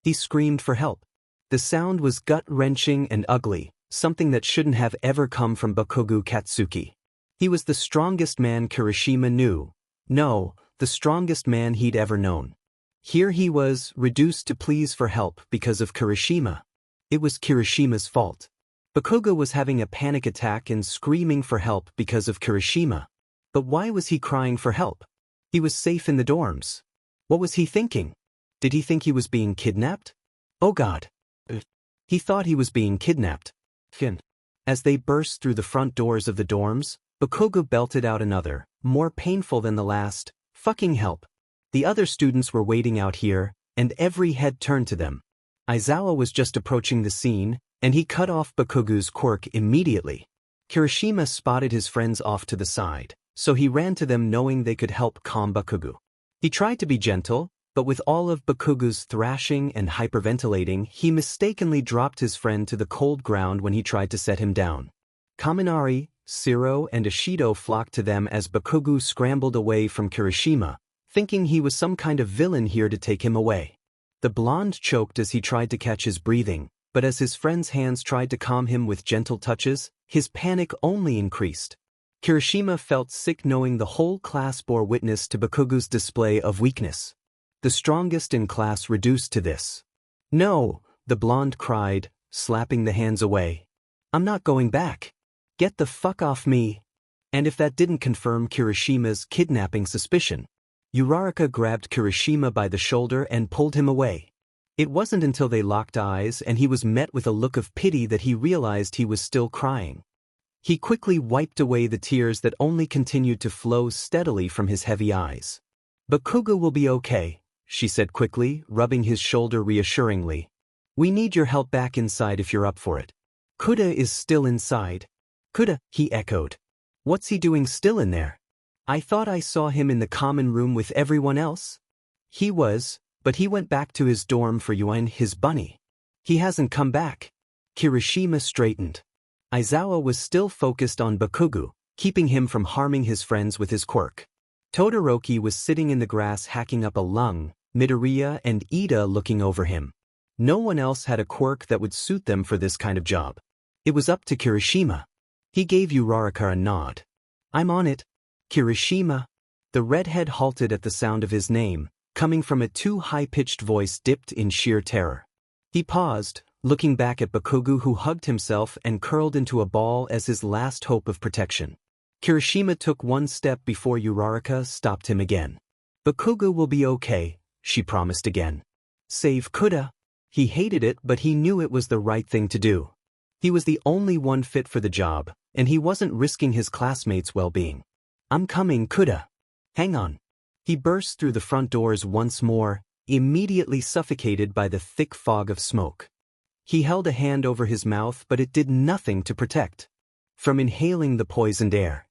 He screamed for help. The sound was gut-wrenching and ugly, something that shouldn't have ever come from Bakugou Katsuki. He was the strongest man Kirishima knew. No, the strongest man he'd ever known. Here he was, reduced to pleas for help because of Kirishima. It was Kirishima's fault. Bakugou was having a panic attack and screaming for help because of Kirishima. But why was he crying for help? He was safe in the dorms. What was he thinking? Did he think he was being kidnapped? Oh God. He thought he was being kidnapped. As they burst through the front doors of the dorms, Bakugou belted out another, more painful than the last, "Fucking help." The other students were waiting out here, and every head turned to them. Aizawa was just approaching the scene, and he cut off Bakugou's quirk immediately. Kirishima spotted his friends off to the side, so he ran to them knowing they could help calm Bakugou. He tried to be gentle, but with all of Bakugou's thrashing and hyperventilating, he mistakenly dropped his friend to the cold ground when he tried to set him down. Kaminari, Siro and Ashido flocked to them as Bakugou scrambled away from Kirishima, thinking he was some kind of villain here to take him away. The blonde choked as he tried to catch his breathing, but as his friend's hands tried to calm him with gentle touches, his panic only increased. Kirishima felt sick knowing the whole class bore witness to Bakugou's display of weakness. The strongest in class reduced to this. "No," the blonde cried, slapping the hands away. "I'm not going back. Get the fuck off me." And if that didn't confirm Kirishima's kidnapping suspicion, Uraraka grabbed Kirishima by the shoulder and pulled him away. It wasn't until they locked eyes and he was met with a look of pity that he realized he was still crying. He quickly wiped away the tears that only continued to flow steadily from his heavy eyes. "Bakugou will be okay," she said quickly, rubbing his shoulder reassuringly. "We need your help back inside if you're up for it." "Koda is still inside." "Koda," he echoed. "What's he doing still in there? I thought I saw him in the common room with everyone else." "He was, but he went back to his dorm for Yuan, his bunny. He hasn't come back." Kirishima straightened. Aizawa was still focused on Bakugou, keeping him from harming his friends with his quirk. Todoroki was sitting in the grass hacking up a lung, Midoriya and Ida looking over him. No one else had a quirk that would suit them for this kind of job. It was up to Kirishima. He gave Uraraka a nod. "I'm on it." "Kirishima." The redhead halted at the sound of his name, coming from a too high-pitched voice dipped in sheer terror. He paused, looking back at Bakugou who hugged himself and curled into a ball as his last hope of protection. Kirishima took one step before Uraraka stopped him again. "Bakugou will be okay," she promised again. "Save Koda." He hated it, but he knew it was the right thing to do. He was the only one fit for the job, and he wasn't risking his classmates' well-being. "I'm coming, Koda. Hang on." He burst through the front doors once more, immediately suffocated by the thick fog of smoke. He held a hand over his mouth, but it did nothing to protect from inhaling the poisoned air.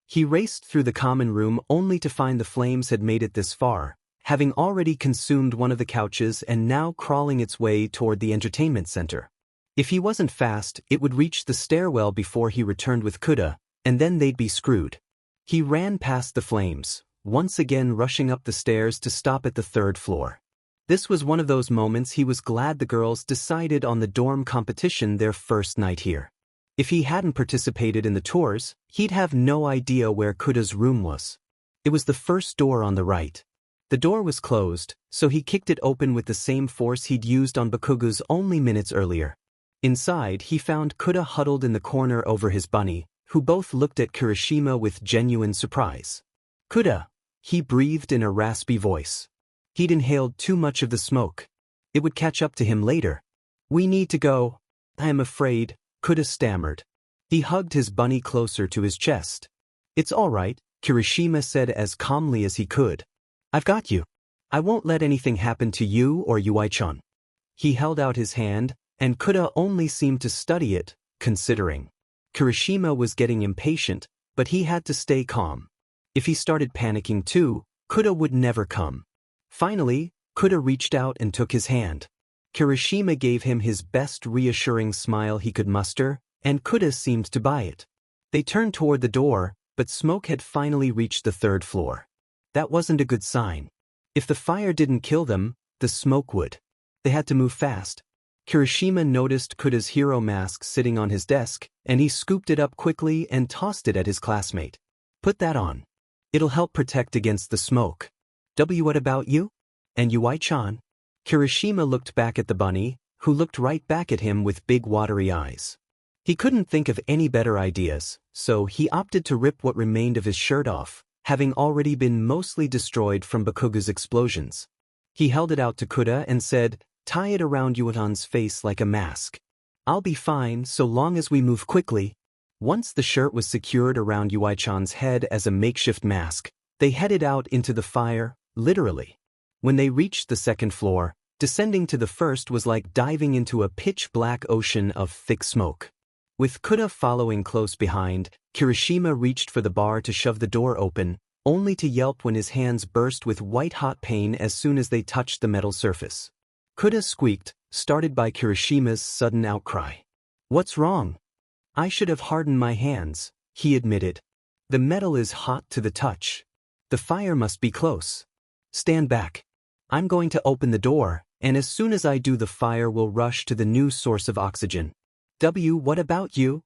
He raced through the common room only to find the flames had made it this far, having already consumed one of the couches and now crawling its way toward the entertainment center. If he wasn't fast, it would reach the stairwell before he returned with Koda, and then they'd be screwed. He ran past the flames, once again rushing up the stairs to stop at the third floor. This was one of those moments he was glad the girls decided on the dorm competition their first night here. If he hadn't participated in the tours, he'd have no idea where Koda's room was. It was the first door on the right. The door was closed, so he kicked it open with the same force he'd used on Bakugou's only minutes earlier. Inside, he found Koda huddled in the corner over his bunny, who both looked at Kirishima with genuine surprise. "Koda," he breathed in a raspy voice. He'd inhaled too much of the smoke. It would catch up to him later. "We need to go. I am afraid," Koda stammered. He hugged his bunny closer to his chest. "It's all right," Kirishima said as calmly as he could. "I've got you. I won't let anything happen to you or Yuai-chan." He held out his hand, and Koda only seemed to study it, considering. Kirishima was getting impatient, but he had to stay calm. If he started panicking too, Koda would never come. Finally, Koda reached out and took his hand. Kirishima gave him his best reassuring smile he could muster, and Koda seemed to buy it. They turned toward the door, but smoke had finally reached the third floor. That wasn't a good sign. If the fire didn't kill them, the smoke would. They had to move fast. Kirishima noticed Koda's hero mask sitting on his desk, and he scooped it up quickly and tossed it at his classmate. "Put that on. It'll help protect against the smoke." What about you? And Yuai-chan?" Kirishima looked back at the bunny, who looked right back at him with big watery eyes. He couldn't think of any better ideas, so he opted to rip what remained of his shirt off, having already been mostly destroyed from Bakugou's explosions. He held it out to Koda and said, "Tie it around Yuai-chan's face like a mask. I'll be fine so long as we move quickly." Once the shirt was secured around Yuai-chan's head as a makeshift mask, they headed out into the fire, literally. When they reached the second floor, descending to the first was like diving into a pitch-black ocean of thick smoke. With Koda following close behind, Kirishima reached for the bar to shove the door open, only to yelp when his hands burst with white-hot pain as soon as they touched the metal surface. Koda squeaked, started by Kirishima's sudden outcry. "What's wrong?" "I should have hardened my hands," he admitted. "The metal is hot to the touch. The fire must be close. Stand back. I'm going to open the door, and as soon as I do the fire will rush to the new source of oxygen." What about you?"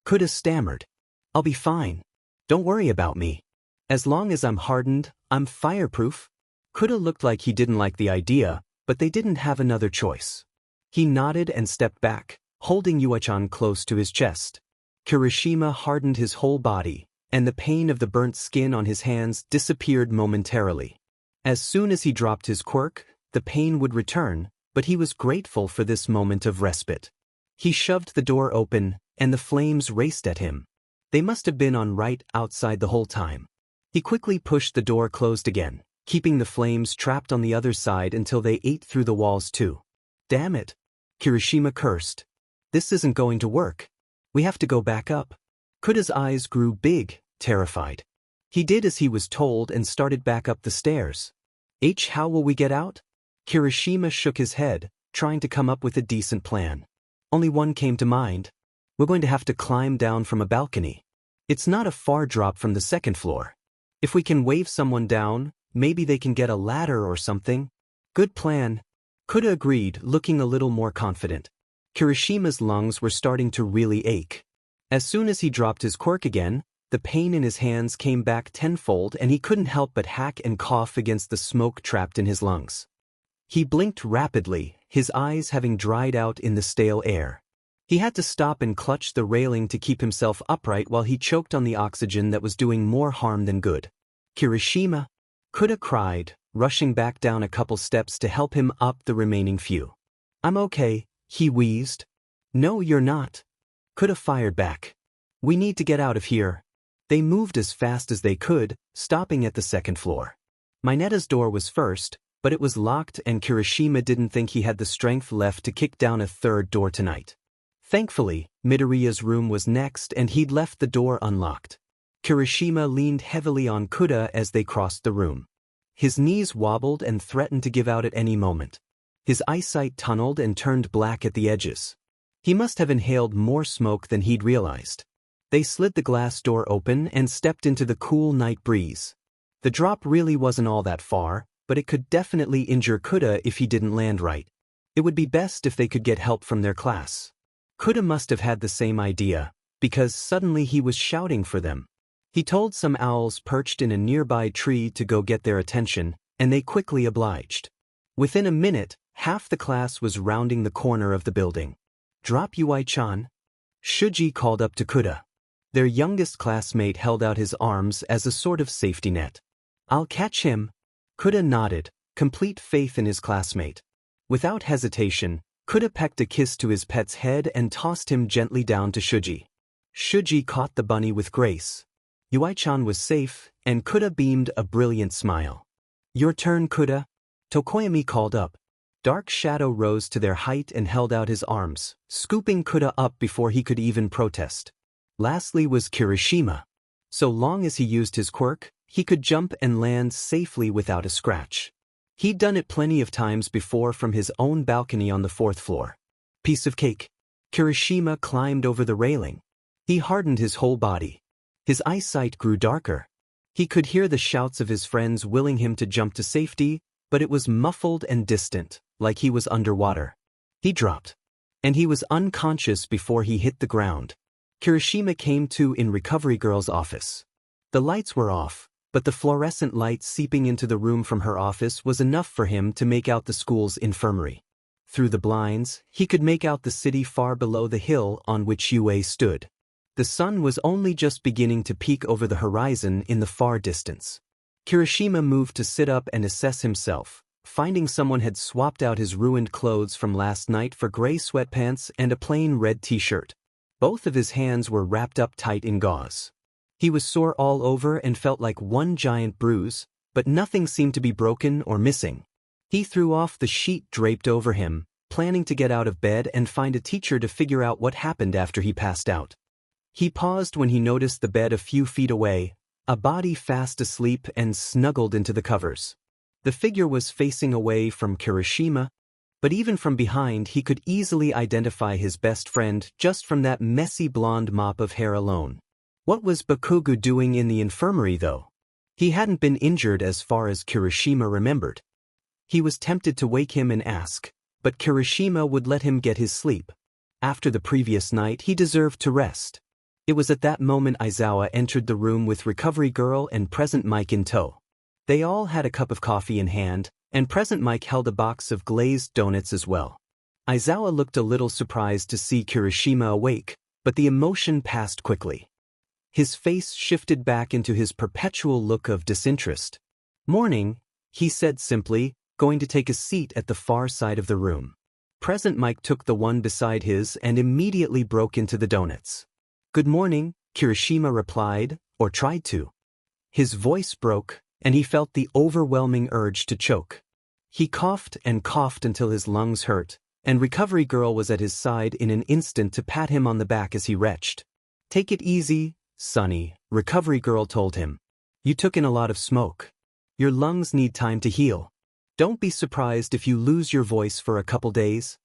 Koda stammered. "I'll be fine. Don't worry about me. As long as I'm hardened, I'm fireproof." Koda looked like he didn't like the idea, but they didn't have another choice. He nodded and stepped back, holding Yuai-chan close to his chest. Kirishima hardened his whole body, and the pain of the burnt skin on his hands disappeared momentarily. As soon as he dropped his quirk, the pain would return, but he was grateful for this moment of respite. He shoved the door open, and the flames raced at him. They must have been on right outside the whole time. He quickly pushed the door closed again, keeping the flames trapped on the other side until they ate through the walls too. "Damn it," Kirishima cursed. "This isn't going to work. We have to go back up." Koda's eyes grew big, terrified. He did as he was told and started back up the stairs. How will we get out?" Kirishima shook his head, trying to come up with a decent plan. Only one came to mind. "We're going to have to climb down from a balcony. It's not a far drop from the second floor. If we can wave someone down, maybe they can get a ladder or something." "Good plan," Koda agreed, looking a little more confident. Kirishima's lungs were starting to really ache. As soon as he dropped his quirk again, the pain in his hands came back tenfold and he couldn't help but hack and cough against the smoke trapped in his lungs. He blinked rapidly, his eyes having dried out in the stale air. He had to stop and clutch the railing to keep himself upright while he choked on the oxygen that was doing more harm than good. "Kirishima!" Koda cried, rushing back down a couple steps to help him up the remaining few. "I'm okay," he wheezed. "No, you're not." Koda fired back. "We need to get out of here." They moved as fast as they could, stopping at the second floor. Minetta's door was first, but it was locked and Kirishima didn't think he had the strength left to kick down a third door tonight. Thankfully, Midoriya's room was next and he'd left the door unlocked. Kirishima leaned heavily on Koda as they crossed the room. His knees wobbled and threatened to give out at any moment. His eyesight tunneled and turned black at the edges. He must have inhaled more smoke than he'd realized. They slid the glass door open and stepped into the cool night breeze. The drop really wasn't all that far, but it could definitely injure Koda if he didn't land right. It would be best if they could get help from their class. Koda must have had the same idea, because suddenly he was shouting for them. He told some owls perched in a nearby tree to go get their attention, and they quickly obliged. Within a minute, half the class was rounding the corner of the building. "Drop Yui-chan?" Shuji called up to Koda. Their youngest classmate held out his arms as a sort of safety net. "I'll catch him." Koda nodded, complete faith in his classmate. Without hesitation, Koda pecked a kiss to his pet's head and tossed him gently down to Shuji. Shuji caught the bunny with grace. Yui-chan was safe, and Koda beamed a brilliant smile. "Your turn, Koda." Tokoyami called up. Dark Shadow rose to their height and held out his arms, scooping Koda up before he could even protest. Lastly was Kirishima. So long as he used his quirk, he could jump and land safely without a scratch. He'd done it plenty of times before from his own balcony on the 4th floor. Piece of cake. Kirishima climbed over the railing. He hardened his whole body. His eyesight grew darker. He could hear the shouts of his friends willing him to jump to safety, but it was muffled and distant, like he was underwater. He dropped. And he was unconscious before he hit the ground. Kirishima came to in Recovery Girl's office. The lights were off, but the fluorescent light seeping into the room from her office was enough for him to make out the school's infirmary. Through the blinds, he could make out the city far below the hill on which Yue stood. The sun was only just beginning to peek over the horizon in the far distance. Kirishima moved to sit up and assess himself, finding someone had swapped out his ruined clothes from last night for gray sweatpants and a plain red t-shirt. Both of his hands were wrapped up tight in gauze. He was sore all over and felt like one giant bruise, but nothing seemed to be broken or missing. He threw off the sheet draped over him, planning to get out of bed and find a teacher to figure out what happened after he passed out. He paused when he noticed the bed a few feet away, a body fast asleep and snuggled into the covers. The figure was facing away from Kirishima, but even from behind he could easily identify his best friend just from that messy blonde mop of hair alone. What was Bakugou doing in the infirmary, though? He hadn't been injured as far as Kirishima remembered. He was tempted to wake him and ask, but Kirishima would let him get his sleep. After the previous night, he deserved to rest. It was at that moment Aizawa entered the room with Recovery Girl and Present Mike in tow. They all had a cup of coffee in hand, and Present Mike held a box of glazed donuts as well. Aizawa looked a little surprised to see Kirishima awake, but the emotion passed quickly. His face shifted back into his perpetual look of disinterest. "Morning," he said simply, going to take a seat at the far side of the room. Present Mike took the one beside his and immediately broke into the donuts. "Good morning," Kirishima replied, or tried to. His voice broke, and he felt the overwhelming urge to choke. He coughed and coughed until his lungs hurt, and Recovery Girl was at his side in an instant to pat him on the back as he retched. "Take it easy, Sonny," Recovery Girl told him. "You took in a lot of smoke. Your lungs need time to heal. Don't be surprised if you lose your voice for a couple days."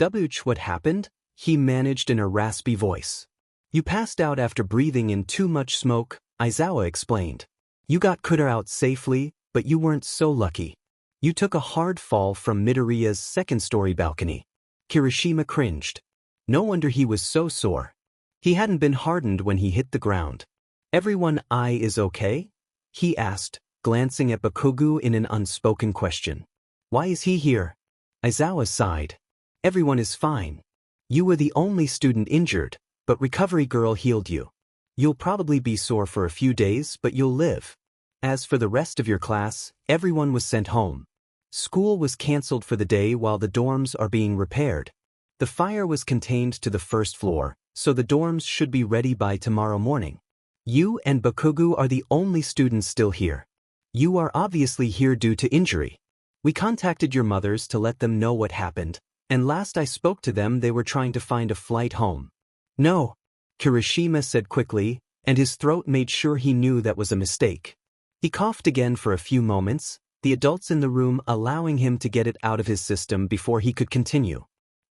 "Wh, what happened?" he managed in a raspy voice. "You passed out after breathing in too much smoke," Aizawa explained. "You got Koda out safely, but you weren't so lucky. You took a hard fall from Midoriya's second-story balcony." Kirishima cringed. No wonder he was so sore. He hadn't been hardened when he hit the ground. "Everyone is okay?" he asked, glancing at Bakugou in an unspoken question. "Why is he here?" Aizawa sighed. "Everyone is fine. You were the only student injured, but Recovery Girl healed you. You'll probably be sore for a few days, but you'll live. As for the rest of your class, everyone was sent home. School was canceled for the day while the dorms are being repaired. The fire was contained to the 1st floor, so the dorms should be ready by tomorrow morning. You and Bakugou are the only students still here. You are obviously here due to injury. We contacted your mothers to let them know what happened, and last I spoke to them they were trying to find a flight home." "No," Kirishima said quickly, and his throat made sure he knew that was a mistake. He coughed again for a few moments, the adults in the room allowing him to get it out of his system before he could continue.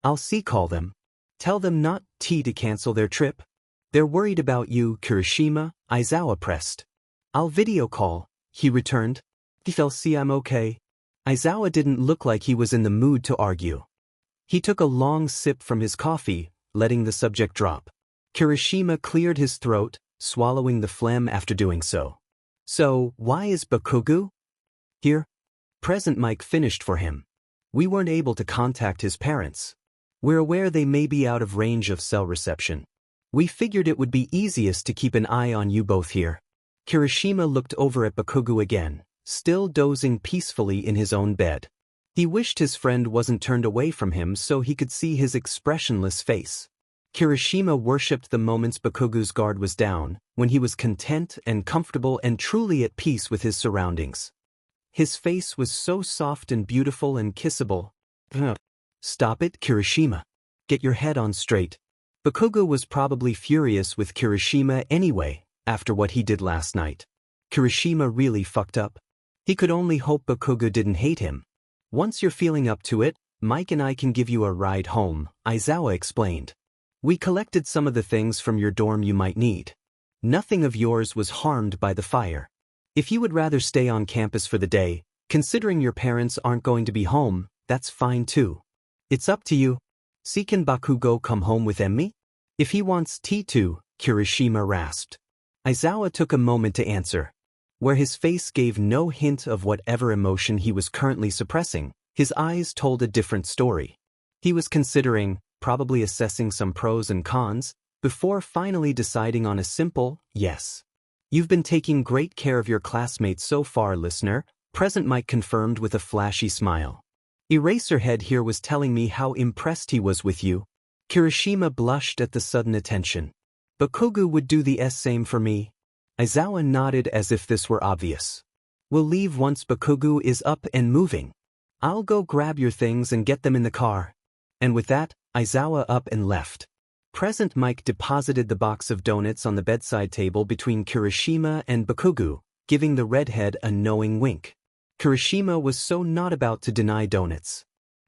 "I'll call them. Tell them not to cancel their trip. They're worried about you, Kirishima," Aizawa pressed. "I'll video call," he returned. "They'll see I'm okay." Aizawa didn't look like he was in the mood to argue. He took a long sip from his coffee, letting the subject drop. Kirishima cleared his throat, swallowing the phlegm after doing so. "So, why is Bakugou here?" Present Mike finished for him. "We weren't able to contact his parents. We're aware they may be out of range of cell reception. We figured it would be easiest to keep an eye on you both here." Kirishima looked over at Bakugou again, still dozing peacefully in his own bed. He wished his friend wasn't turned away from him so he could see his expressionless face. Kirishima worshipped the moments Bakugou's guard was down, when he was content and comfortable and truly at peace with his surroundings. His face was so soft and beautiful and kissable. "Stop it, Kirishima. Get your head on straight." Bakugou was probably furious with Kirishima anyway, after what he did last night. Kirishima really fucked up. He could only hope Bakugou didn't hate him. "Once you're feeling up to it, Mike and I can give you a ride home," Aizawa explained. "We collected some of the things from your dorm you might need. Nothing of yours was harmed by the fire. If you would rather stay on campus for the day, considering your parents aren't going to be home, that's fine too. It's up to you. Can Bakugou come home with Emmy?" "If he wants to," Kirishima rasped. Aizawa took a moment to answer. Where his face gave no hint of whatever emotion he was currently suppressing, his eyes told a different story. He was considering, probably assessing some pros and cons, before finally deciding on a simple yes. "You've been taking great care of your classmates so far, listener," Present Mike confirmed with a flashy smile. "Eraserhead here was telling me how impressed he was with you." Kirishima blushed at the sudden attention. "Bakugou would do the same for me." Aizawa nodded as if this were obvious. "We'll leave once Bakugou is up and moving. I'll go grab your things and get them in the car." And with that, Aizawa up and left. Present Mike deposited the box of donuts on the bedside table between Kirishima and Bakugou, giving the redhead a knowing wink. Kirishima was so not about to deny donuts.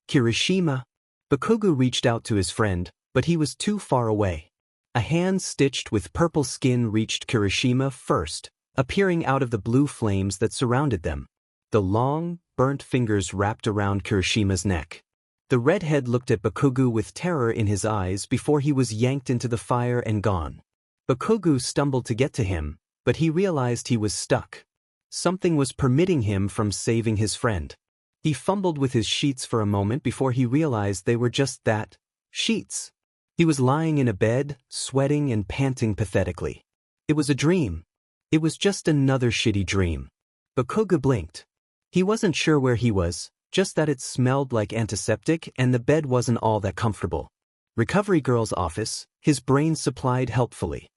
"Kirishima." Bakugou reached out to his friend, but he was too far away. A hand stitched with purple skin reached Kirishima first, appearing out of the blue flames that surrounded them. The long, burnt fingers wrapped around Kirishima's neck. The redhead looked at Bakugou with terror in his eyes before he was yanked into the fire and gone. Bakugou stumbled to get to him, but he realized he was stuck. Something was permitting him from saving his friend. He fumbled with his sheets for a moment before he realized they were just that, sheets. He was lying in a bed, sweating and panting pathetically. It was a dream. It was just another shitty dream. Bakugou blinked. He wasn't sure where he was, just that it smelled like antiseptic and the bed wasn't all that comfortable. Recovery girl's office, his brain supplied helpfully.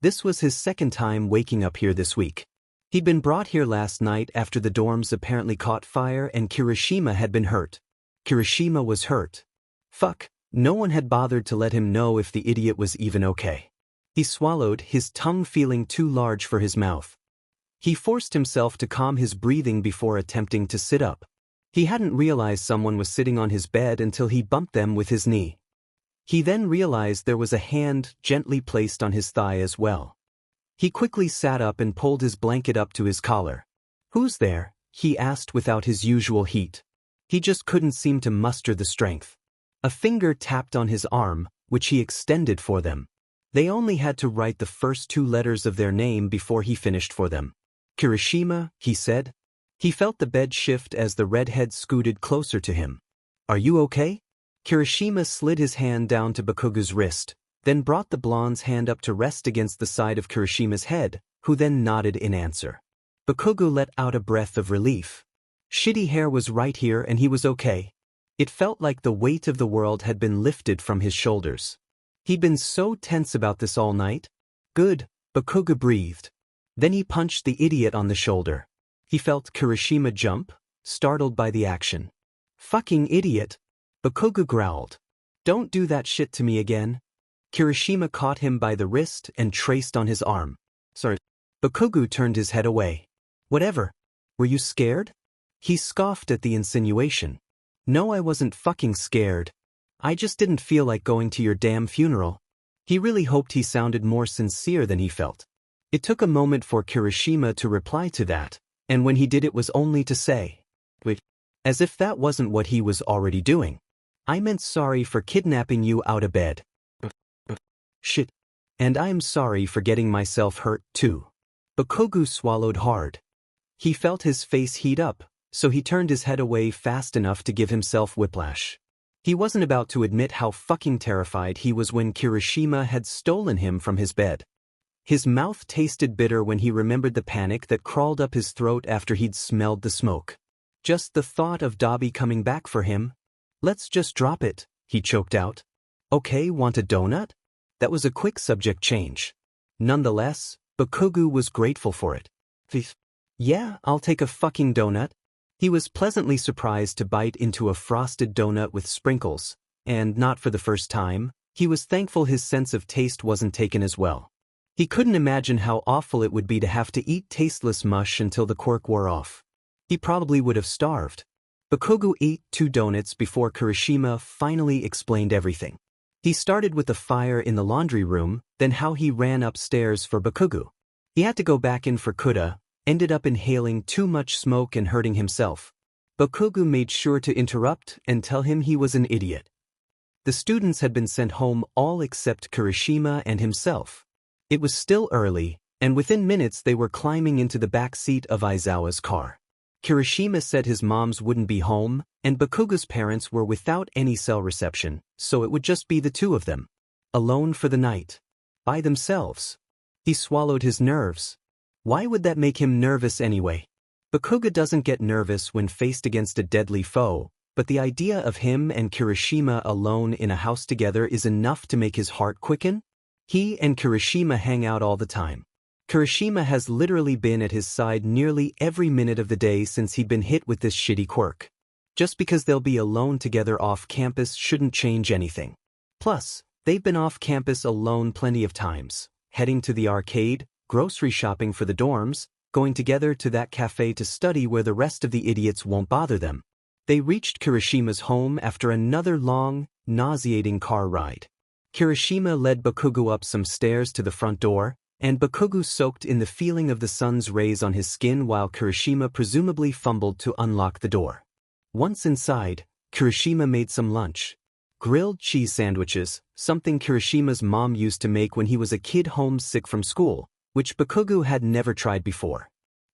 This was his second time waking up here this week. He'd been brought here last night after the dorms apparently caught fire and Kirishima had been hurt. Kirishima was hurt. Fuck, no one had bothered to let him know if the idiot was even okay. He swallowed, his tongue feeling too large for his mouth. He forced himself to calm his breathing before attempting to sit up. He hadn't realized someone was sitting on his bed until he bumped them with his knee. He then realized there was a hand gently placed on his thigh as well. He quickly sat up and pulled his blanket up to his collar. "Who's there?" he asked without his usual heat. He just couldn't seem to muster the strength. A finger tapped on his arm, which he extended for them. They only had to write the first two letters of their name before he finished for them. "Kirishima," he said. He felt the bed shift as the redhead scooted closer to him. "Are you okay?" Kirishima slid his hand down to Bakugou's wrist, then brought the blonde's hand up to rest against the side of Kirishima's head, who then nodded in answer. Bakugou let out a breath of relief. Shitty hair was right here and he was okay. It felt like the weight of the world had been lifted from his shoulders. He'd been so tense about this all night. "Good," Bakugou breathed. Then he punched the idiot on the shoulder. He felt Kirishima jump, startled by the action. "Fucking idiot," Bakugou growled. "Don't do that shit to me again." Kirishima caught him by the wrist and traced on his arm. Sorry. Bakugou turned his head away. Whatever. Were you scared? He scoffed at the insinuation. No, I wasn't fucking scared. I just didn't feel like going to your damn funeral. He really hoped he sounded more sincere than he felt. It took a moment for Kirishima to reply to that, and when he did it was only to say, wait, as if that wasn't what he was already doing. I meant sorry for kidnapping you out of bed. Shit. And I'm sorry for getting myself hurt, too. Bakugou swallowed hard. He felt his face heat up, so he turned his head away fast enough to give himself whiplash. He wasn't about to admit how fucking terrified he was when Kirishima had stolen him from his bed. His mouth tasted bitter when he remembered the panic that crawled up his throat after he'd smelled the smoke. Just the thought of Dabi coming back for him. Let's just drop it, he choked out. Okay, want a donut? That was a quick subject change. Nonetheless, Bakugou was grateful for it. Yeah, I'll take a fucking donut. He was pleasantly surprised to bite into a frosted donut with sprinkles, and not for the first time, he was thankful his sense of taste wasn't taken as well. He couldn't imagine how awful it would be to have to eat tasteless mush until the quirk wore off. He probably would have starved. Bakugou ate 2 donuts before Kirishima finally explained everything. He started with the fire in the laundry room, then how he ran upstairs for Bakugou. He had to go back in for Koda, ended up inhaling too much smoke and hurting himself. Bakugou made sure to interrupt and tell him he was an idiot. The students had been sent home all except Kirishima and himself. It was still early, and within minutes they were climbing into the back seat of Aizawa's car. Kirishima said his moms wouldn't be home, and Bakugou's parents were without any cell reception, so it would just be the 2 of them. Alone for the night. By themselves. He swallowed his nerves. Why would that make him nervous anyway? Bakugou doesn't get nervous when faced against a deadly foe, but the idea of him and Kirishima alone in a house together is enough to make his heart quicken? He and Kirishima hang out all the time. Kirishima has literally been at his side nearly every minute of the day since he'd been hit with this shitty quirk. Just because they'll be alone together off campus shouldn't change anything. Plus, they've been off campus alone plenty of times, heading to the arcade, grocery shopping for the dorms, going together to that cafe to study where the rest of the idiots won't bother them. They reached Kirishima's home after another long, nauseating car ride. Kirishima led Bakugou up some stairs to the front door, and Bakugou soaked in the feeling of the sun's rays on his skin while Kirishima presumably fumbled to unlock the door. Once inside, Kirishima made some lunch. Grilled cheese sandwiches, something Kirishima's mom used to make when he was a kid homesick from school, which Bakugou had never tried before.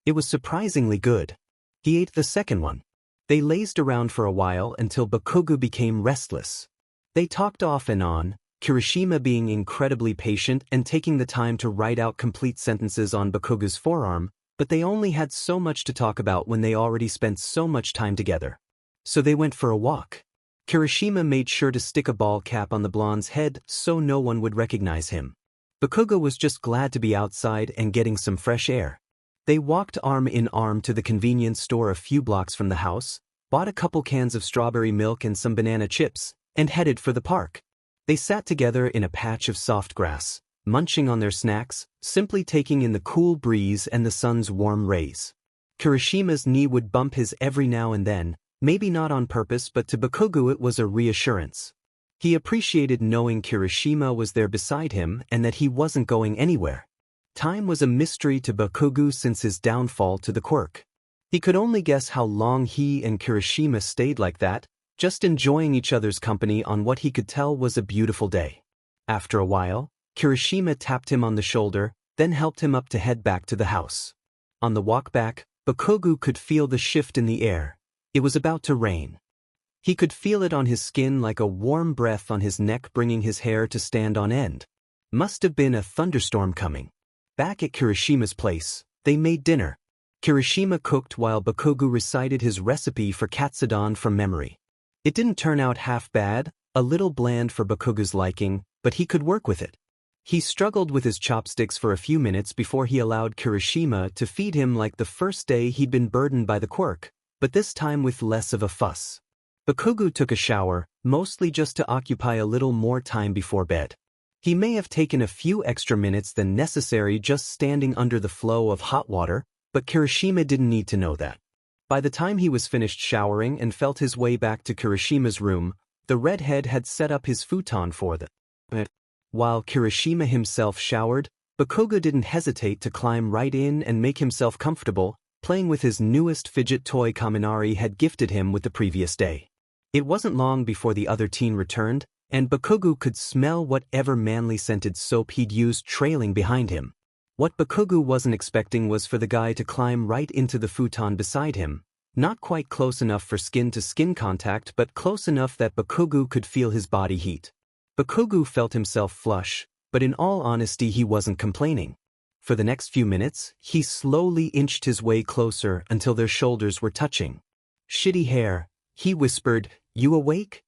It was surprisingly good. He ate the second one. They lazed around for a while until Bakugou became restless. They talked off and on, Kirishima being incredibly patient and taking the time to write out complete sentences on Bakugou's forearm, but they only had so much to talk about when they already spent so much time together. So they went for a walk. Kirishima made sure to stick a ball cap on the blonde's head so no one would recognize him. Bakugou was just glad to be outside and getting some fresh air. They walked arm in arm to the convenience store a few blocks from the house, bought a couple cans of strawberry milk and some banana chips, and headed for the park. They sat together in a patch of soft grass, munching on their snacks, simply taking in the cool breeze and the sun's warm rays. Kirishima's knee would bump his every now and then, maybe not on purpose, but to Bakugou it was a reassurance. He appreciated knowing Kirishima was there beside him and that he wasn't going anywhere. Time was a mystery to Bakugou since his downfall to the quirk. He could only guess how long he and Kirishima stayed like that, just enjoying each other's company on what he could tell was a beautiful day. After a while, Kirishima tapped him on the shoulder, then helped him up to head back to the house. On the walk back, Bakugou could feel the shift in the air. It was about to rain. He could feel it on his skin like a warm breath on his neck, bringing his hair to stand on end. Must have been a thunderstorm coming. Back at Kirishima's place, they made dinner. Kirishima cooked while Bakugou recited his recipe for katsudon from memory. It didn't turn out half bad, a little bland for Bakugou's liking, but he could work with it. He struggled with his chopsticks for a few minutes before he allowed Kirishima to feed him like the first day he'd been burdened by the quirk, but this time with less of a fuss. Bakugou took a shower, mostly just to occupy a little more time before bed. He may have taken a few extra minutes than necessary just standing under the flow of hot water, but Kirishima didn't need to know that. By the time he was finished showering and felt his way back to Kirishima's room, the redhead had set up his futon for them. While Kirishima himself showered, Bakugou didn't hesitate to climb right in and make himself comfortable, playing with his newest fidget toy Kaminari had gifted him with the previous day. It wasn't long before the other teen returned, and Bakugou could smell whatever manly-scented soap he'd used trailing behind him. What Bakugou wasn't expecting was for the guy to climb right into the futon beside him, not quite close enough for skin-to-skin contact but close enough that Bakugou could feel his body heat. Bakugou felt himself flush, but in all honesty he wasn't complaining. For the next few minutes, he slowly inched his way closer until their shoulders were touching. "Shitty hair," he whispered, "you awake?"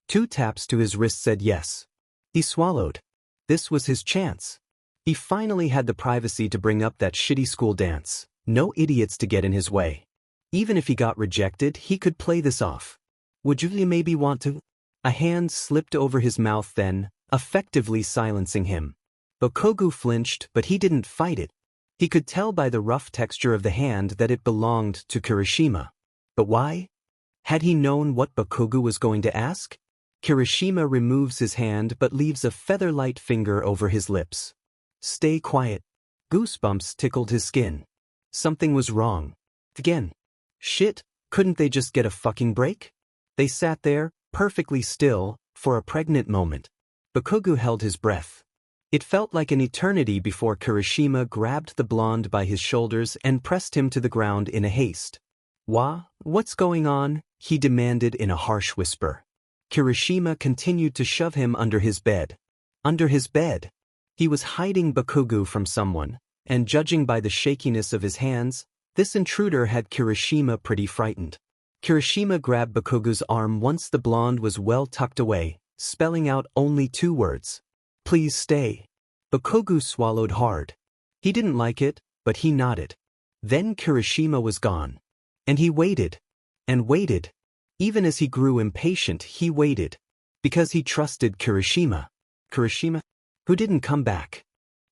2 taps to his wrist said yes. He swallowed. This was his chance. He finally had the privacy to bring up that shitty school dance. No idiots to get in his way. Even if he got rejected, he could play this off. "Would you maybe want to?" A hand slipped over his mouth then, effectively silencing him. Bakugou flinched, but he didn't fight it. He could tell by the rough texture of the hand that it belonged to Kirishima. But why? Had he known what Bakugou was going to ask? Kirishima removes his hand but leaves a feather-light finger over his lips. "Stay quiet." Goosebumps tickled his skin. Something was wrong. Again. Shit, couldn't they just get a fucking break? They sat there, perfectly still, for a pregnant moment. Bakugou held his breath. It felt like an eternity before Kirishima grabbed the blonde by his shoulders and pressed him to the ground in a haste. What's going on?" he demanded in a harsh whisper. Kirishima continued to shove him under his bed. Under his bed. He was hiding Bakugou from someone, and judging by the shakiness of his hands, this intruder had Kirishima pretty frightened. Kirishima grabbed Bakugou's arm once the blonde was well tucked away, spelling out only 2 words. "Please stay." Bakugou swallowed hard. He didn't like it, but he nodded. Then Kirishima was gone. And he waited. And waited. Even as he grew impatient, he waited. Because he trusted Kirishima. Kirishima? Who didn't come back.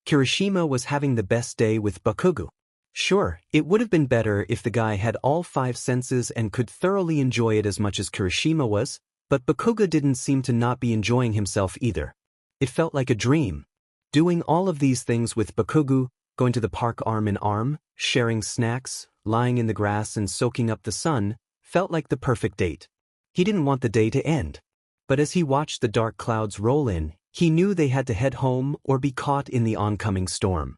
Kirishima was having the best day with Bakugou. Sure, it would have been better if the guy had all 5 senses and could thoroughly enjoy it as much as Kirishima was, but Bakugou didn't seem to not be enjoying himself either. It felt like a dream. Doing all of these things with Bakugou, going to the park arm in arm, sharing snacks, lying in the grass and soaking up the sun, felt like the perfect date. He didn't want the day to end. But as he watched the dark clouds roll in, he knew they had to head home or be caught in the oncoming storm.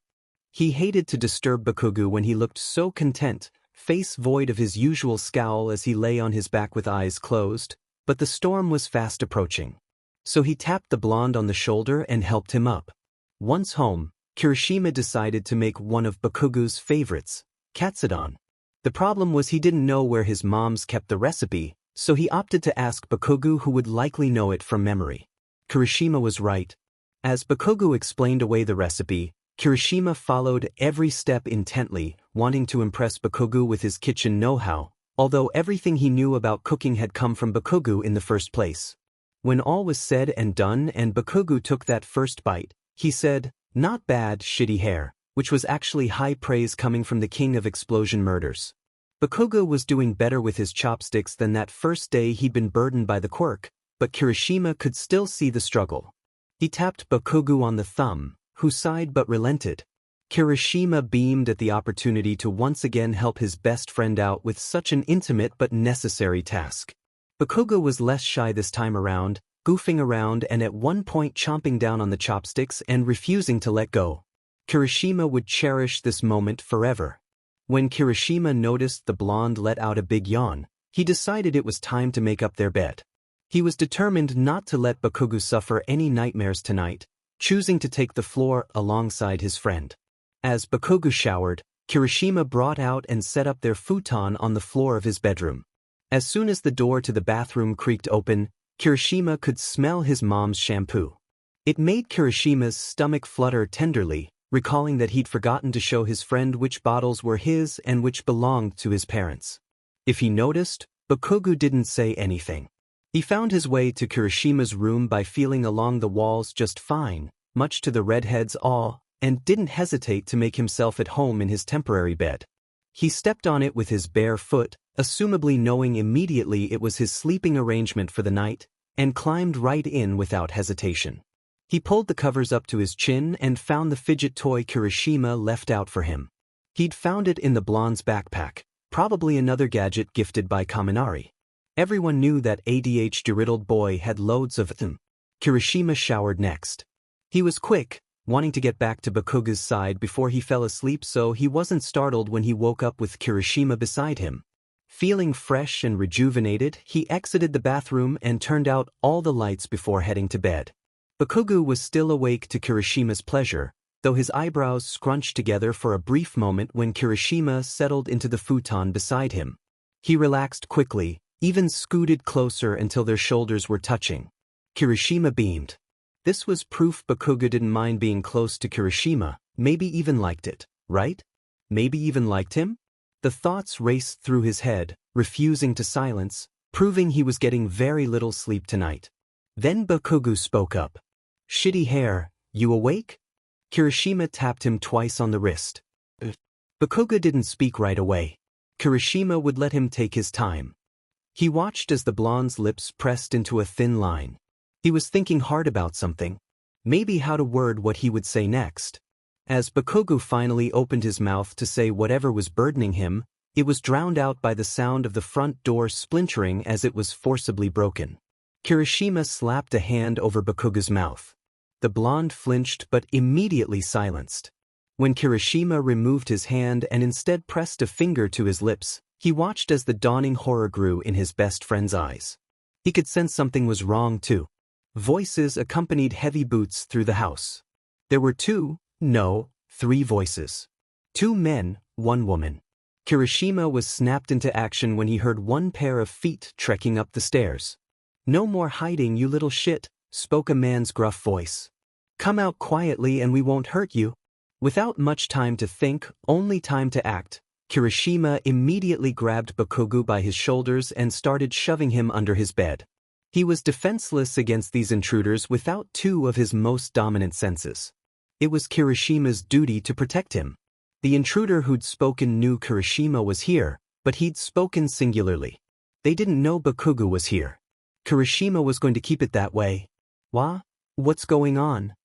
He hated to disturb Bakugou when he looked so content, face void of his usual scowl as he lay on his back with eyes closed, but the storm was fast approaching. So he tapped the blonde on the shoulder and helped him up. Once home, Kirishima decided to make one of Bakugou's favorites, katsudon. The problem was he didn't know where his moms kept the recipe, so he opted to ask Bakugou, who would likely know it from memory. Kirishima was right. As Bakugou explained away the recipe, Kirishima followed every step intently, wanting to impress Bakugou with his kitchen know-how, although everything he knew about cooking had come from Bakugou in the first place. When all was said and done and Bakugou took that first bite, he said, "Not bad, shitty hair," which was actually high praise coming from the king of explosion murders. Bakugou was doing better with his chopsticks than that first day he'd been burdened by the quirk, but Kirishima could still see the struggle. He tapped Bakugou on the thumb, who sighed but relented. Kirishima beamed at the opportunity to once again help his best friend out with such an intimate but necessary task. Bakugou was less shy this time around, goofing around and at one point chomping down on the chopsticks and refusing to let go. Kirishima would cherish this moment forever. When Kirishima noticed the blonde let out a big yawn, he decided it was time to make up their bed. He was determined not to let Bakugou suffer any nightmares tonight, choosing to take the floor alongside his friend. As Bakugou showered, Kirishima brought out and set up their futon on the floor of his bedroom. As soon as the door to the bathroom creaked open, Kirishima could smell his mom's shampoo. It made Kirishima's stomach flutter tenderly, recalling that he'd forgotten to show his friend which bottles were his and which belonged to his parents. If he noticed, Bakugou didn't say anything. He found his way to Kirishima's room by feeling along the walls just fine, much to the redhead's awe, and didn't hesitate to make himself at home in his temporary bed. He stepped on it with his bare foot, assumably knowing immediately it was his sleeping arrangement for the night, and climbed right in without hesitation. He pulled the covers up to his chin and found the fidget toy Kirishima left out for him. He'd found it in the blonde's backpack, probably another gadget gifted by Kaminari. Everyone knew that ADHD-riddled boy had loads of them. Kirishima showered next. He was quick, wanting to get back to Bakugu's side before he fell asleep, so he wasn't startled when he woke up with Kirishima beside him. Feeling fresh and rejuvenated, he exited the bathroom and turned out all the lights before heading to bed. Bakugou was still awake to Kirishima's pleasure, though his eyebrows scrunched together for a brief moment when Kirishima settled into the futon beside him. He relaxed quickly, even scooted closer until their shoulders were touching. Kirishima beamed. This was proof Bakugou didn't mind being close to Kirishima, maybe even liked it, right? Maybe even liked him? The thoughts raced through his head, refusing to silence, proving he was getting very little sleep tonight. Then Bakugou spoke up. "Shitty hair, you awake?" Kirishima tapped him twice on the wrist. Bakugou didn't speak right away. Kirishima would let him take his time. He watched as the blonde's lips pressed into a thin line. He was thinking hard about something. Maybe how to word what he would say next. As Bakugou finally opened his mouth to say whatever was burdening him, it was drowned out by the sound of the front door splintering as it was forcibly broken. Kirishima slapped a hand over Bakugou's mouth. The blonde flinched but immediately silenced. When Kirishima removed his hand and instead pressed a finger to his lips, he watched as the dawning horror grew in his best friend's eyes. He could sense something was wrong too. Voices accompanied heavy boots through the house. There were three voices. 2 men, 1 woman. Kirishima was snapped into action when he heard one pair of feet trekking up the stairs. "No more hiding, you little shit," spoke a man's gruff voice. "Come out quietly and we won't hurt you." Without much time to think, only time to act, Kirishima immediately grabbed Bakugou by his shoulders and started shoving him under his bed. He was defenseless against these intruders without 2 of his most dominant senses. It was Kirishima's duty to protect him. The intruder who'd spoken knew Kirishima was here, but he'd spoken singularly. They didn't know Bakugou was here. Kirishima was going to keep it that way. What's going on?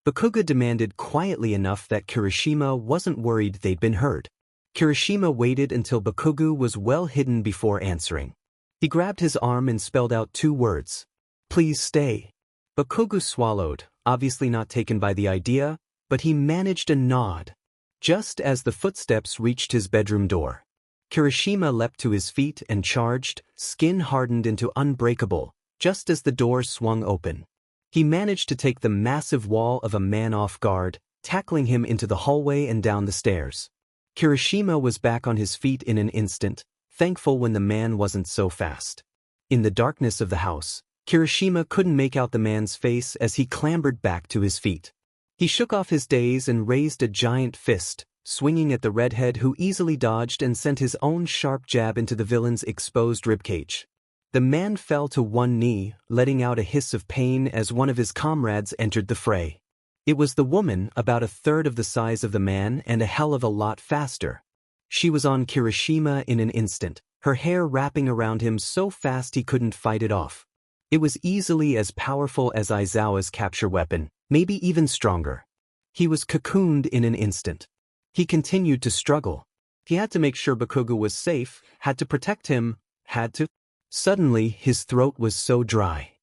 Bakugou demanded quietly enough that Kirishima wasn't worried they'd been heard. Kirishima waited until Bakugou was well hidden before answering. He grabbed his arm and spelled out 2 words. "Please stay." Bakugou swallowed, obviously not taken by the idea, but he managed a nod. Just as the footsteps reached his bedroom door, Kirishima leapt to his feet and charged, skin hardened into unbreakable, just as the door swung open. He managed to take the massive wall of a man off guard, tackling him into the hallway and down the stairs. Kirishima was back on his feet in an instant, thankful when the man wasn't so fast. In the darkness of the house, Kirishima couldn't make out the man's face as he clambered back to his feet. He shook off his daze and raised a giant fist, swinging at the redhead who easily dodged and sent his own sharp jab into the villain's exposed ribcage. The man fell to one knee, letting out a hiss of pain as one of his comrades entered the fray. It was the woman, about a third of the size of the man and a hell of a lot faster. She was on Kirishima in an instant, her hair wrapping around him so fast he couldn't fight it off. It was easily as powerful as Aizawa's capture weapon, maybe even stronger. He was cocooned in an instant. He continued to struggle. He had to make sure Bakugou was safe, had to protect him, Suddenly, his throat was so dry.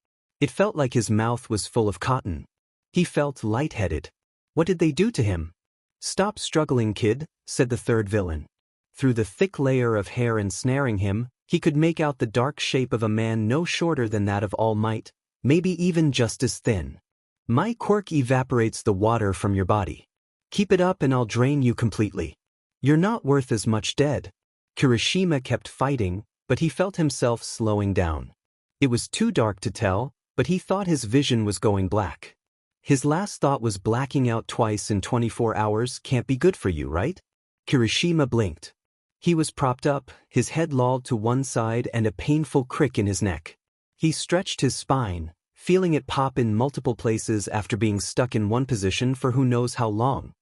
It felt like his mouth was full of cotton. He felt lightheaded. What did they do to him? "Stop struggling, kid," said the third villain. Through the thick layer of hair ensnaring him, he could make out the dark shape of a man no shorter than that of All Might, maybe even just as thin. "My quirk evaporates the water from your body. Keep it up and I'll drain you completely. You're not worth as much dead." Kirishima kept fighting, but he felt himself slowing down. It was too dark to tell, but he thought his vision was going black. His last thought was blacking out twice in 24 hours can't be good for you, right? Kirishima blinked. He was propped up, his head lolled to one side and a painful crick in his neck. He stretched his spine, feeling it pop in multiple places after being stuck in one position for who knows how long.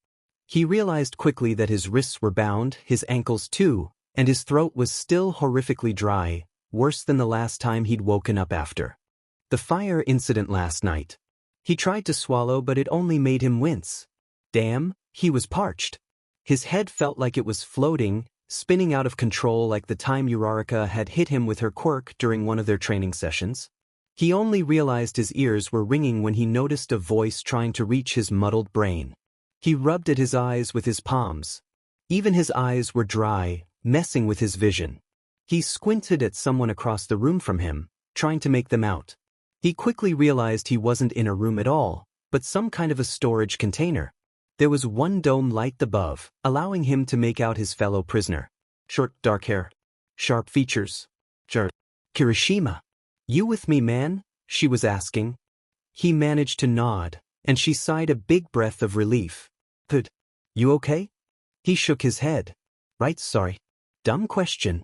He realized quickly that his wrists were bound, his ankles too, and his throat was still horrifically dry, worse than the last time he'd woken up after the fire incident last night. He tried to swallow, but it only made him wince. Damn, he was parched. His head felt like it was floating, spinning out of control like the time Urarika had hit him with her quirk during one of their training sessions. He only realized his ears were ringing when he noticed a voice trying to reach his muddled brain. He rubbed at his eyes with his palms. Even his eyes were dry, messing with his vision. He squinted at someone across the room from him, trying to make them out. He quickly realized he wasn't in a room at all, but some kind of a storage container. There was one dome light above, allowing him to make out his fellow prisoner. Short, dark hair. Sharp features. Kirishima. You with me, man? She was asking. He managed to nod, and she sighed a big breath of relief. Good. You okay? He shook his head. Right, sorry. Dumb question.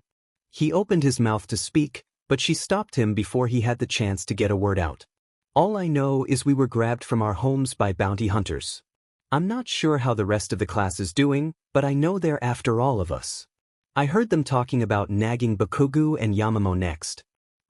He opened his mouth to speak, but she stopped him before he had the chance to get a word out. All I know is we were grabbed from our homes by bounty hunters. I'm not sure how the rest of the class is doing, but I know they're after all of us. I heard them talking about nagging Bakugou and Yamamo next.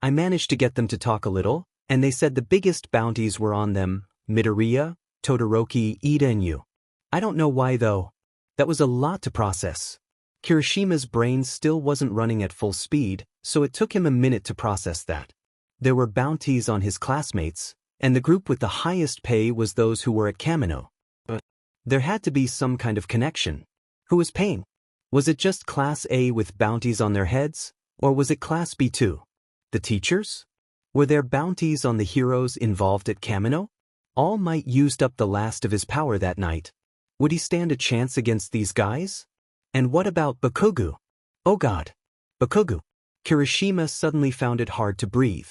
I managed to get them to talk a little, and they said the biggest bounties were on them, Midoriya, Todoroki, Ida and you. I don't know why though. That was a lot to process. Kirishima's brain still wasn't running at full speed, so it took him a minute to process that. There were bounties on his classmates, and the group with the highest pay was those who were at Kamino. But there had to be some kind of connection. Who was paying? Was it just Class A with bounties on their heads, or was it Class B too? The teachers? Were there bounties on the heroes involved at Kamino? All Might used up the last of his power that night. Would he stand a chance against these guys? And what about Bakugou? Oh God. Bakugou. Kirishima suddenly found it hard to breathe.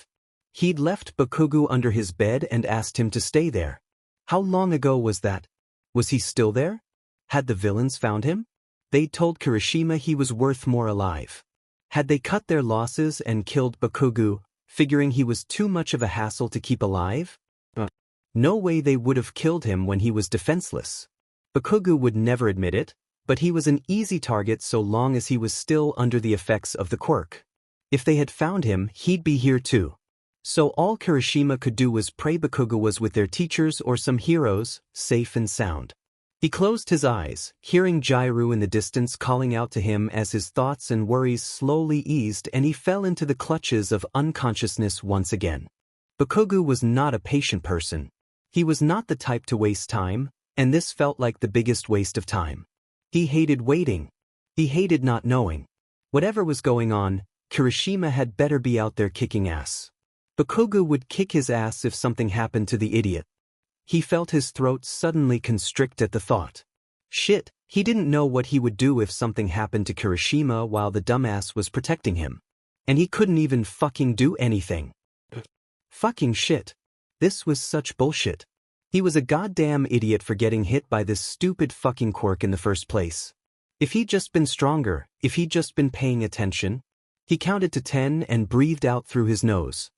He'd left Bakugou under his bed and asked him to stay there. How long ago was that? Was he still there? Had the villains found him? They'd told Kirishima he was worth more alive. Had they cut their losses and killed Bakugou, figuring he was too much of a hassle to keep alive? No way they would have killed him when he was defenseless. Bakugou would never admit it, but he was an easy target so long as he was still under the effects of the quirk. If they had found him, he'd be here too. So all Kirishima could do was pray Bakugou was with their teachers or some heroes, safe and sound. He closed his eyes, hearing Jairu in the distance calling out to him as his thoughts and worries slowly eased and he fell into the clutches of unconsciousness once again. Bakugou was not a patient person. He was not the type to waste time, and this felt like the biggest waste of time. He hated waiting. He hated not knowing. Whatever was going on, Kirishima had better be out there kicking ass. Bakugou would kick his ass if something happened to the idiot. He felt his throat suddenly constrict at the thought. Shit, he didn't know what he would do if something happened to Kirishima while the dumbass was protecting him. And he couldn't even fucking do anything. Fucking shit. This was such bullshit. He was a goddamn idiot for getting hit by this stupid fucking quirk in the first place. If he'd just been stronger, if he'd just been paying attention. He counted to 10 and breathed out through his nose.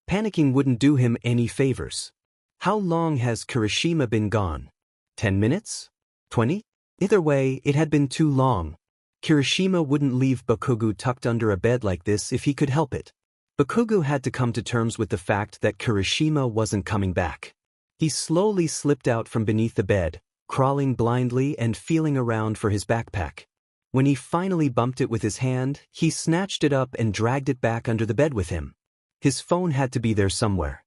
Panicking wouldn't do him any favors. How long has Kirishima been gone? 10 minutes? 20? Either way, it had been too long. Kirishima wouldn't leave Bakugou tucked under a bed like this if he could help it. Bakugou had to come to terms with the fact that Kirishima wasn't coming back. He slowly slipped out from beneath the bed, crawling blindly and feeling around for his backpack. When he finally bumped it with his hand, he snatched it up and dragged it back under the bed with him. His phone had to be there somewhere.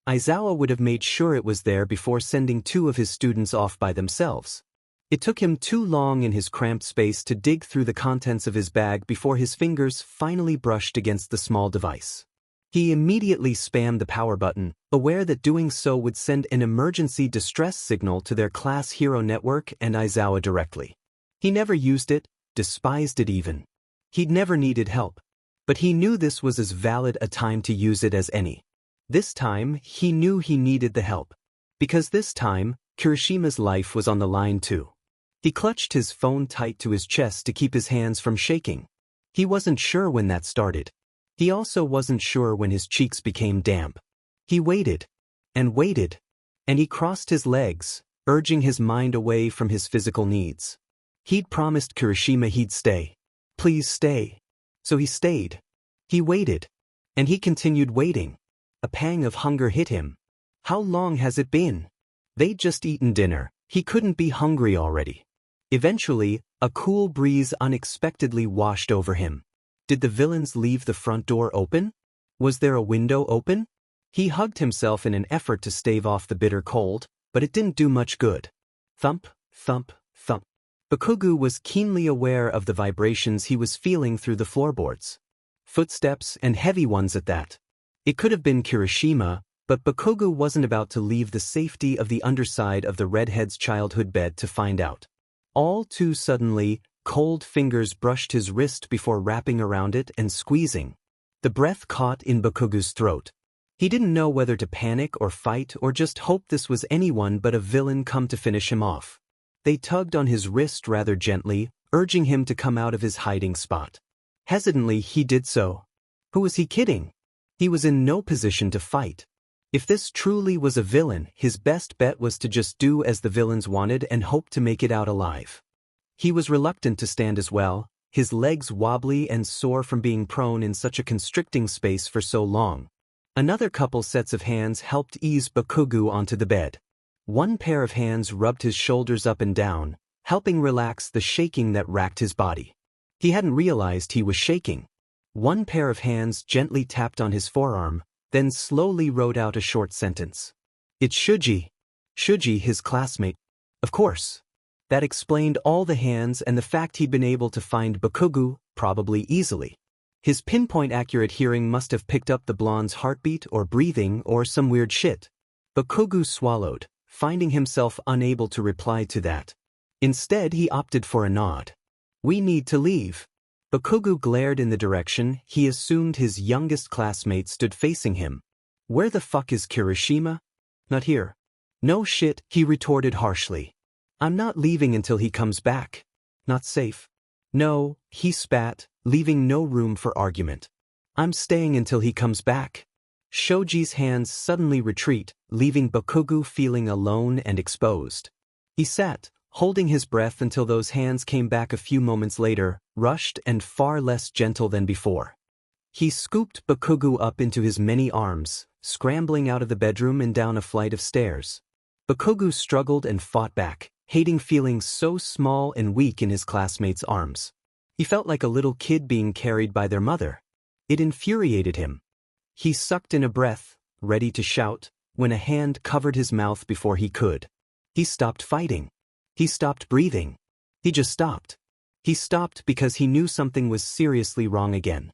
Aizawa would have made sure it was there before sending 2 of his students off by themselves. It took him too long in his cramped space to dig through the contents of his bag before his fingers finally brushed against the small device. He immediately spammed the power button, aware that doing so would send an emergency distress signal to their class hero network and Aizawa directly. He never used it, despised it even. He'd never needed help. But he knew this was as valid a time to use it as any. This time, he knew he needed the help. Because this time, Kirishima's life was on the line too. He clutched his phone tight to his chest to keep his hands from shaking. He wasn't sure when that started. He also wasn't sure when his cheeks became damp. He waited. and waited. And he crossed his legs, urging his mind away from his physical needs. He'd promised Kirishima he'd stay. Please stay. So he stayed. He waited. And he continued waiting. A pang of hunger hit him. How long has it been? They'd just eaten dinner. He couldn't be hungry already. Eventually, a cool breeze unexpectedly washed over him. Did the villains leave the front door open? Was there a window open? He hugged himself in an effort to stave off the bitter cold, but it didn't do much good. Thump, thump, thump. Bakugou was keenly aware of the vibrations he was feeling through the floorboards. Footsteps, and heavy ones at that. It could have been Kirishima, but Bakugou wasn't about to leave the safety of the underside of the redhead's childhood bed to find out. All too suddenly, cold fingers brushed his wrist before wrapping around it and squeezing. The breath caught in Bakugou's throat. He didn't know whether to panic or fight or just hope this was anyone but a villain come to finish him off. They tugged on his wrist rather gently, urging him to come out of his hiding spot. Hesitantly, he did so. Who was he kidding? He was in no position to fight. If this truly was a villain, his best bet was to just do as the villains wanted and hope to make it out alive. He was reluctant to stand as well, his legs wobbly and sore from being prone in such a constricting space for so long. Another couple sets of hands helped ease Bakugou onto the bed. One pair of hands rubbed his shoulders up and down, helping relax the shaking that racked his body. He hadn't realized he was shaking. One pair of hands gently tapped on his forearm, then slowly wrote out a short sentence. It's Shuji. Shuji, his classmate. Of course. That explained all the hands and the fact he'd been able to find Bakugou, probably easily. His pinpoint-accurate hearing must have picked up the blonde's heartbeat or breathing or some weird shit. Bakugou swallowed, finding himself unable to reply to that. Instead, he opted for a nod. We need to leave. Bakugou glared in the direction he assumed his youngest classmate stood facing him. Where the fuck is Kirishima? Not here. No shit, he retorted harshly. I'm not leaving until he comes back. Not safe. No, he spat, leaving no room for argument. I'm staying until he comes back. Shoji's hands suddenly retreat, leaving Bakugou feeling alone and exposed. He sat, holding his breath until those hands came back a few moments later, rushed and far less gentle than before. He scooped Bakugou up into his many arms, scrambling out of the bedroom and down a flight of stairs. Bakugou struggled and fought back, hating feeling so small and weak in his classmates' arms. He felt like a little kid being carried by their mother. It infuriated him. He sucked in a breath, ready to shout, when a hand covered his mouth before he could. He stopped fighting. He stopped breathing. He just stopped. He stopped because he knew something was seriously wrong again.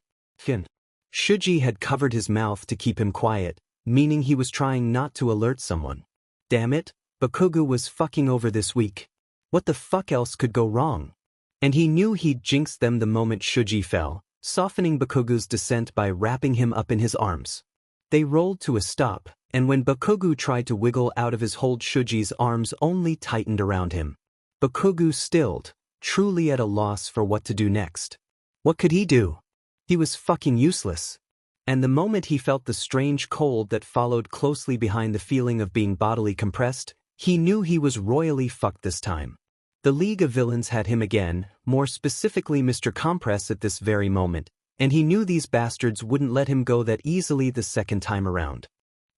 Shuji had covered his mouth to keep him quiet, meaning he was trying not to alert someone. Damn it, Bakugou was fucking over this week. What the fuck else could go wrong? And he knew he'd jinxed them the moment Shuji fell, softening Bakugou's descent by wrapping him up in his arms. They rolled to a stop, and when Bakugou tried to wiggle out of his hold, Shuji's arms only tightened around him. Bakugou stilled, truly at a loss for what to do next. What could he do? He was fucking useless. And the moment he felt the strange cold that followed closely behind the feeling of being bodily compressed, he knew he was royally fucked this time. The League of Villains had him again, more specifically Mr. Compress at this very moment, and he knew these bastards wouldn't let him go that easily the second time around.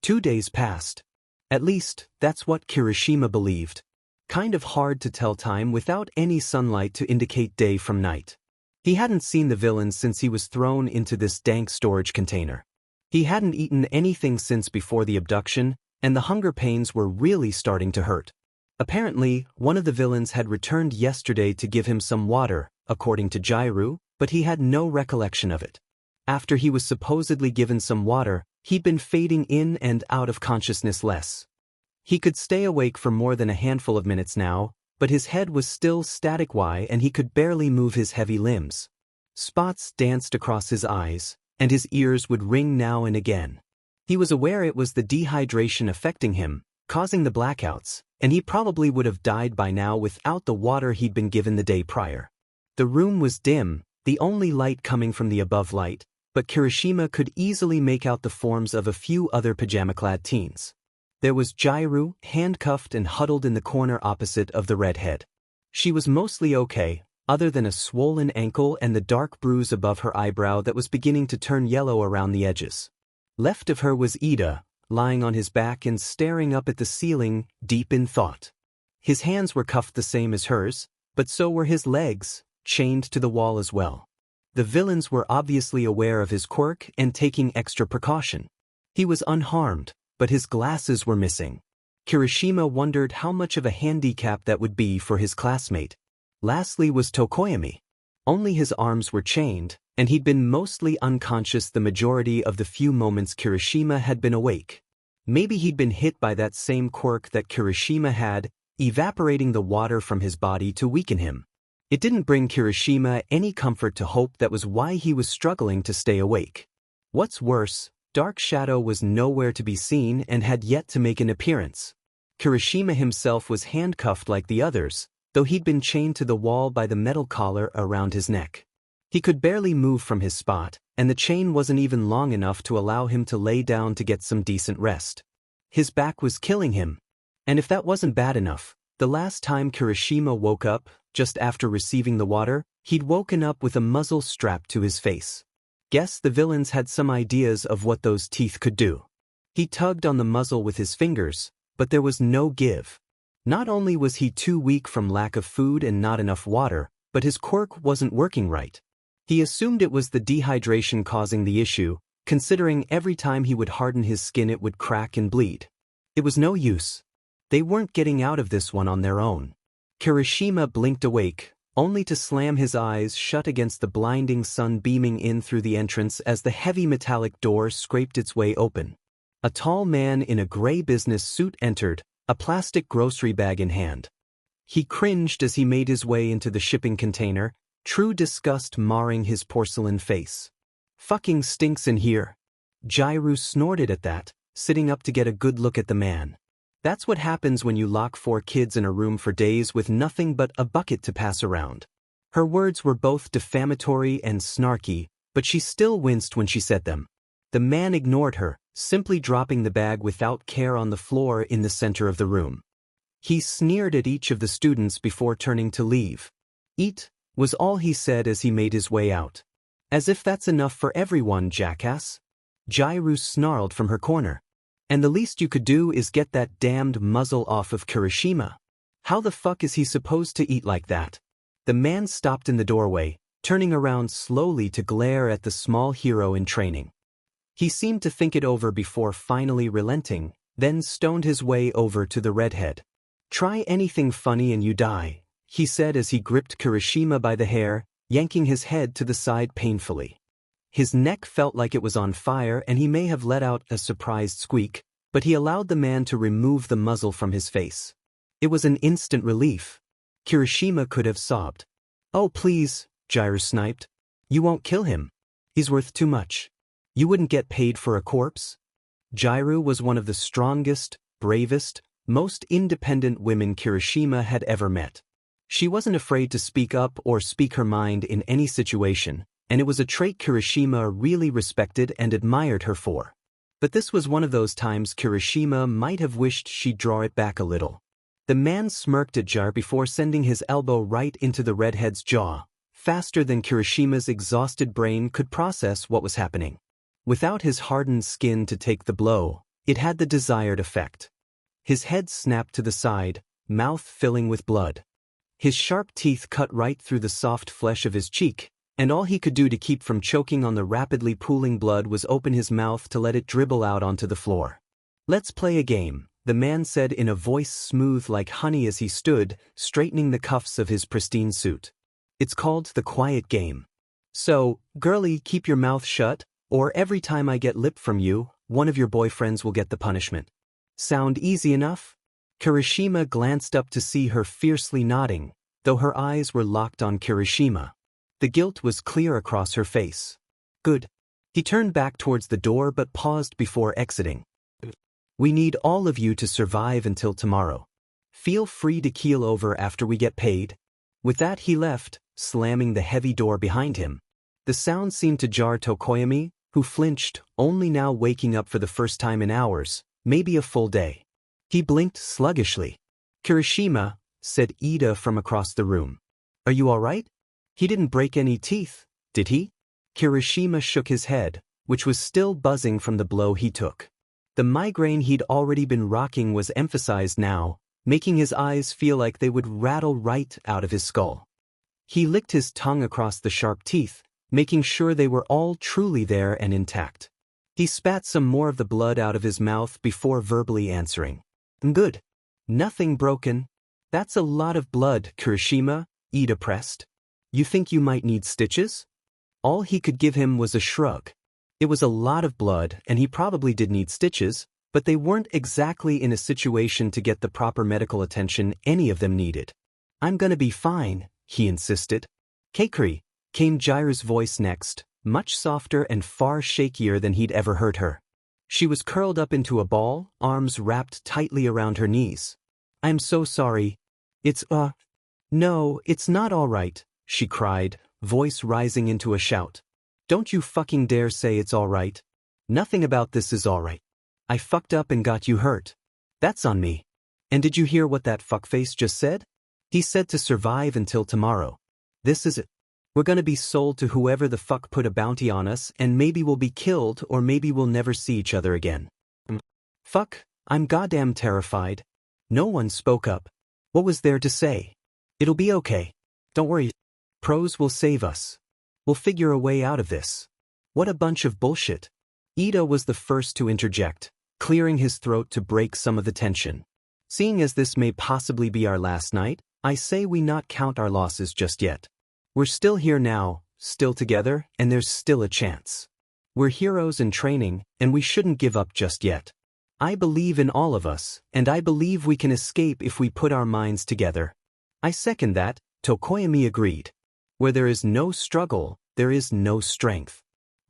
2 days passed. At least, that's what Kirishima believed. Kind of hard to tell time without any sunlight to indicate day from night. He hadn't seen the villains since he was thrown into this dank storage container. He hadn't eaten anything since before the abduction, and the hunger pains were really starting to hurt. Apparently, one of the villains had returned yesterday to give him some water, according to Jairu, but he had no recollection of it. After he was supposedly given some water, he'd been fading in and out of consciousness less. He could stay awake for more than a handful of minutes now, but his head was still static-y and he could barely move his heavy limbs. Spots danced across his eyes, and his ears would ring now and again. He was aware it was the dehydration affecting him, causing the blackouts, and he probably would have died by now without the water he'd been given the day prior. The room was dim, the only light coming from the above light, but Kirishima could easily make out the forms of a few other pajama-clad teens. There was Jairu, handcuffed and huddled in the corner opposite of the redhead. She was mostly okay, other than a swollen ankle and the dark bruise above her eyebrow that was beginning to turn yellow around the edges. Left of her was Ida, lying on his back and staring up at the ceiling, deep in thought. His hands were cuffed the same as hers, but so were his legs, chained to the wall as well. The villains were obviously aware of his quirk and taking extra precaution. He was unharmed, but his glasses were missing. Kirishima wondered how much of a handicap that would be for his classmate. Lastly was Tokoyami. Only his arms were chained, and he'd been mostly unconscious the majority of the few moments Kirishima had been awake. Maybe he'd been hit by that same quirk that Kirishima had, evaporating the water from his body to weaken him. It didn't bring Kirishima any comfort to hope that was why he was struggling to stay awake. What's worse, Dark Shadow was nowhere to be seen and had yet to make an appearance. Kirishima himself was handcuffed like the others, though he'd been chained to the wall by the metal collar around his neck. He could barely move from his spot, and the chain wasn't even long enough to allow him to lay down to get some decent rest. His back was killing him. And if that wasn't bad enough, the last time Kirishima woke up, just after receiving the water, he'd woken up with a muzzle strapped to his face. Guess the villains had some ideas of what those teeth could do. He tugged on the muzzle with his fingers, but there was no give. Not only was he too weak from lack of food and not enough water, but his quirk wasn't working right. He assumed it was the dehydration causing the issue, considering every time he would harden his skin it would crack and bleed. It was no use. They weren't getting out of this one on their own. Kirishima blinked awake, only to slam his eyes shut against the blinding sun beaming in through the entrance as the heavy metallic door scraped its way open. A tall man in a gray business suit entered, a plastic grocery bag in hand. He cringed as he made his way into the shipping container, true disgust marring his porcelain face. "Fucking stinks in here." Jairu snorted at that, sitting up to get a good look at the man. That's what happens when you lock 4 kids in a room for days with nothing but a bucket to pass around. Her words were both defamatory and snarky, but she still winced when she said them. The man ignored her, simply dropping the bag without care on the floor in the center of the room. He sneered at each of the students before turning to leave. "Eat," was all he said as he made his way out. "As if that's enough for everyone, jackass." Jairu snarled from her corner. "And the least you could do is get that damned muzzle off of Kirishima. How the fuck is he supposed to eat like that?" The man stopped in the doorway, turning around slowly to glare at the small hero in training. He seemed to think it over before finally relenting, then stoned his way over to the redhead. "Try anything funny and you die," he said as he gripped Kirishima by the hair, yanking his head to the side painfully. His neck felt like it was on fire and he may have let out a surprised squeak, but he allowed the man to remove the muzzle from his face. It was an instant relief. Kirishima could have sobbed. "Oh please," Jairu sniped. "You won't kill him. He's worth too much. You wouldn't get paid for a corpse?" Jairu was one of the strongest, bravest, most independent women Kirishima had ever met. She wasn't afraid to speak up or speak her mind in any situation, and it was a trait Kirishima really respected and admired her for. But this was one of those times Kirishima might have wished she'd draw it back a little. The man smirked at Jar before sending his elbow right into the redhead's jaw, faster than Kirishima's exhausted brain could process what was happening. Without his hardened skin to take the blow, it had the desired effect. His head snapped to the side, mouth filling with blood. His sharp teeth cut right through the soft flesh of his cheek, and all he could do to keep from choking on the rapidly pooling blood was open his mouth to let it dribble out onto the floor. "Let's play a game," the man said in a voice smooth like honey as he stood, straightening the cuffs of his pristine suit. "It's called the quiet game. So, girlie, keep your mouth shut, or every time I get lip from you, one of your boyfriends will get the punishment. Sound easy enough?" Kirishima glanced up to see her fiercely nodding, though her eyes were locked on Kirishima. The guilt was clear across her face. "Good." He turned back towards the door but paused before exiting. "We need all of you to survive until tomorrow. Feel free to keel over after we get paid." With that he left, slamming the heavy door behind him. The sound seemed to jar Tokoyami, who flinched, only now waking up for the first time in hours, maybe a full day. He blinked sluggishly. Kirishima, said Ida from across the room. Are you all right? He didn't break any teeth, did he? Kirishima shook his head, which was still buzzing from the blow he took. The migraine he'd already been rocking was emphasized now, making his eyes feel like they would rattle right out of his skull. He licked his tongue across the sharp teeth, making sure they were all truly there and intact. He spat some more of the blood out of his mouth before verbally answering. Good. Nothing broken. That's a lot of blood, Kirishima, Ida pressed. You think you might need stitches? All he could give him was a shrug. It was a lot of blood, and he probably did need stitches, but they weren't exactly in a situation to get the proper medical attention any of them needed. I'm gonna be fine, he insisted. Keikuri, came Jairu's voice next, much softer and far shakier than he'd ever heard her. She was curled up into a ball, arms wrapped tightly around her knees. I'm so sorry. No, it's not all right, she cried, voice rising into a shout. Don't you fucking dare say it's all right. Nothing about this is all right. I fucked up and got you hurt. That's on me. And did you hear what that fuckface just said? He said to survive until tomorrow. This is it. We're gonna be sold to whoever the fuck put a bounty on us, and maybe we'll be killed or maybe we'll never see each other again. Fuck, I'm goddamn terrified. No one spoke up. What was there to say? It'll be okay. Don't worry. Pros will save us. We'll figure a way out of this. What a bunch of bullshit. Ida was the first to interject, clearing his throat to break some of the tension. Seeing as this may possibly be our last night, I say we not count our losses just yet. We're still here now, still together, and there's still a chance. We're heroes in training, and we shouldn't give up just yet. I believe in all of us, and I believe we can escape if we put our minds together. I second that, Tokoyami agreed. Where there is no struggle, there is no strength.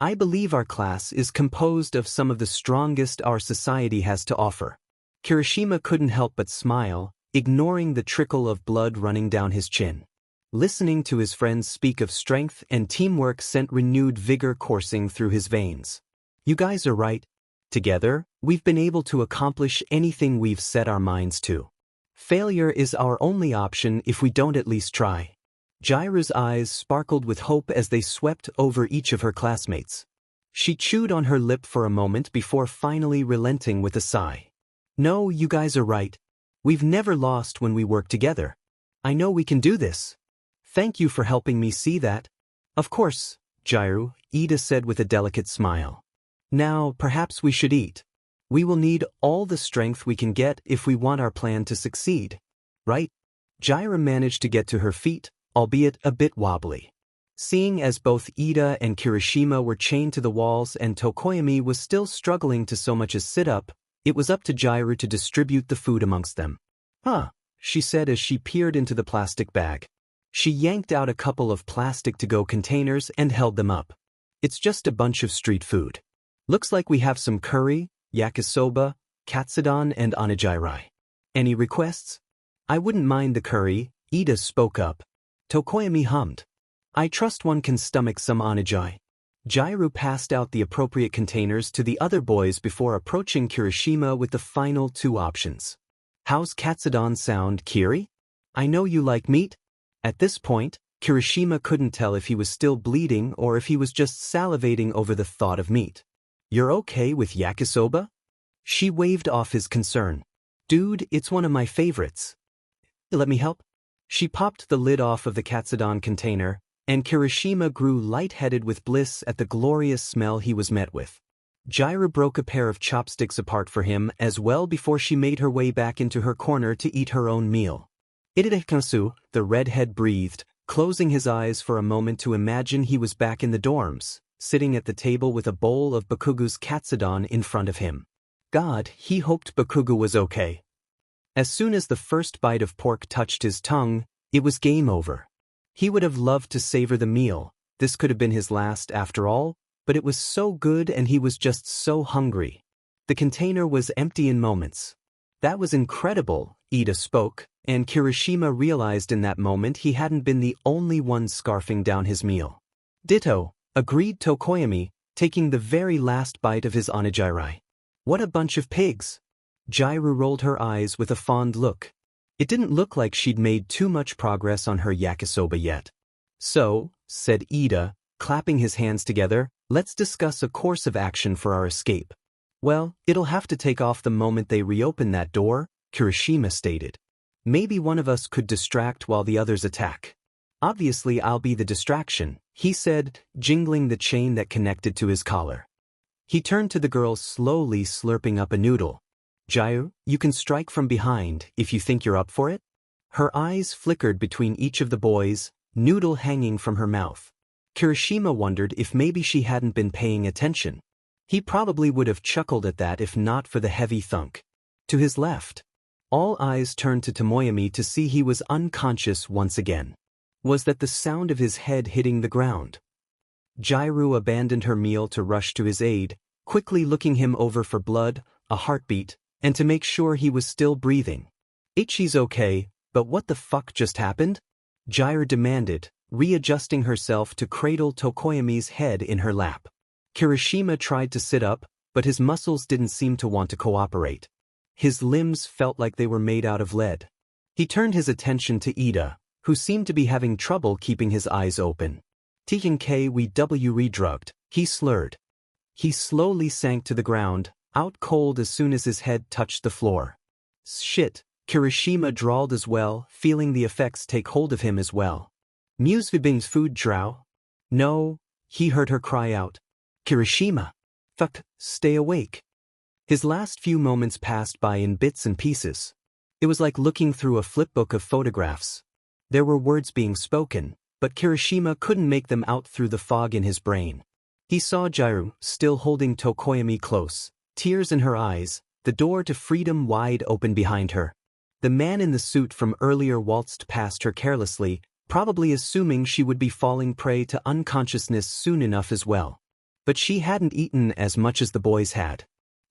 I believe our class is composed of some of the strongest our society has to offer. Kirishima couldn't help but smile, ignoring the trickle of blood running down his chin. Listening to his friends speak of strength and teamwork sent renewed vigor coursing through his veins. You guys are right. Together, we've been able to accomplish anything we've set our minds to. Failure is our only option if we don't at least try. Jairu's eyes sparkled with hope as they swept over each of her classmates. She chewed on her lip for a moment before finally relenting with a sigh. No, you guys are right. We've never lost when we work together. I know we can do this. Thank you for helping me see that. Of course, Jairu, Ida said with a delicate smile. Now, perhaps we should eat. We will need all the strength we can get if we want our plan to succeed. Right? Jairu managed to get to her feet, albeit a bit wobbly. Seeing as both Ida and Kirishima were chained to the walls and Tokoyami was still struggling to so much as sit up, it was up to Jairu to distribute the food amongst them. She said as she peered into the plastic bag. She yanked out a couple of plastic-to-go containers and held them up. It's just a bunch of street food. Looks like we have some curry, yakisoba, katsudon, and onigiri. Any requests? I wouldn't mind the curry, Ida spoke up. Tokoyami hummed. I trust one can stomach some onigiri. Jairu passed out the appropriate containers to the other boys before approaching Kirishima with the final two options. How's katsudon sound, Kiri? I know you like meat. At this point, Kirishima couldn't tell if he was still bleeding or if he was just salivating over the thought of meat. You're okay with yakisoba? She waved off his concern. Dude, it's one of my favorites. Let me help? She popped the lid off of the katsudon container, and Kirishima grew lightheaded with bliss at the glorious smell he was met with. Jairu broke a pair of chopsticks apart for him as well before she made her way back into her corner to eat her own meal. Iridekansu, the redhead breathed, closing his eyes for a moment to imagine he was back in the dorms, sitting at the table with a bowl of Bakugou's katsudon in front of him. God, he hoped Bakugou was okay. As soon as the first bite of pork touched his tongue, it was game over. He would have loved to savor the meal, this could have been his last after all, but it was so good and he was just so hungry. The container was empty in moments. That was incredible, Ida spoke, and Kirishima realized in that moment he hadn't been the only one scarfing down his meal. Ditto, agreed Tokoyami, taking the very last bite of his onigiri. What a bunch of pigs. Jairu rolled her eyes with a fond look. It didn't look like she'd made too much progress on her yakisoba yet. So, said Ida, clapping his hands together, let's discuss a course of action for our escape. Well, it'll have to take off the moment they reopen that door, Kirishima stated. Maybe one of us could distract while the others attack. Obviously I'll be the distraction, he said, jingling the chain that connected to his collar. He turned to the girl slowly slurping up a noodle. Jairu, you can strike from behind if you think you're up for it? Her eyes flickered between each of the boys, noodle hanging from her mouth. Kirishima wondered if maybe she hadn't been paying attention. He probably would have chuckled at that if not for the heavy thunk. To his left. All eyes turned to Tomoyami to see he was unconscious once again. Was that the sound of his head hitting the ground? Jairu abandoned her meal to rush to his aid, quickly looking him over for blood, a heartbeat, and to make sure he was still breathing. Ichi's okay, but what the fuck just happened? Jairu demanded, readjusting herself to cradle Tokoyami's head in her lap. Kirishima tried to sit up, but his muscles didn't seem to want to cooperate. His limbs felt like they were made out of lead. He turned his attention to Ida, who seemed to be having trouble keeping his eyes open. "TNKWW redrugged," he slurred. He slowly sank to the ground, out cold as soon as his head touched the floor. Shit, Kirishima drawled as well, feeling the effects take hold of him as well. "Musvibing's food drow?" "No," he heard her cry out. "Kirishima! Fuck, stay awake." His last few moments passed by in bits and pieces. It was like looking through a flipbook of photographs. There were words being spoken, but Kirishima couldn't make them out through the fog in his brain. He saw Jairu, still holding Tokoyami close, tears in her eyes, the door to freedom wide open behind her. The man in the suit from earlier waltzed past her carelessly, probably assuming she would be falling prey to unconsciousness soon enough as well. But she hadn't eaten as much as the boys had.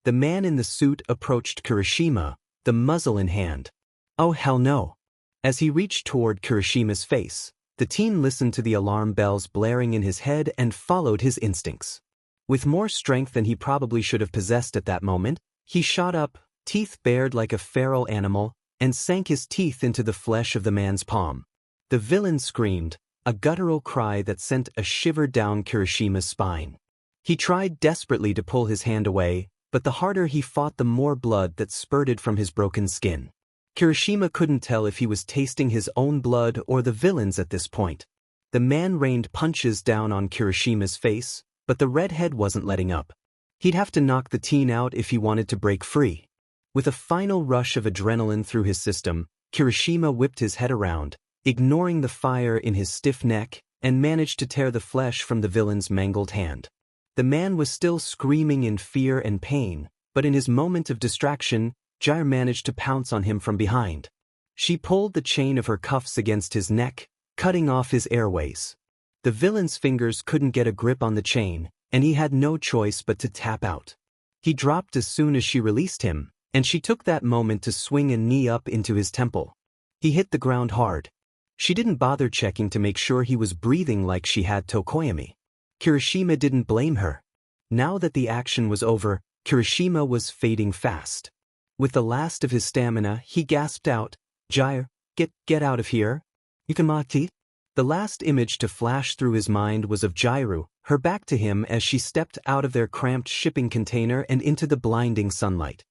The man in the suit approached Kirishima, the muzzle in hand. Oh hell no. As he reached toward Kirishima's face, the teen listened to the alarm bells blaring in his head and followed his instincts. With more strength than he probably should have possessed at that moment, he shot up, teeth bared like a feral animal, and sank his teeth into the flesh of the man's palm. The villain screamed, a guttural cry that sent a shiver down Kirishima's spine. He tried desperately to pull his hand away, but the harder he fought the more blood that spurted from his broken skin. Kirishima couldn't tell if he was tasting his own blood or the villain's at this point. The man rained punches down on Kirishima's face, but the redhead wasn't letting up. He'd have to knock the teen out if he wanted to break free. With a final rush of adrenaline through his system, Kirishima whipped his head around, ignoring the fire in his stiff neck, and managed to tear the flesh from the villain's mangled hand. The man was still screaming in fear and pain, but in his moment of distraction, Jairu managed to pounce on him from behind. She pulled the chain of her cuffs against his neck, cutting off his airways. The villain's fingers couldn't get a grip on the chain, and he had no choice but to tap out. He dropped as soon as she released him, and she took that moment to swing a knee up into his temple. He hit the ground hard. She didn't bother checking to make sure he was breathing like she had Tokoyami. Kirishima didn't blame her. Now that the action was over, Kirishima was fading fast. With the last of his stamina, he gasped out, "Jairu, get out of here. Yukamati?" The last image to flash through his mind was of Jairu, her back to him as she stepped out of their cramped shipping container and into the blinding sunlight.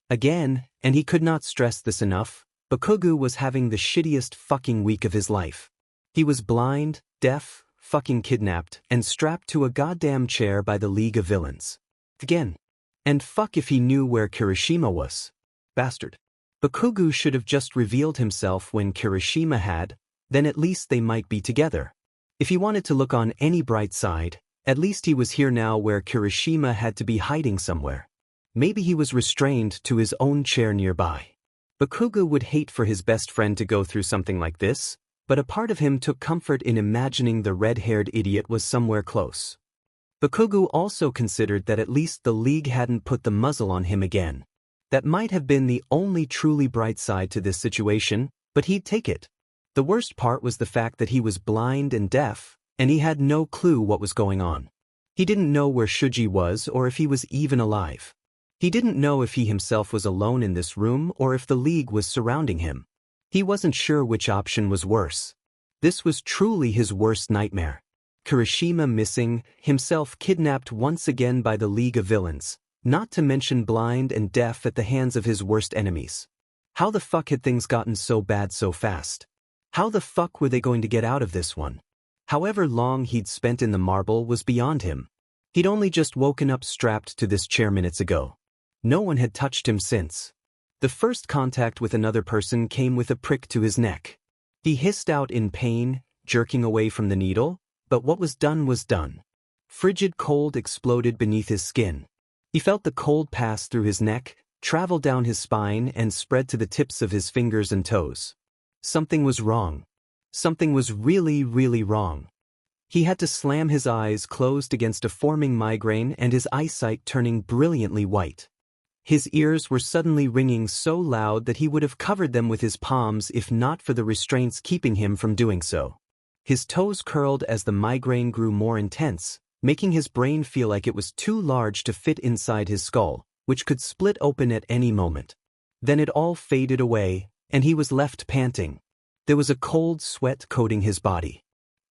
Again, and he could not stress this enough, Bakugou was having the shittiest fucking week of his life. He was blind, deaf, fucking kidnapped, and strapped to a goddamn chair by the League of Villains. Again. And fuck if he knew where Kirishima was. Bastard. Bakugou should have just revealed himself when Kirishima had, then at least they might be together. If he wanted to look on any bright side, at least he was here now where Kirishima had to be hiding somewhere. Maybe he was restrained to his own chair nearby. Bakugou would hate for his best friend to go through something like this, but a part of him took comfort in imagining the red-haired idiot was somewhere close. Bakugou also considered that at least the League hadn't put the muzzle on him again. That might have been the only truly bright side to this situation, but he'd take it. The worst part was the fact that he was blind and deaf, and he had no clue what was going on. He didn't know where Shuji was or if he was even alive. He didn't know if he himself was alone in this room or if the League was surrounding him. He wasn't sure which option was worse. This was truly his worst nightmare. Kirishima missing, himself kidnapped once again by the League of Villains, not to mention blind and deaf at the hands of his worst enemies. How the fuck had things gotten so bad so fast? How the fuck were they going to get out of this one? However long he'd spent in the marble was beyond him. He'd only just woken up strapped to this chair minutes ago. No one had touched him since. The first contact with another person came with a prick to his neck. He hissed out in pain, jerking away from the needle, but what was done was done. Frigid cold exploded beneath his skin. He felt the cold pass through his neck, travel down his spine and spread to the tips of his fingers and toes. Something was wrong. Something was really, really wrong. He had to slam his eyes closed against a forming migraine and his eyesight turning brilliantly white. His ears were suddenly ringing so loud that he would have covered them with his palms if not for the restraints keeping him from doing so. His toes curled as the migraine grew more intense, making his brain feel like it was too large to fit inside his skull, which could split open at any moment. Then it all faded away, and he was left panting. There was a cold sweat coating his body.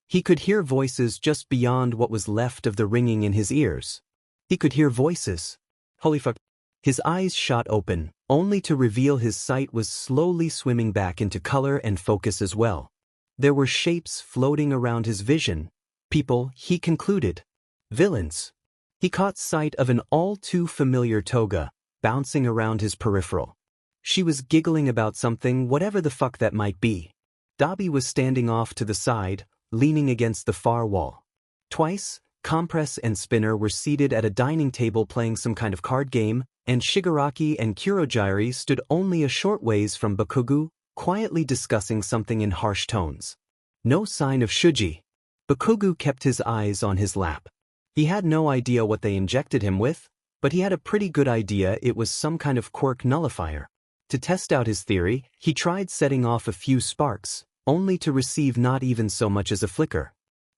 He could hear voices just beyond what was left of the ringing in his ears. He could hear voices. Holy fuck. His eyes shot open, only to reveal his sight was slowly swimming back into color and focus as well. There were shapes floating around his vision. People, he concluded. Villains. He caught sight of an all-too-familiar toga, bouncing around his peripheral. She was giggling about something, whatever the fuck that might be. Dabi was standing off to the side, leaning against the far wall. Twice, Compress and Spinner were seated at a dining table playing some kind of card game, and Shigaraki and Kurogiri stood only a short ways from Bakugou, quietly discussing something in harsh tones. No sign of Shuji. Bakugou kept his eyes on his lap. He had no idea what they injected him with, but he had a pretty good idea it was some kind of quirk nullifier. To test out his theory, he tried setting off a few sparks, only to receive not even so much as a flicker.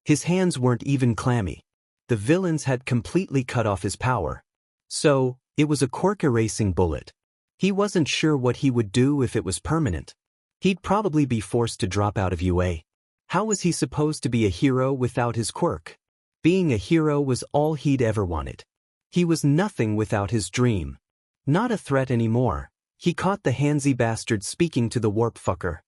His hands weren't even clammy. The villains had completely cut off his power. So, it was a quirk-erasing bullet. He wasn't sure what he would do if it was permanent. He'd probably be forced to drop out of UA. How was he supposed to be a hero without his quirk? Being a hero was all he'd ever wanted. He was nothing without his dream. Not a threat anymore. He caught the handsy bastard speaking to the warp fucker.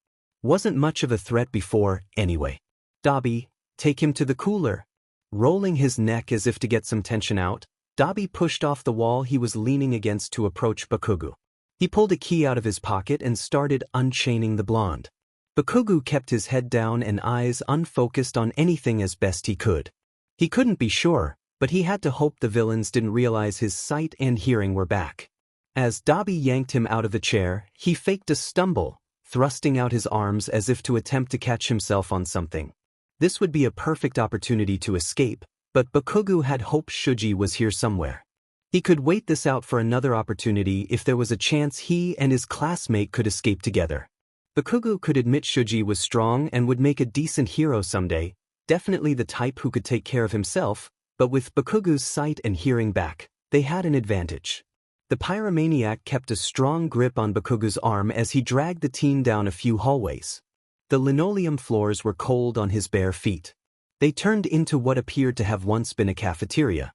Wasn't much of a threat before, anyway. Dabi, take him to the cooler. Rolling his neck as if to get some tension out, Dabi pushed off the wall he was leaning against to approach Bakugou. He pulled a key out of his pocket and started unchaining the blonde. Bakugou kept his head down and eyes unfocused on anything as best he could. He couldn't be sure, but he had to hope the villains didn't realize his sight and hearing were back. As Dabi yanked him out of the chair, he faked a stumble, thrusting out his arms as if to attempt to catch himself on something. This would be a perfect opportunity to escape, but Bakugou had hoped Shuji was here somewhere. He could wait this out for another opportunity if there was a chance he and his classmate could escape together. Bakugou could admit Shuji was strong and would make a decent hero someday, definitely the type who could take care of himself, but with Bakugou's sight and hearing back, they had an advantage. The pyromaniac kept a strong grip on Bakugou's arm as he dragged the teen down a few hallways. The linoleum floors were cold on his bare feet. They turned into what appeared to have once been a cafeteria.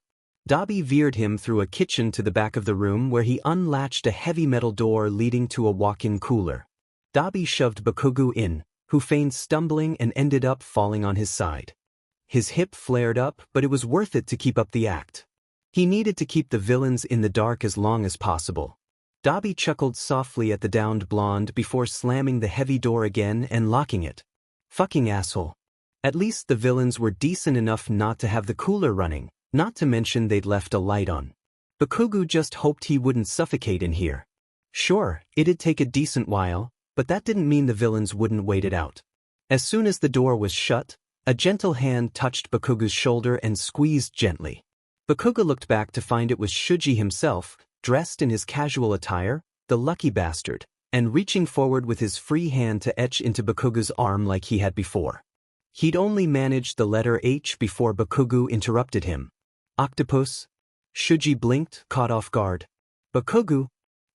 Dabi veered him through a kitchen to the back of the room where he unlatched a heavy metal door leading to a walk-in cooler. Dabi shoved Bakugou in, who feigned stumbling and ended up falling on his side. His hip flared up, but it was worth it to keep up the act. He needed to keep the villains in the dark as long as possible. Dabi chuckled softly at the downed blonde before slamming the heavy door again and locking it. Fucking asshole. At least the villains were decent enough not to have the cooler running, not to mention they'd left a light on. Bakugou just hoped he wouldn't suffocate in here. Sure, it'd take a decent while, but that didn't mean the villains wouldn't wait it out. As soon as the door was shut, a gentle hand touched Bakugou's shoulder and squeezed gently. Bakugou looked back to find it was Shuji himself, dressed in his casual attire, the lucky bastard, and reaching forward with his free hand to etch into Bakugou's arm like he had before. He'd only managed the letter H before Bakugou interrupted him. Octopus? Shuji blinked, caught off guard. Bakugou,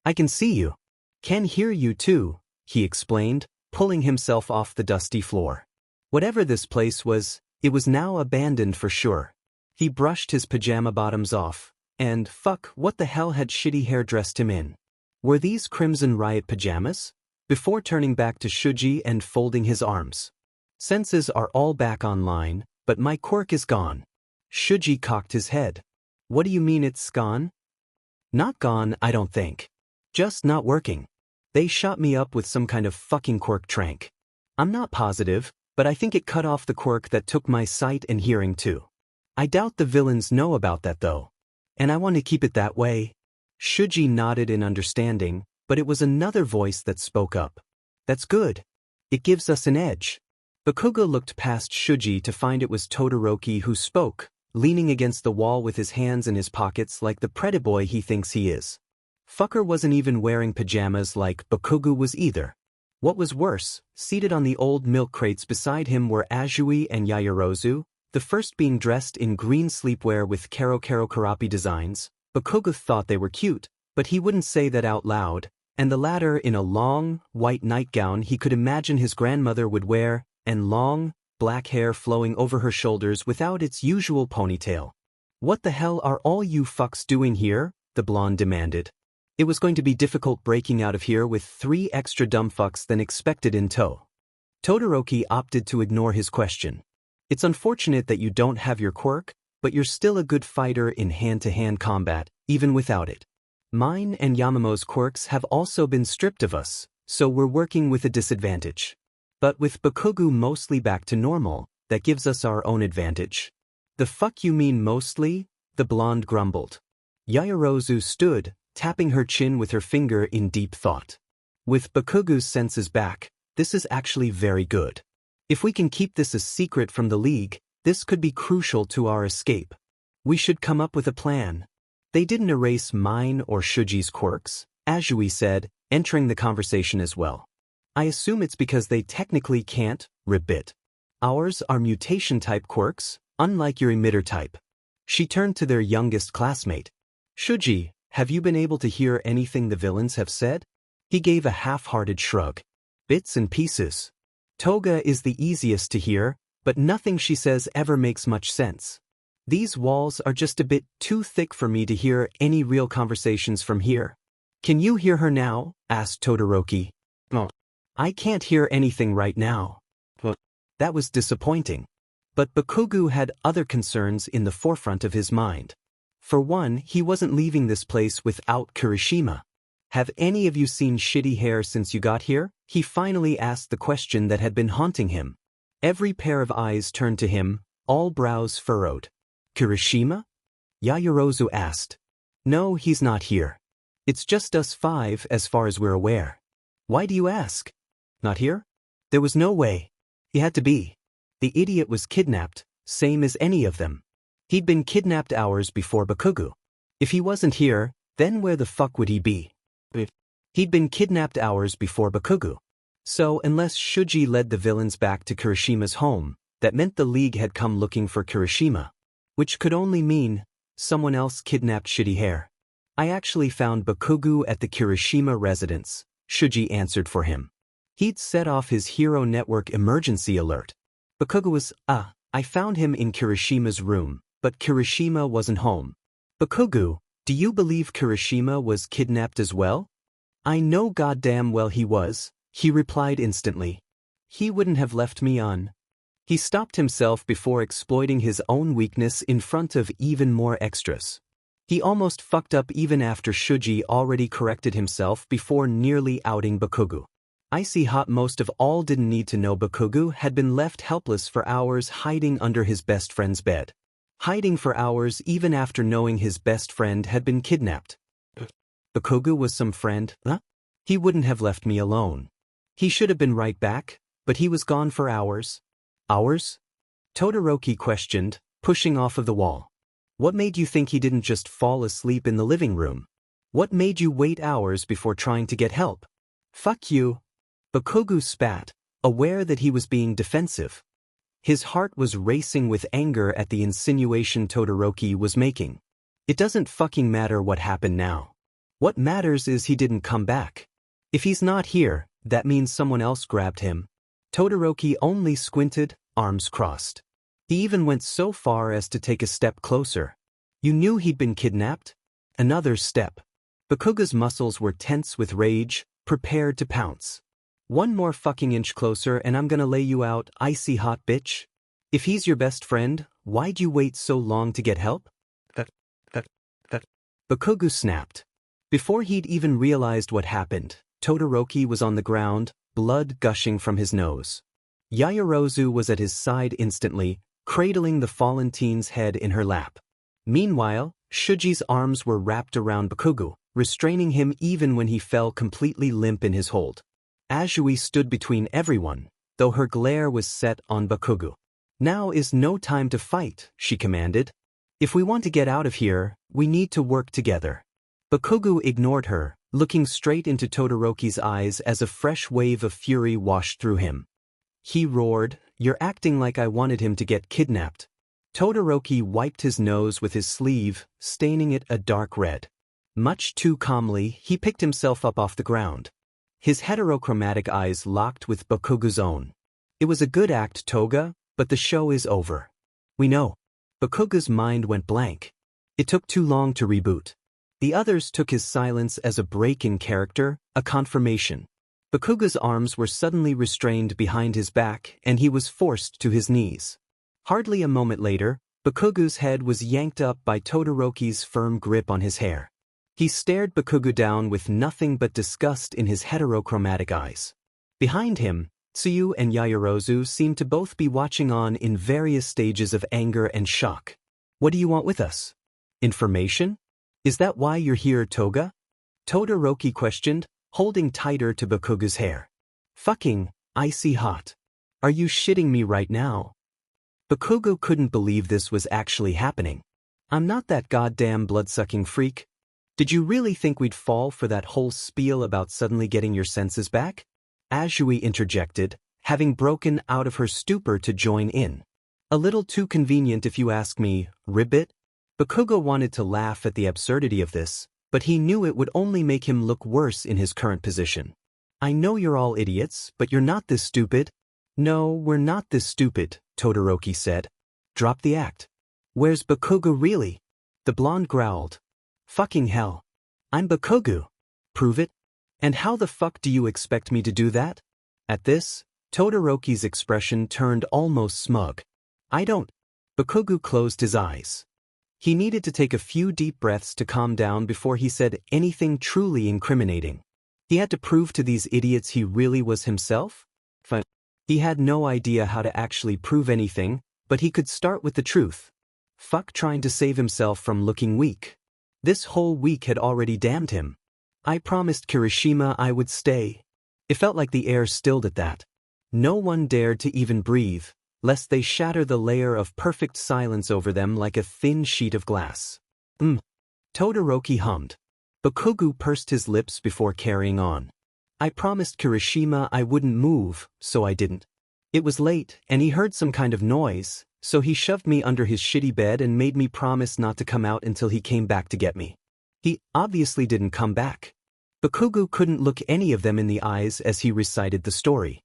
I can see you. Can hear you too, he explained, pulling himself off the dusty floor. Whatever this place was, it was now abandoned for sure. He brushed his pajama bottoms off, and fuck, what the hell had shitty hair dressed him in? Were these Crimson Riot pajamas? Before turning back to Shuji and folding his arms. Senses are all back online, but my quirk is gone. Shuji cocked his head. What do you mean it's gone? Not gone, I don't think. Just not working. They shot me up with some kind of fucking quirk trank. I'm not positive, but I think it cut off the quirk that took my sight and hearing too. I doubt the villains know about that though. And I want to keep it that way. Shuji nodded in understanding, but it was another voice that spoke up. That's good. It gives us an edge. Bakugou looked past Shuji to find it was Todoroki who spoke, leaning against the wall with his hands in his pockets like the pretty boy he thinks he is. Fucker wasn't even wearing pajamas like Bakugou was either. What was worse, seated on the old milk crates beside him were Azui and Yaoyorozu, the first being dressed in green sleepwear with Karo Karapi designs. Bakugou thought they were cute, but he wouldn't say that out loud, and the latter in a long, white nightgown he could imagine his grandmother would wear, and long, black hair flowing over her shoulders without its usual ponytail. What the hell are all you fucks doing here? The blonde demanded. It was going to be difficult breaking out of here with 3 extra dumb fucks than expected in tow. Todoroki opted to ignore his question. It's unfortunate that you don't have your quirk, but you're still a good fighter in hand-to-hand combat, even without it. Mine and Yamamo's quirks have also been stripped of us, so we're working with a disadvantage. But with Bakugou mostly back to normal, that gives us our own advantage. The fuck you mean mostly? The blonde grumbled. Yaoyorozu stood, tapping her chin with her finger in deep thought. With Bakugou's senses back, this is actually very good. If we can keep this a secret from the League, this could be crucial to our escape. We should come up with a plan. They didn't erase mine or Shuji's quirks, Azui said, entering the conversation as well. I assume it's because they technically can't, ribbit. Ours are mutation-type quirks, unlike your emitter type. She turned to their youngest classmate. Shuji, have you been able to hear anything the villains have said? He gave a half-hearted shrug. Bits and pieces. Toga is the easiest to hear, but nothing she says ever makes much sense. These walls are just a bit too thick for me to hear any real conversations from here. Can you hear her now? Asked Todoroki. No. I can't hear anything right now. What? That was disappointing. But Bakugou had other concerns in the forefront of his mind. For one, he wasn't leaving this place without Kirishima. Have any of you seen shitty hair since you got here? He finally asked the question that had been haunting him. Every pair of eyes turned to him, all brows furrowed. Kirishima? Yaoyorozu asked. No, he's not here. It's just us 5 as far as we're aware. Why do you ask? Not here? There was no way. He had to be. The idiot was kidnapped, same as any of them. He'd been kidnapped hours before Bakugou. If he wasn't here, then where the fuck would he be? He'd been kidnapped hours before Bakugou. So unless Shuji led the villains back to Kirishima's home, that meant the League had come looking for Kirishima. Which could only mean someone else kidnapped Shitty Hair. I actually found Bakugou at the Kirishima residence, Shuji answered for him. He'd set off his Hero Network emergency alert. Bakugou was, I found him in Kirishima's room, but Kirishima wasn't home. Bakugou, do you believe Kirishima was kidnapped as well? I know goddamn well he was, he replied instantly. He wouldn't have left me on. He stopped himself before exploiting his own weakness in front of even more extras. He almost fucked up even after Shuji already corrected himself before nearly outing Bakugou. Icy Hot most of all didn't need to know Bakugou had been left helpless for hours hiding under his best friend's bed. Hiding for hours even after knowing his best friend had been kidnapped. Bakugou was some friend, huh? He wouldn't have left me alone. He should have been right back, but he was gone for hours. Hours? Todoroki questioned, pushing off of the wall. What made you think he didn't just fall asleep in the living room? What made you wait hours before trying to get help? Fuck you. Bakugou spat, aware that he was being defensive. His heart was racing with anger at the insinuation Todoroki was making. It doesn't fucking matter what happened now. What matters is he didn't come back. If he's not here, that means someone else grabbed him. Todoroki only squinted, arms crossed. He even went so far as to take a step closer. You knew he'd been kidnapped? Another step. Bakugo's muscles were tense with rage, prepared to pounce. One more fucking inch closer and I'm gonna lay you out, icy hot bitch. If he's your best friend, why'd you wait so long to get help? That. Bakugou snapped. Before he'd even realized what happened, Todoroki was on the ground, blood gushing from his nose. Yaoyorozu was at his side instantly, cradling the fallen teen's head in her lap. Meanwhile, Shuji's arms were wrapped around Bakugou, restraining him even when he fell completely limp in his hold. Azui stood between everyone, though her glare was set on Bakugou. Now is no time to fight, she commanded. If we want to get out of here, we need to work together. Bakugou ignored her, looking straight into Todoroki's eyes as a fresh wave of fury washed through him. He roared, "You're acting like I wanted him to get kidnapped." Todoroki wiped his nose with his sleeve, staining it a dark red. Much too calmly, he picked himself up off the ground. His heterochromatic eyes locked with Bakugou's own. It was a good act, Toga, but the show is over. We know. Bakugou's mind went blank. It took too long to reboot. The others took his silence as a break in character, a confirmation. Bakugou's arms were suddenly restrained behind his back and he was forced to his knees. Hardly a moment later, Bakugou's head was yanked up by Todoroki's firm grip on his hair. He stared Bakugou down with nothing but disgust in his heterochromatic eyes. Behind him, Tsuyu and Yaoyorozu seemed to both be watching on in various stages of anger and shock. What do you want with us? Information? Is that why you're here, Toga? Todoroki questioned, holding tighter to Bakugou's hair. Fucking icy hot. Are you shitting me right now? Bakugou couldn't believe this was actually happening. I'm not that goddamn blood-sucking freak. Did you really think we'd fall for that whole spiel about suddenly getting your senses back? Azui interjected, having broken out of her stupor to join in. A little too convenient if you ask me, ribbit. Bakugou wanted to laugh at the absurdity of this, but he knew it would only make him look worse in his current position. I know you're all idiots, but you're not this stupid. No, we're not this stupid, Todoroki said. Drop the act. Where's Bakugou really? The blonde growled. Fucking hell. I'm Bakugou. Prove it. And how the fuck do you expect me to do that? At this, Todoroki's expression turned almost smug. I don't. Bakugou closed his eyes. He needed to take a few deep breaths to calm down before he said anything truly incriminating. He had to prove to these idiots he really was himself? He had no idea how to actually prove anything, but he could start with the truth. Fuck trying to save himself from looking weak. This whole week had already damned him. I promised Kirishima I would stay. It felt like the air stilled at that. No one dared to even breathe, lest they shatter the layer of perfect silence over them like a thin sheet of glass. Todoroki hummed. Bakugou pursed his lips before carrying on. I promised Kirishima I wouldn't move, so I didn't. It was late, and he heard some kind of noise, so he shoved me under his shitty bed and made me promise not to come out until he came back to get me. He obviously didn't come back. Bakugou couldn't look any of them in the eyes as he recited the story.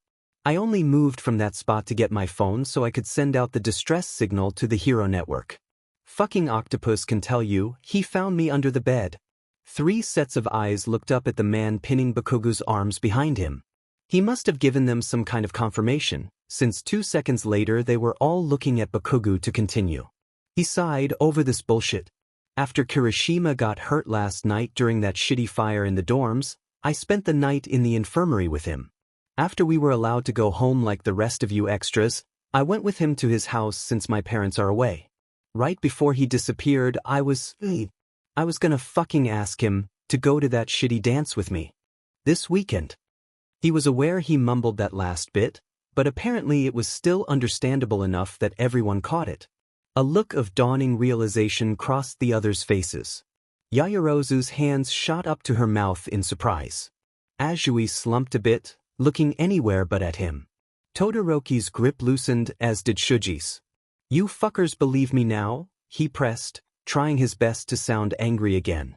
I only moved from that spot to get my phone so I could send out the distress signal to the Hero Network. Fucking octopus can tell you, he found me under the bed. 3 sets of eyes looked up at the man pinning Bakugou's arms behind him. He must have given them some kind of confirmation, since 2 seconds later they were all looking at Bakugou to continue. He sighed over this bullshit. After Kirishima got hurt last night during that shitty fire in the dorms, I spent the night in the infirmary with him. After we were allowed to go home like the rest of you extras, I went with him to his house since my parents are away. Right before he disappeared, I was gonna fucking ask him to go to that shitty dance with me. This weekend. He was aware he mumbled that last bit, but apparently it was still understandable enough that everyone caught it. A look of dawning realization crossed the others' faces. Yaoyorozu's hands shot up to her mouth in surprise. Azui slumped a bit, looking anywhere but at him. Todoroki's grip loosened, as did Shuji's. You fuckers believe me now? He pressed, trying his best to sound angry again.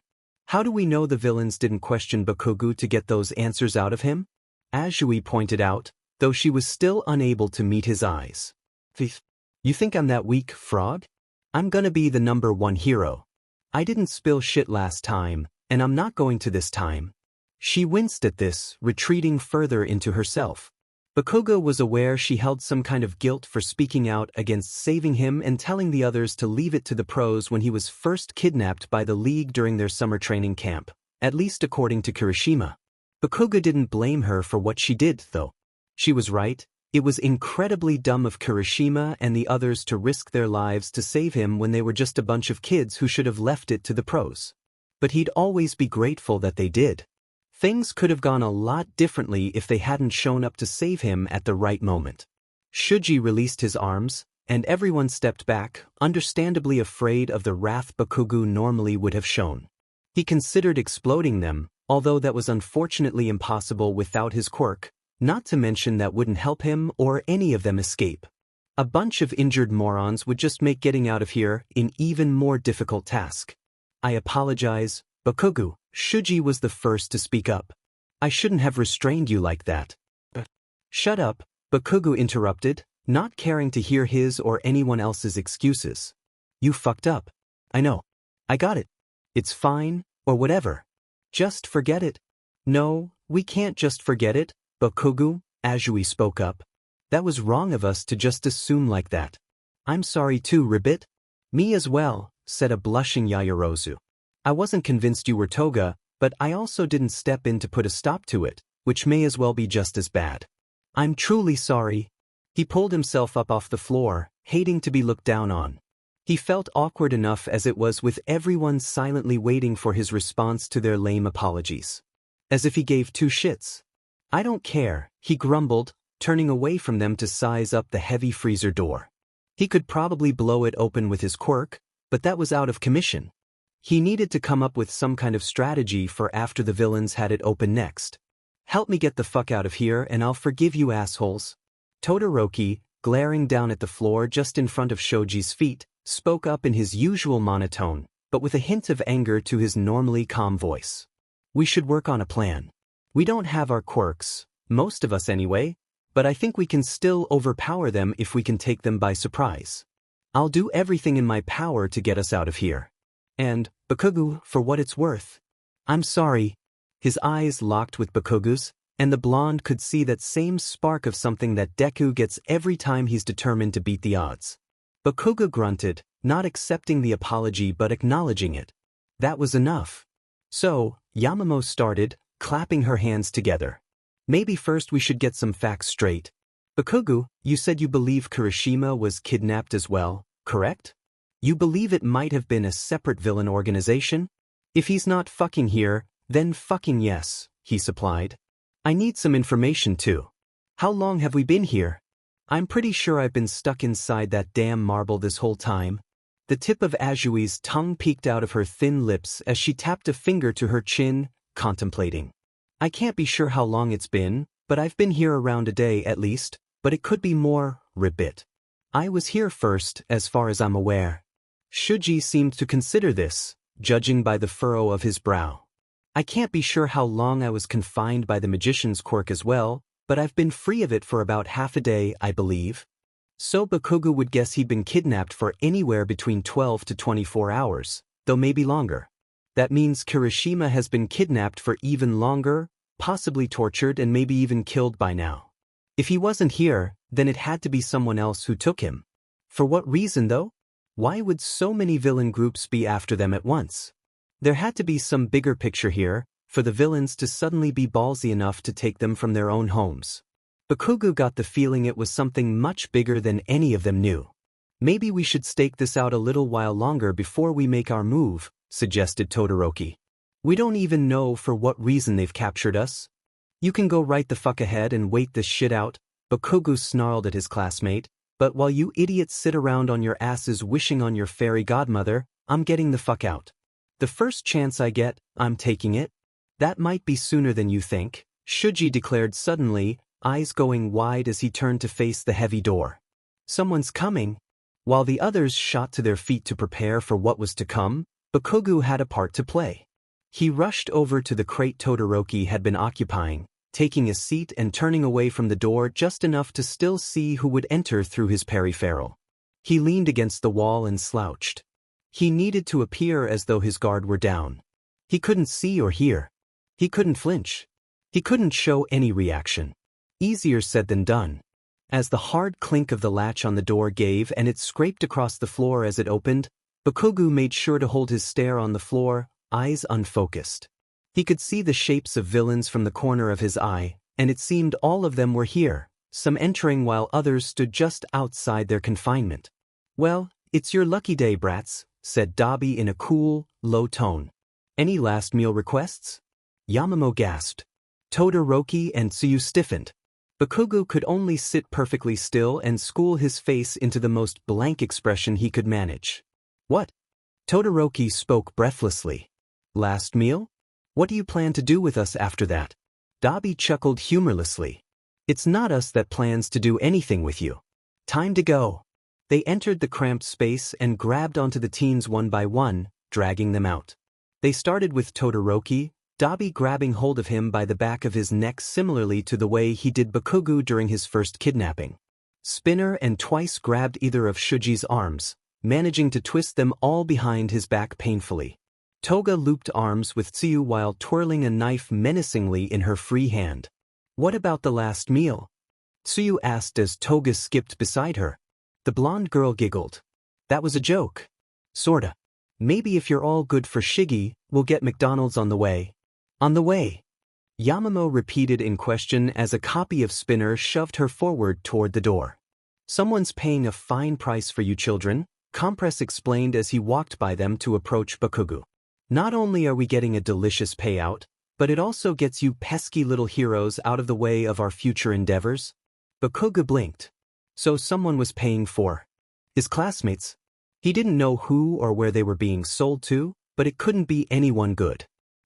How do we know the villains didn't question Bakugou to get those answers out of him? Azui pointed out, though she was still unable to meet his eyes. You think I'm that weak, frog? I'm gonna be the #1 hero. I didn't spill shit last time, and I'm not going to this time. She winced at this, retreating further into herself. Bakugou was aware she held some kind of guilt for speaking out against saving him and telling the others to leave it to the pros when he was first kidnapped by the League during their summer training camp, at least according to Kirishima. Bakugou didn't blame her for what she did, though. She was right. It was incredibly dumb of Kirishima and the others to risk their lives to save him when they were just a bunch of kids who should have left it to the pros. But he'd always be grateful that they did. Things could have gone a lot differently if they hadn't shown up to save him at the right moment. Shuji released his arms, and everyone stepped back, understandably afraid of the wrath Bakugou normally would have shown. He considered exploding them, although that was unfortunately impossible without his quirk, not to mention that wouldn't help him or any of them escape. A bunch of injured morons would just make getting out of here an even more difficult task. I apologize, Bakugou. Shuji was the first to speak up. I shouldn't have restrained you like that. Shut up, Bakugou interrupted, not caring to hear his or anyone else's excuses. You fucked up. I know. I got it. It's fine, or whatever. Just forget it. No, we can't just forget it, Bakugou, Azui spoke up. That was wrong of us to just assume like that. I'm sorry too, Ribbit. Me as well, said a blushing Yaoyorozu. I wasn't convinced you were Toga, but I also didn't step in to put a stop to it, which may as well be just as bad. I'm truly sorry. He pulled himself up off the floor, hating to be looked down on. He felt awkward enough as it was with everyone silently waiting for his response to their lame apologies. As if he gave two shits. I don't care, he grumbled, turning away from them to size up the heavy freezer door. He could probably blow it open with his quirk, but that was out of commission. He needed to come up with some kind of strategy for after the villains had it open next. Help me get the fuck out of here and I'll forgive you assholes. Todoroki, glaring down at the floor just in front of Shoji's feet, spoke up in his usual monotone, but with a hint of anger to his normally calm voice. We should work on a plan. We don't have our quirks, most of us anyway, but I think we can still overpower them if we can take them by surprise. I'll do everything in my power to get us out of here. And, Bakugou, for what it's worth. I'm sorry. His eyes locked with Bakugou's, and the blonde could see that same spark of something that Deku gets every time he's determined to beat the odds. Bakugou grunted, not accepting the apology but acknowledging it. That was enough. So, Yamamo started, clapping her hands together. Maybe first we should get some facts straight. Bakugou, you said you believe Kirishima was kidnapped as well, correct? You believe it might have been a separate villain organization? If he's not fucking here, then fucking yes, he supplied. I need some information too. How long have we been here? I'm pretty sure I've been stuck inside that damn marble this whole time. The tip of Azui's tongue peeked out of her thin lips as she tapped a finger to her chin, contemplating. I can't be sure how long it's been, but I've been here around a day at least, but it could be more, Ribbit. I was here first, as far as I'm aware. Shuji seemed to consider this, judging by the furrow of his brow. I can't be sure how long I was confined by the magician's quirk as well, but I've been free of it for about half a day, I believe. So Bakugou would guess he'd been kidnapped for anywhere between 12 to 24 hours, though maybe longer. That means Kirishima has been kidnapped for even longer, possibly tortured and maybe even killed by now. If he wasn't here, then it had to be someone else who took him. For what reason though? Why would so many villain groups be after them at once? There had to be some bigger picture here, for the villains to suddenly be ballsy enough to take them from their own homes. Bakugou got the feeling it was something much bigger than any of them knew. Maybe we should stake this out a little while longer before we make our move, suggested Todoroki. We don't even know for what reason they've captured us. You can go right the fuck ahead and wait this shit out, Bakugou snarled at his classmate. But while you idiots sit around on your asses wishing on your fairy godmother, I'm getting the fuck out. The first chance I get, I'm taking it. That might be sooner than you think, Shuji declared suddenly, eyes going wide as he turned to face the heavy door. Someone's coming. While the others shot to their feet to prepare for what was to come, Bakugou had a part to play. He rushed over to the crate Todoroki had been occupying, taking a seat and turning away from the door just enough to still see who would enter through his peripheral. He leaned against the wall and slouched. He needed to appear as though his guard were down. He couldn't see or hear. He couldn't flinch. He couldn't show any reaction. Easier said than done. As the hard clink of the latch on the door gave and it scraped across the floor as it opened, Bakugou made sure to hold his stare on the floor, eyes unfocused. He could see the shapes of villains from the corner of his eye, and it seemed all of them were here, some entering while others stood just outside their confinement. "Well, it's your lucky day, brats," said Dabi in a cool, low tone. "Any last meal requests?" Yamamo gasped. Todoroki and Tsuyu stiffened. Bakugou could only sit perfectly still and school his face into the most blank expression he could manage. "What?" Todoroki spoke breathlessly. "Last meal? What do you plan to do with us after that?" Dabi chuckled humorlessly. "It's not us that plans to do anything with you. Time to go." They entered the cramped space and grabbed onto the teens one by one, dragging them out. They started with Todoroki, Dabi grabbing hold of him by the back of his neck similarly to the way he did Bakugou during his first kidnapping. Spinner and twice grabbed either of Shuji's arms, managing to twist them all behind his back painfully. Toga looped arms with Tsuyu while twirling a knife menacingly in her free hand. "What about the last meal?" Tsuyu asked as Toga skipped beside her. The blonde girl giggled. "That was a joke." "Sorta. Maybe if you're all good for Shigi, we'll get McDonald's on the way." "On the way?" Yamamo repeated in question as a copy of Spinner shoved her forward toward the door. "Someone's paying a fine price for you children," Compress explained as he walked by them to approach Bakugou. "Not only are we getting a delicious payout, but it also gets you pesky little heroes out of the way of our future endeavors." Bakugou blinked. So someone was paying for his classmates. He didn't know who or where they were being sold to, but it couldn't be anyone good.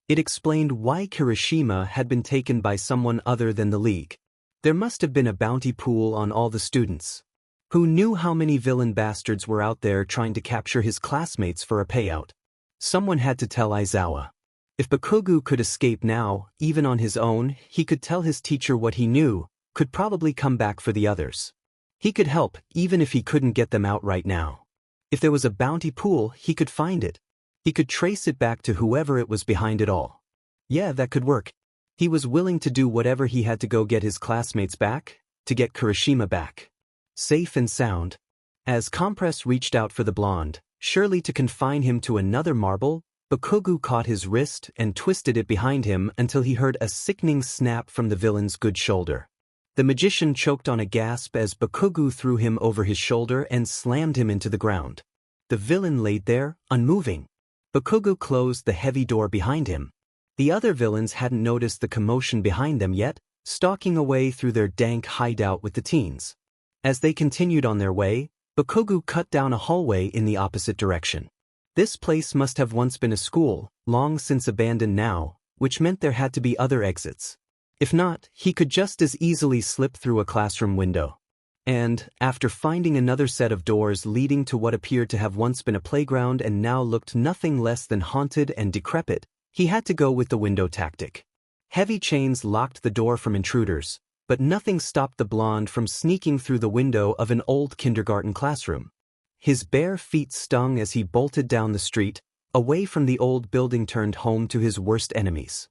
It explained why Kirishima had been taken by someone other than the League. There must have been a bounty pool on all the students. Who knew how many villain bastards were out there trying to capture his classmates for a payout? Someone had to tell Aizawa. If Bakugou could escape now, even on his own, he could tell his teacher what he knew, could probably come back for the others. He could help, even if he couldn't get them out right now. If there was a bounty pool, he could find it. He could trace it back to whoever it was behind it all. Yeah, that could work. He was willing to do whatever he had to go get his classmates back, to get Kirishima back. Safe and sound. As Compress reached out for the blonde, surely to confine him to another marble, Bakugou caught his wrist and twisted it behind him until he heard a sickening snap from the villain's good shoulder. The magician choked on a gasp as Bakugou threw him over his shoulder and slammed him into the ground. The villain laid there, unmoving. Bakugou closed the heavy door behind him. The other villains hadn't noticed the commotion behind them yet, stalking away through their dank hideout with the teens. As they continued on their way, Bakugou cut down a hallway in the opposite direction. This place must have once been a school, long since abandoned now, which meant there had to be other exits. If not, he could just as easily slip through a classroom window. And, after finding another set of doors leading to what appeared to have once been a playground and now looked nothing less than haunted and decrepit, he had to go with the window tactic. Heavy chains locked the door from intruders, but nothing stopped the blonde from sneaking through the window of an old kindergarten classroom. His bare feet stung as he bolted down the street, away from the old building turned home to his worst enemies.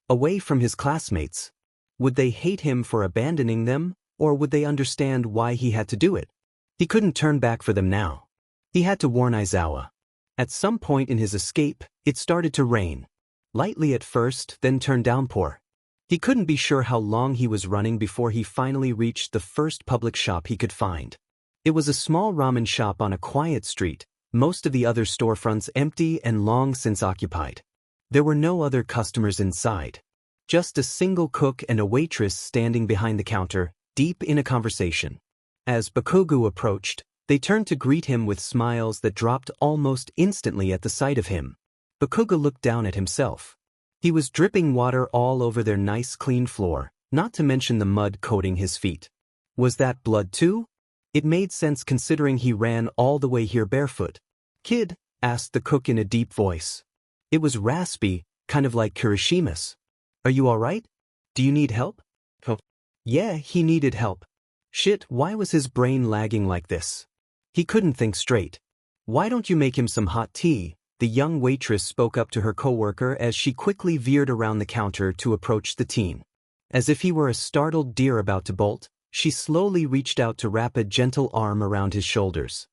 Away from his classmates. Would they hate him for abandoning them, or would they understand why he had to do it? He couldn't turn back for them now. He had to warn Aizawa. At some point in his escape, it started to rain. Lightly at first, then turned downpour. He couldn't be sure how long he was running before he finally reached the first public shop he could find. It was a small ramen shop on a quiet street, most of the other storefronts empty and long since occupied. There were no other customers inside. Just a single cook and a waitress standing behind the counter, deep in a conversation. As Bakugou approached, they turned to greet him with smiles that dropped almost instantly at the sight of him. Bakugou looked down at himself. He was dripping water all over their nice clean floor, not to mention the mud coating his feet. Was that blood too? It made sense considering he ran all the way here barefoot. "Kid?" asked the cook in a deep voice. It was raspy, kind of like Kirishima's. Are you alright? Do you need help? Oh. Yeah, he needed help. Shit, why was his brain lagging like this? He couldn't think straight. Why don't you make him some hot tea? The young waitress spoke up to her coworker as she quickly veered around the counter to approach the teen. As if he were a startled deer about to bolt, she slowly reached out to wrap a gentle arm around his shoulders.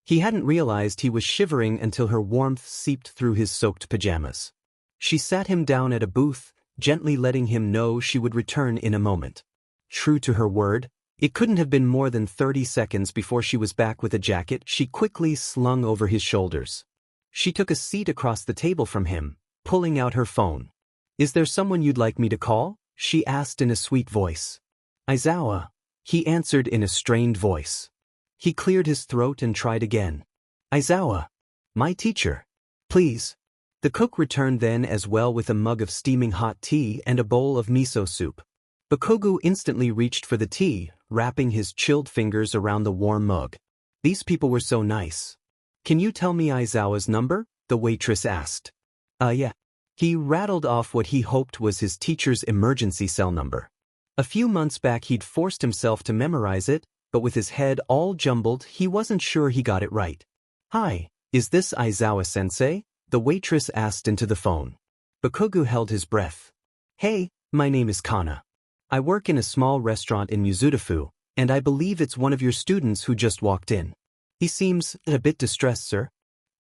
He hadn't realized he was shivering until her warmth seeped through his soaked pajamas. She sat him down at a booth, gently letting him know she would return in a moment. True to her word, it couldn't have been more than 30 seconds before she was back with a jacket she quickly slung over his shoulders. She took a seat across the table from him, pulling out her phone. Is there someone you'd like me to call? She asked in a sweet voice. Aizawa, he answered in a strained voice. He cleared his throat and tried again. Aizawa, my teacher. Please. The cook returned then as well with a mug of steaming hot tea and a bowl of miso soup. Bakugou instantly reached for the tea, wrapping his chilled fingers around the warm mug. These people were so nice. Can you tell me Aizawa's number? The waitress asked. Yeah. He rattled off what he hoped was his teacher's emergency cell number. A few months back he'd forced himself to memorize it, but with his head all jumbled he wasn't sure he got it right. Hi, is this Aizawa-sensei? The waitress asked into the phone. Bakugou held his breath. Hey, my name is Kana. I work in a small restaurant in Mizudafu, and I believe it's one of your students who just walked in. He seems a bit distressed, sir.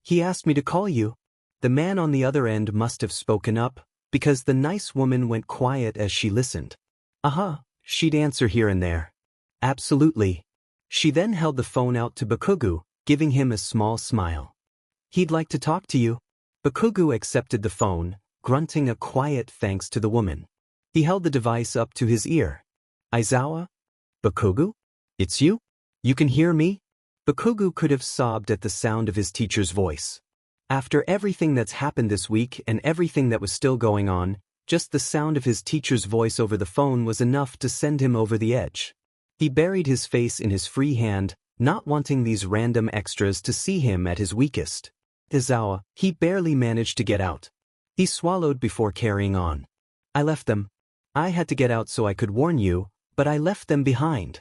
He asked me to call you. The man on the other end must have spoken up, because the nice woman went quiet as she listened. She'd answer here and there. Absolutely. She then held the phone out to Bakugou, giving him a small smile. He'd like to talk to you. Bakugou accepted the phone, grunting a quiet thanks to the woman. He held the device up to his ear. Aizawa? Bakugou? It's you? You can hear me? Bakugou could have sobbed at the sound of his teacher's voice. After everything that's happened this week and everything that was still going on, just the sound of his teacher's voice over the phone was enough to send him over the edge. He buried his face in his free hand, not wanting these random extras to see him at his weakest. Aizawa, he barely managed to get out. He swallowed before carrying on. I left them. I had to get out so I could warn you, but I left them behind.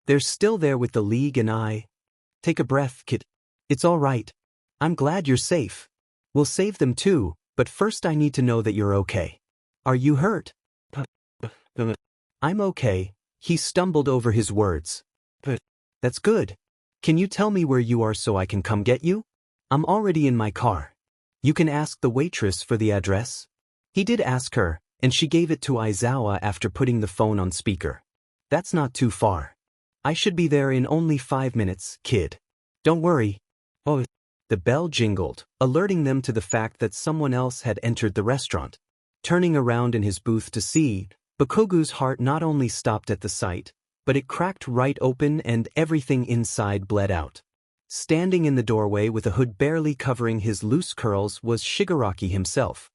They're still there with the League and I. Take a breath, kid. It's all right. I'm glad you're safe. We'll save them too, but first I need to know that you're okay. Are you hurt? I'm okay. He stumbled over his words. That's good. Can you tell me where you are so I can come get you? I'm already in my car. You can ask the waitress for the address. He did ask her, and she gave it to Aizawa after putting the phone on speaker. That's not too far. I should be there in only 5 minutes, kid. Don't worry. Oh. The bell jingled, alerting them to the fact that someone else had entered the restaurant. Turning around in his booth to see, Bakugou's heart not only stopped at the sight, but it cracked right open and everything inside bled out. Standing in the doorway with a hood barely covering his loose curls was Shigaraki himself.